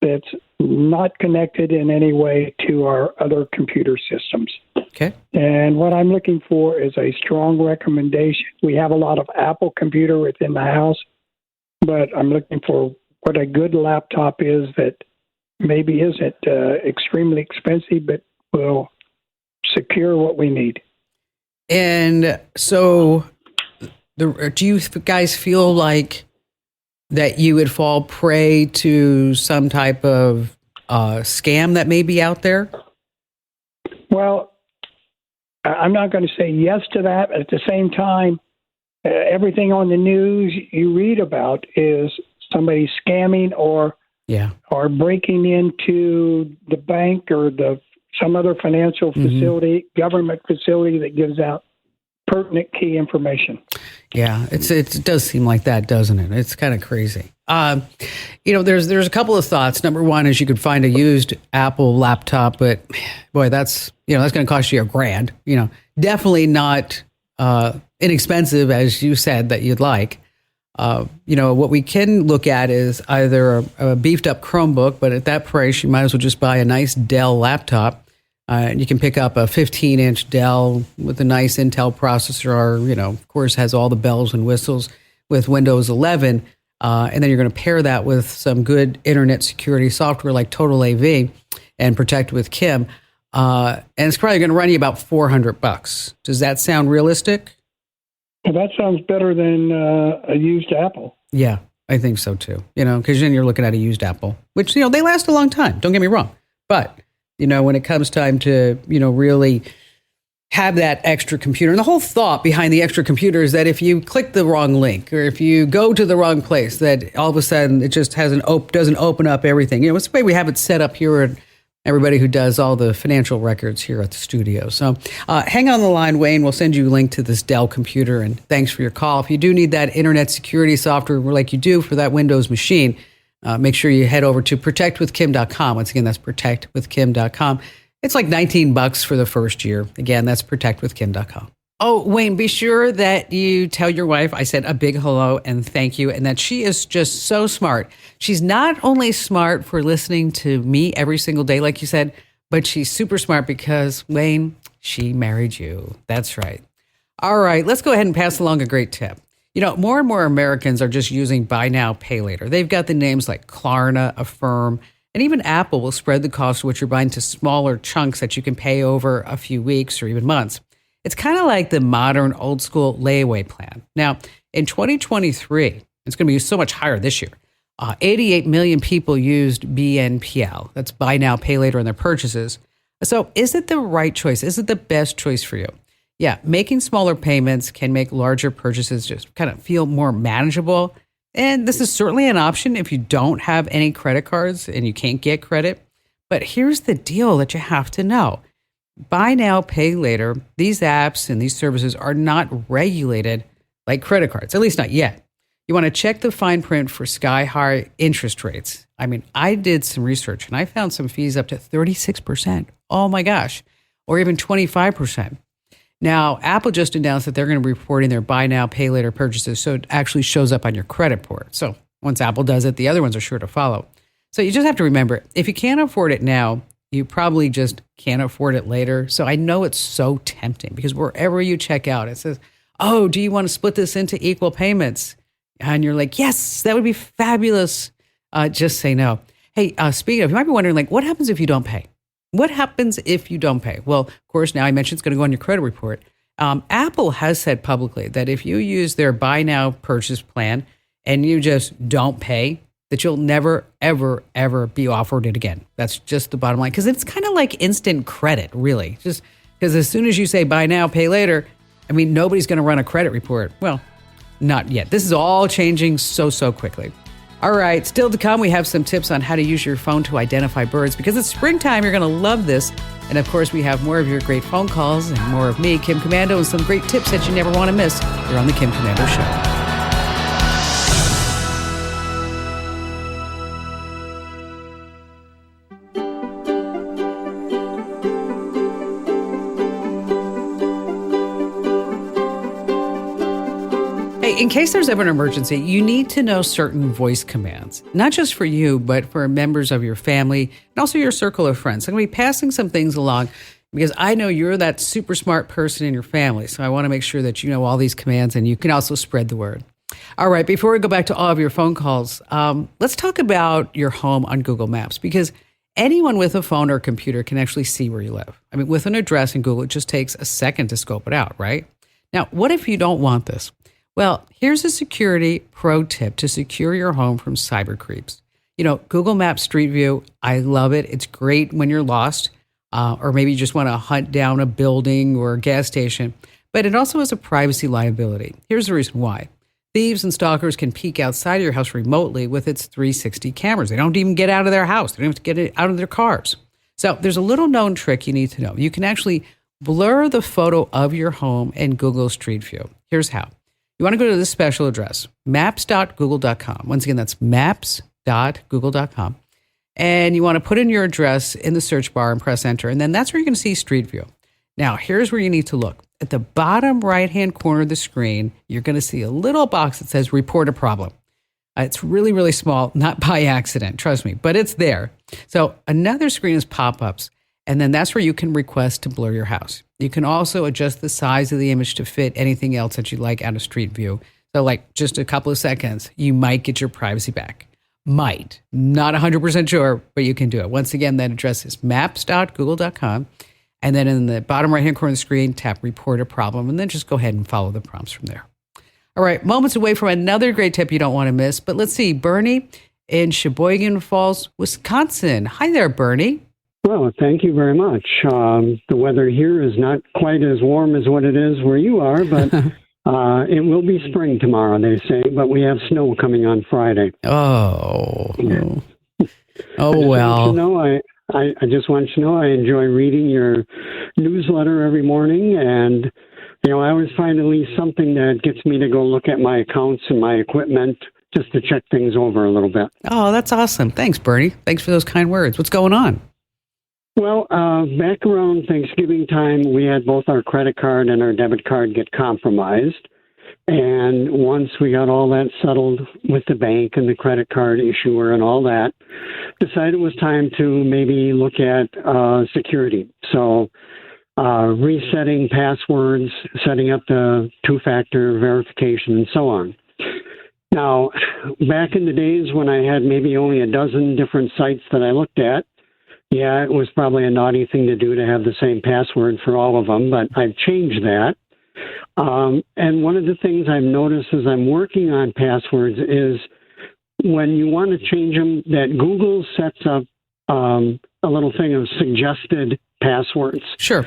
that's not connected in any way to our other computer systems. Okay. And what I'm looking for is a strong recommendation. We have a lot of Apple computer within the house, but I'm looking for what a good laptop is that maybe isn't extremely expensive, but will secure what we need. And so do you guys feel like that you would fall prey to some type of scam that may be out there? Well, I'm not going to say yes to that. But at the same time, everything on the news you read about is somebody scamming or breaking into the bank or some other financial facility, government facility that gives out pertinent key information. Yeah, it does seem like that, doesn't it? It's kind of crazy. There's a couple of thoughts. Number one is you could find a used Apple laptop, but boy, that's going to cost you $1,000. Definitely not inexpensive as you said that you'd like. What we can look at is either a beefed up Chromebook, but at that price, you might as well just buy a nice Dell laptop. And you can pick up a 15-inch Dell with a nice Intel processor, or, of course, has all the bells and whistles with Windows 11. And then you're going to pair that with some good internet security software like Total AV and Protect with Kim. And it's probably going to run you about $400. Does that sound realistic? Well, that sounds better than a used Apple. Yeah, I think so too. Because then you're looking at a used Apple, which, they last a long time. Don't get me wrong. But when it comes time to, really have that extra computer. And the whole thought behind the extra computer is that if you click the wrong link or if you go to the wrong place, that all of a sudden it just doesn't open up everything. It's the way we have it set up here and everybody who does all the financial records here at the studio. So hang on the line, Wayne. We'll send you a link to this Dell computer. And thanks for your call. If you do need that internet security software like you do for that Windows machine, make sure you head over to protectwithkim.com. Once again, that's protectwithkim.com. It's like $19 for the first year. Again, that's protectwithkim.com. Oh, Wayne, be sure that you tell your wife I said a big hello and thank you, and that she is just so smart. She's not only smart for listening to me every single day, like you said, but she's super smart because, Wayne, she married you. That's right. All right, let's go ahead and pass along a great tip. More and more Americans are just using buy now, pay later. They've got the names like Klarna, Affirm, and even Apple will spread the cost of what you're buying to smaller chunks that you can pay over a few weeks or even months. It's kind of like the modern old school layaway plan. Now, in 2023, it's going to be so much higher this year. 88 million people used BNPL. That's buy now, pay later in their purchases. So is it the right choice? Is it the best choice for you? Yeah, making smaller payments can make larger purchases just kind of feel more manageable. And this is certainly an option if you don't have any credit cards and you can't get credit. But here's the deal that you have to know. Buy now, pay later, these apps and these services are not regulated like credit cards, at least not yet. You want to check the fine print for sky-high interest rates. I mean, I did some research and I found some fees up to 36%. Oh my gosh. Or even 25%. Now, Apple just announced that they're going to be reporting their buy now, pay later purchases, so it actually shows up on your credit report. So once Apple does it, the other ones are sure to follow. So you just have to remember, if you can't afford it now, you probably just can't afford it later. So I know it's so tempting because wherever you check out, it says, oh, do you want to split this into equal payments? And you're like, yes, that would be fabulous. just say no. Hey, speaking of, you might be wondering, like, what happens if you don't pay? What happens if you don't pay? Well, of course, now I mentioned it's going to go on your credit report. Apple has said publicly that if you use their buy now purchase plan and you just don't pay, that you'll never, ever, ever be offered it again. That's just the bottom line. Because it's kind of like instant credit, really. Just because as soon as you say buy now, pay later, I mean, nobody's going to run a credit report. Well, not yet. This is all changing so quickly. All right, still to come, we have some tips on how to use your phone to identify birds. Because it's springtime, you're going to love this. And of course, we have more of your great phone calls and more of me, Kim Komando, and some great tips that you never want to miss here on The Kim Komando Show. In case there's ever an emergency, you need to know certain voice commands, not just for you, but for members of your family and also your circle of friends. I'm going to be passing some things along because I know you're that super smart person in your family. So I want to make sure that you know all these commands and you can also spread the word. All right, before we go back to all of your phone calls, let's talk about your home on Google Maps, because anyone with a phone or computer can actually see where you live. I mean, with an address in Google, it just takes a second to scope it out, right? Now, what if you don't want this? Well, here's a security pro tip to secure your home from cyber creeps. You know, Google Maps Street View, I love it. It's great when you're lost, or maybe you just want to hunt down a building or a gas station, but it also has a privacy liability. Here's the reason why. Thieves and stalkers can peek outside of your house remotely with its 360 cameras. They don't even get out of their house. They don't have to get it out of their cars. So there's a little known trick you need to know. You can actually blur the photo of your home in Google Street View. Here's how. You want to go to this special address, maps.google.com. Once again, that's maps.google.com. And you want to put in your address in the search bar and press enter. And then that's where you're going to see Street View. Now, here's where you need to look. At the bottom right-hand corner of the screen, you're going to see a little box that says report a problem. It's really, really small, not by accident, trust me, but it's there. So another screen is pop-ups. And then that's where you can request to blur your house. You can also adjust the size of the image to fit anything else that you like out of Street View. So like just a couple of seconds, you might get your privacy back. Might. Not 100% sure, but you can do it. Once again, that address is maps.google.com. And then in the bottom right-hand corner of the screen, tap report a problem, and then just go ahead and follow the prompts from there. All right, moments away from another great tip you don't want to miss. But let's see, Bernie in Sheboygan Falls, Wisconsin. Hi there, Bernie. Well, thank you very much. The weather here is not quite as warm as what it is where you are, but it will be spring tomorrow, they say, but we have snow coming on Friday. Oh. Yeah. Oh, well. I just want you to know I enjoy reading your newsletter every morning, and I always find at least something that gets me to go look at my accounts and my equipment just to check things over a little bit. Oh, that's awesome. Thanks, Bernie. Thanks for those kind words. What's going on? Well, back around Thanksgiving time, we had both our credit card and our debit card get compromised. And once we got all that settled with the bank and the credit card issuer and all that, decided it was time to maybe look at security. So resetting passwords, setting up the two-factor verification, and so on. Now, back in the days when I had maybe only a dozen different sites that I looked at, yeah, it was probably a naughty thing to do to have the same password for all of them, but I've changed that. And one of the things I've noticed as I'm working on passwords is when you want to change them, that Google sets up a little thing of suggested passwords. Sure.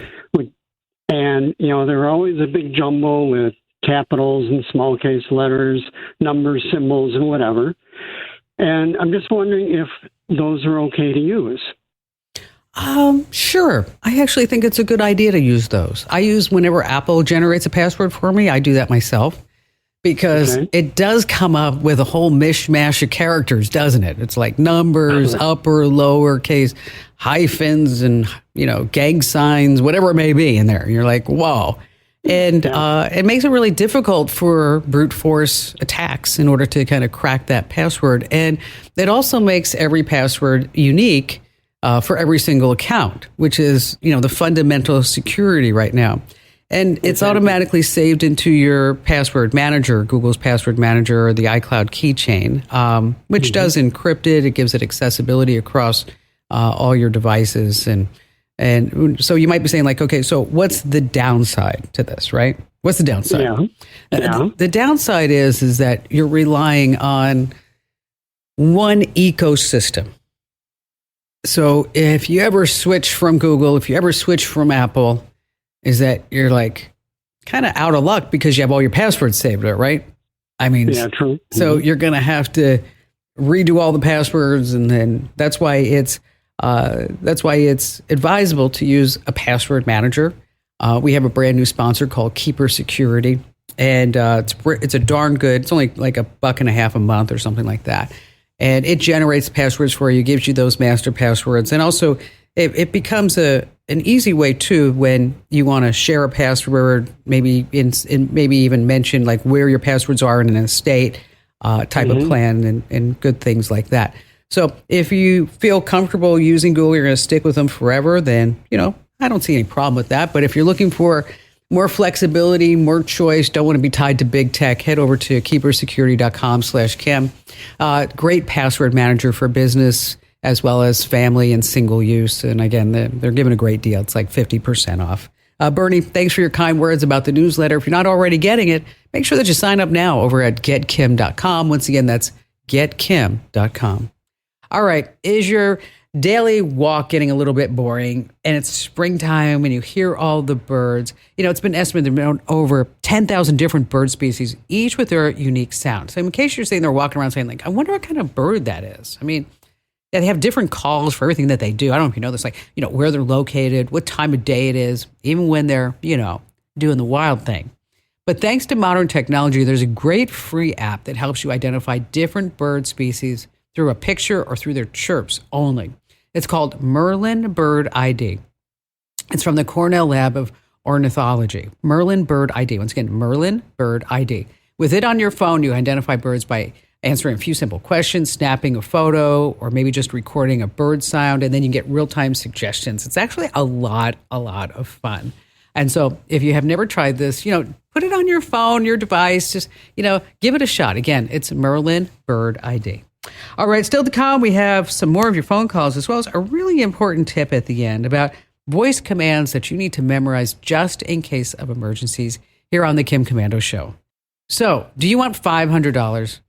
And, they're always a big jumble with capitals and small case letters, numbers, symbols, and whatever. And I'm just wondering if those are okay to use. Sure. I actually think it's a good idea to use those. I use whenever Apple generates a password for me, I do that myself because it does come up with a whole mishmash of characters, doesn't it? It's like numbers, upper, lower case, hyphens, and, gang signs, whatever it may be in there. And you're like, whoa. And it makes it really difficult for brute force attacks in order to kind of crack that password. And it also makes every password unique for every single account, which is, the fundamental security right now. And it's automatically saved into your password manager, Google's password manager, or the iCloud keychain, which does encrypt it. It gives it accessibility across all your devices. And so you might be saying, like, okay, so what's the downside to this, right? What's the downside? Yeah. The downside is that you're relying on one ecosystem. So if you ever switch from Google, if you ever switch from Apple, is that you're like kind of out of luck because you have all your passwords saved there, right? I mean, yeah, true. So you're going to have to redo all the passwords, and then that's why it's advisable to use a password manager. We have a brand new sponsor called Keeper Security, and it's a darn good. It's only like $1.50 a month or something like that, and it generates passwords for you, gives you those master passwords, and also it becomes an easy way too when you want to share a password, maybe maybe even mention like where your passwords are in an estate type of plan and good things like that. So if you feel comfortable using Google, you're going to stick with them forever, then, I don't see any problem with that. But if you're looking for more flexibility, more choice, don't want to be tied to big tech, head over to keepersecurity.com/Kim. Great password manager for business as well as family and single use. And again, they're giving a great deal. It's like 50% off. Bernie, thanks for your kind words about the newsletter. If you're not already getting it, make sure that you sign up now over at getkim.com. Once again, that's getkim.com. All right. Is your daily walk getting a little bit boring, and it's springtime and you hear all the birds? It's been estimated there have been over 10,000 different bird species, each with their unique sound. So in case you're sitting there walking around saying, like, I wonder what kind of bird that is. I mean, yeah, they have different calls for everything that they do. I don't know if you know this, like, where they're located, what time of day it is, even when they're, doing the wild thing. But thanks to modern technology, there's a great free app that helps you identify different bird species through a picture or through their chirps only. It's called Merlin Bird ID. It's from the Cornell Lab of Ornithology. Merlin Bird ID. Once again, Merlin Bird ID. With it on your phone, you identify birds by answering a few simple questions, snapping a photo, or maybe just recording a bird sound, and then you get real-time suggestions. It's actually a lot of fun. And so if you have never tried this, put it on your phone, your device, just, give it a shot. Again, it's Merlin Bird ID. All right, still to come, we have some more of your phone calls, as well as a really important tip at the end about voice commands that you need to memorize just in case of emergencies here on the Kim Komando Show. So, do you want $500?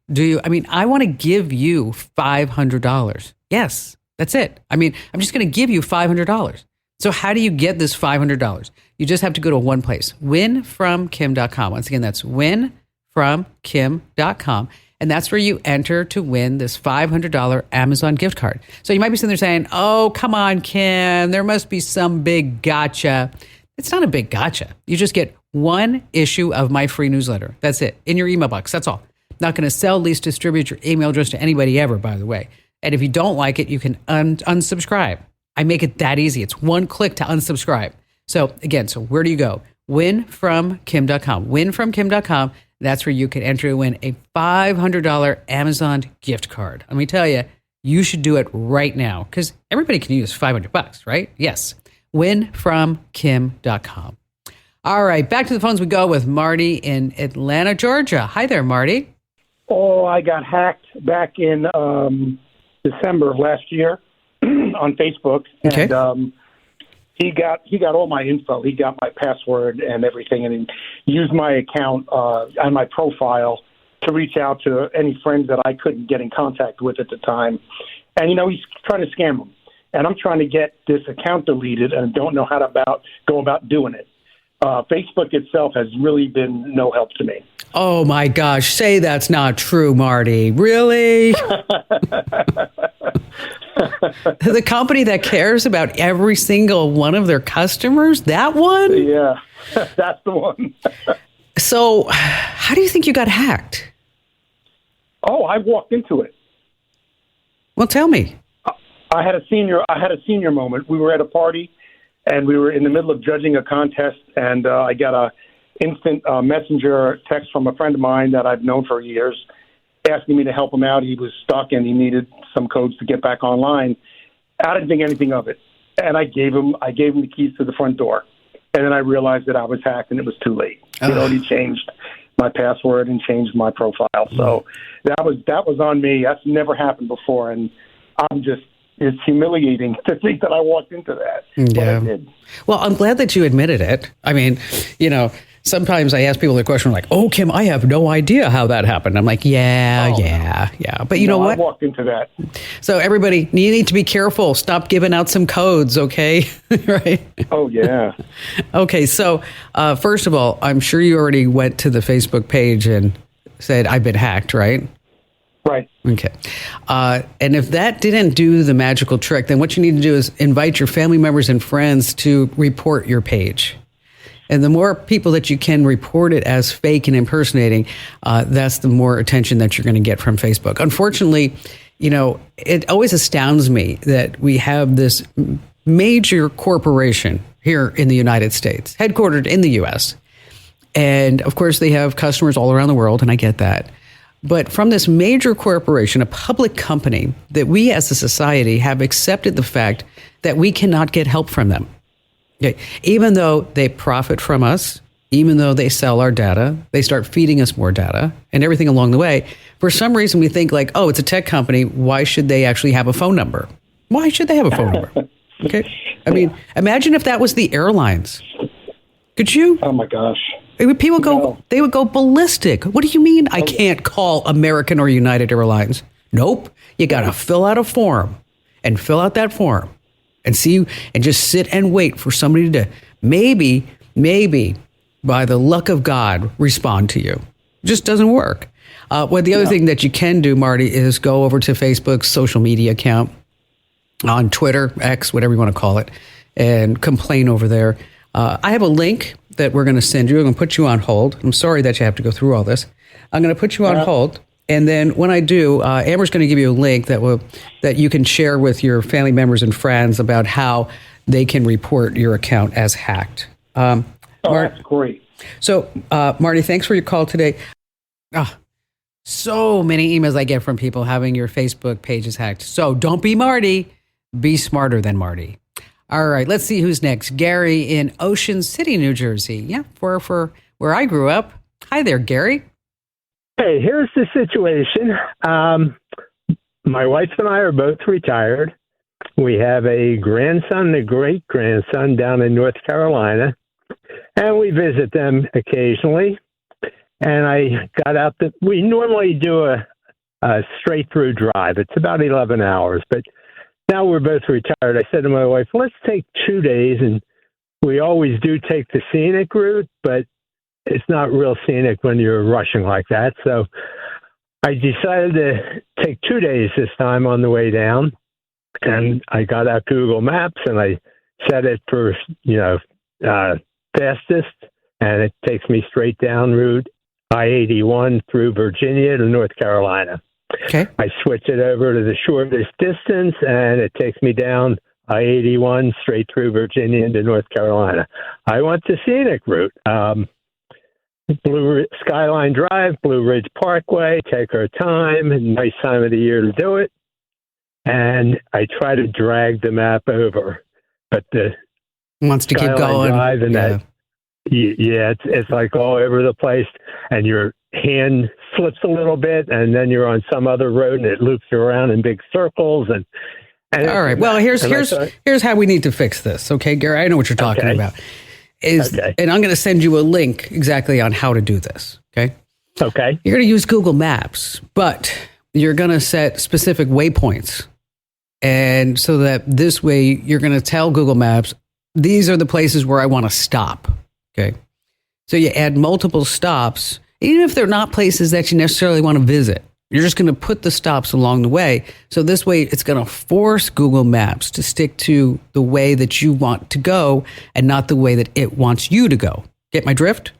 I want to give you $500. Yes, that's it. I'm just going to give you $500. So how do you get this $500? You just have to go to one place, winfromkim.com. Once again, that's winfromkim.com. And that's where you enter to win this $500 Amazon gift card. So you might be sitting there saying, oh, come on, Kim, there must be some big gotcha. It's not a big gotcha. You just get one issue of my free newsletter. That's it, in your email box. That's all. Not going to sell, lease, distribute your email address to anybody ever, by the way. And if you don't like it, you can unsubscribe. I make it that easy. It's one click to unsubscribe. So again, where do you go? winfromkim.com. winfromkim.com. That's where you can enter to win a $500 Amazon gift card. Let me tell you, you should do it right now because everybody can use $500, right? Yes. winfromkim.com. All right, back to the phones we go with Marty in Atlanta, Georgia. Hi there, Marty. Oh, I got hacked back in December of last year on Facebook, and he got all my info. He got my password and everything, and he used my account on my profile to reach out to any friends that I couldn't get in contact with at the time. And he's trying to scam them, and I'm trying to get this account deleted, and don't know how to go about doing it. Facebook itself has really been no help to me. Oh my gosh, say that's not true, Marty. Really? The company that cares about every single one of their customers? That one? Yeah, that's the one. So, how do you think you got hacked? Oh, I walked into it. Well, tell me. I had a senior moment. We were at a party, and we were in the middle of judging a contest, and I got a instant messenger text from a friend of mine that I've known for years, asking me to help him out. He was stuck and he needed some codes to get back online. I didn't think anything of it, and I gave him the keys to the front door. And then I realized that I was hacked, and it was too late. It already changed my password and changed my profile. So that was on me. That's never happened before, and it's humiliating to think that I walked into that. Yeah. But I did. Well, I'm glad that you admitted it. I mean, sometimes I ask people the question like, "Oh, Kim, I have no idea how that happened." I'm like, yeah. But you know what? I walked into that. So everybody, you need to be careful. Stop giving out some codes, okay? Right? Oh, yeah. Okay, so first of all, I'm sure you already went to the Facebook page and said, I've been hacked, right? Right. Okay. And if that didn't do the magical trick, then what you need to do is invite your family members and friends to report your page. And the more people that you can report it as fake and impersonating, that's the more attention that you're going to get from Facebook. Unfortunately, it always astounds me that we have this major corporation here in the United States, headquartered in the U.S. And of course, they have customers all around the world, and I get that. But from this major corporation, a public company, that we as a society have accepted the fact that we cannot get help from them. Okay. Even though they profit from us, even though they sell our data, they start feeding us more data and everything along the way. For some reason, we think like, oh, it's a tech company. Why should they actually have a phone number? Why should they have a phone number? Okay. I mean, imagine if that was the airlines. Could you? Oh, my gosh. They would go ballistic. What do you mean I can't call American or United Airlines? Nope. You got to fill out a form and fill out that form and just sit and wait for somebody to maybe by the luck of God respond to you. It just doesn't work. The other thing that you can do, Marty, is go over to Facebook's social media account, on Twitter, X, whatever you want to call it, and complain over there. I have a link that we're going to send you. I'm going to put you on hold. I'm sorry that you have to go through all this. I'm going to put you on hold. And then when I do, Amber's going to give you a link that you can share with your family members and friends about how they can report your account as hacked. That's great. So, Marty, thanks for your call today. So many emails I get from people having your Facebook pages hacked. So don't be Marty. Be smarter than Marty. All right, let's see who's next. Gary in Ocean City, New Jersey. Yeah, for where I grew up. Hi there, Gary. Hey, here's the situation. My wife and I are both retired. We have a grandson and a great-grandson down in North Carolina, and we visit them occasionally. And I got out we normally do a straight-through drive. It's about 11 hours, but now we're both retired. I said to my wife, let's take 2 days, and we always do take the scenic route, but it's not real scenic when you're rushing like that. So I decided to take 2 days this time on the way down, and I got out Google Maps, and I set it for, fastest, and it takes me straight down Route I-81 through Virginia to North Carolina. Okay. I switch it over to the shortest distance, and it takes me down I-81 straight through Virginia into North Carolina. I went the scenic route. Skyline Drive, Blue Ridge Parkway, take our time, nice time of the year to do it. And I try to drag the map over, but wants to Skyline keep going. Drive and it's like all over the place, and your hand slips a little bit, and then you're on some other road, and it loops you around in big circles. And all right, well, here's how we need to fix this. Okay, Gary, I know what you're talking about. And I'm going to send you a link exactly on how to do this. Okay. Okay. You're going to use Google Maps, but you're going to set specific waypoints. And so that this way you're going to tell Google Maps, these are the places where I want to stop. Okay. So you add multiple stops, even if they're not places that you necessarily want to visit. You're just going to put the stops along the way. So this way it's going to force Google Maps to stick to the way that you want to go and not the way that it wants you to go. Get my drift?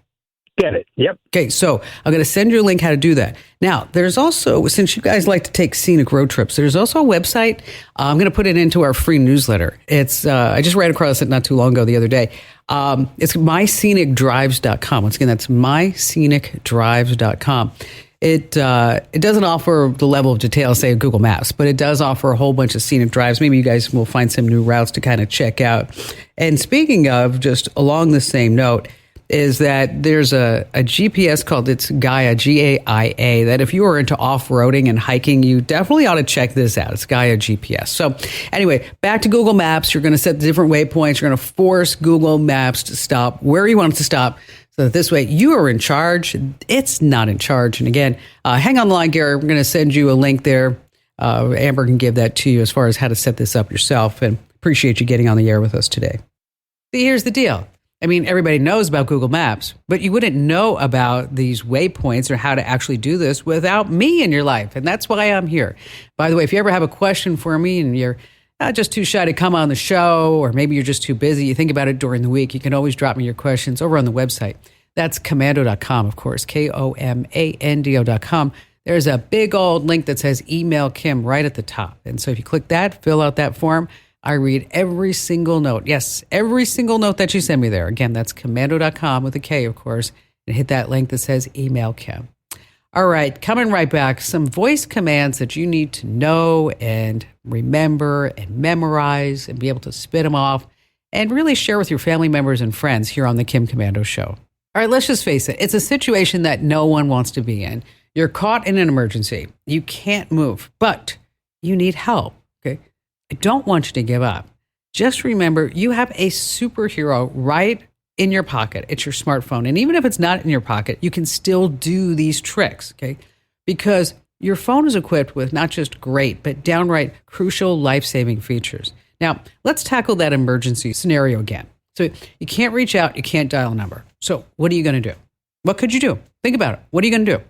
Get it. Yep. Okay, so I'm going to send you a link how to do that. Now, there's also, since you guys like to take scenic road trips, there's also a website. I'm going to put it into our free newsletter. It's I just ran across it not too long ago the other day. It's myscenicdrives.com. Once again, that's myscenicdrives.com. It doesn't offer the level of detail, say, of Google Maps, but it does offer a whole bunch of scenic drives. Maybe you guys will find some new routes to kind of check out. And speaking of, just along the same note, is that there's a GPS called it's Gaia, Gaia, that if you are into off-roading and hiking, you definitely ought to check this out. It's Gaia GPS. So anyway, back to Google Maps. You're going to set the different waypoints. You're going to force Google Maps to stop where you want it to stop. So that this way you are in charge. It's not in charge. And again, hang on the line, Gary. We're going to send you a link there. Amber can give that to you as far as how to set this up yourself. And appreciate you getting on the air with us today. See, here's the deal. I mean, everybody knows about Google Maps, but you wouldn't know about these waypoints or how to actually do this without me in your life. And that's why I'm here. By the way, if you ever have a question for me and you're just too shy to come on the show, or maybe you're just too busy, you think about it during the week, you can always drop me your questions over on the website. That's komando.com, of course, KOMANDO.com. There's a big old link that says Email Kim right at the top. And so if you click that, fill out that form, I read every single note. Yes, every single note that you send me there. Again, that's komando.com with a K, of course, and hit that link that says Email Kim. All right, coming right back, some voice commands that you need to know and remember and memorize and be able to spit them off and really share with your family members and friends here on the Kim Komando Show. All right, let's just face it. It's a situation that no one wants to be in. You're caught in an emergency. You can't move, but you need help, okay? I don't want you to give up. Just remember, you have a superhero right in your pocket. It's your smartphone. And even if it's not in your pocket, you can still do these tricks, okay? Because your phone is equipped with not just great, but downright crucial life-saving features. Now, let's tackle that emergency scenario again. So you can't reach out, you can't dial a number. So what are you going to do? What could you do? Think about it. What are you going to do?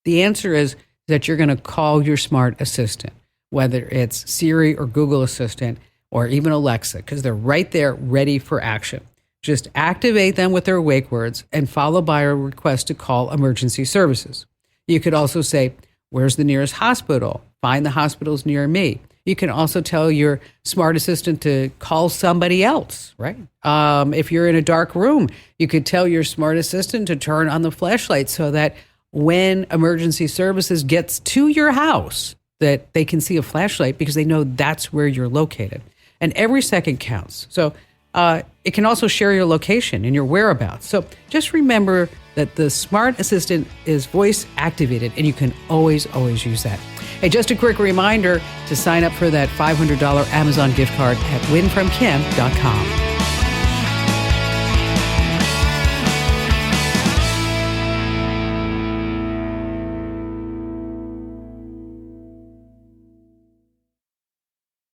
The answer is that you're going to call your smart assistant, whether it's Siri or Google Assistant or even Alexa, because they're right there ready for action. Just activate them with their wake words and follow by a request to call emergency services. You could also say, where's the nearest hospital? Find the hospitals near me. You can also tell your smart assistant to call somebody else, right? If you're in a dark room, you could tell your smart assistant to turn on the flashlight so that when emergency services gets to your house, that they can see a flashlight because they know that's where you're located. And every second counts. So it can also share your location and your whereabouts. So just remember that the smart assistant is voice activated and you can always use that. Hey, just a quick reminder to sign up for that $500 Amazon gift card at winfromkim.com.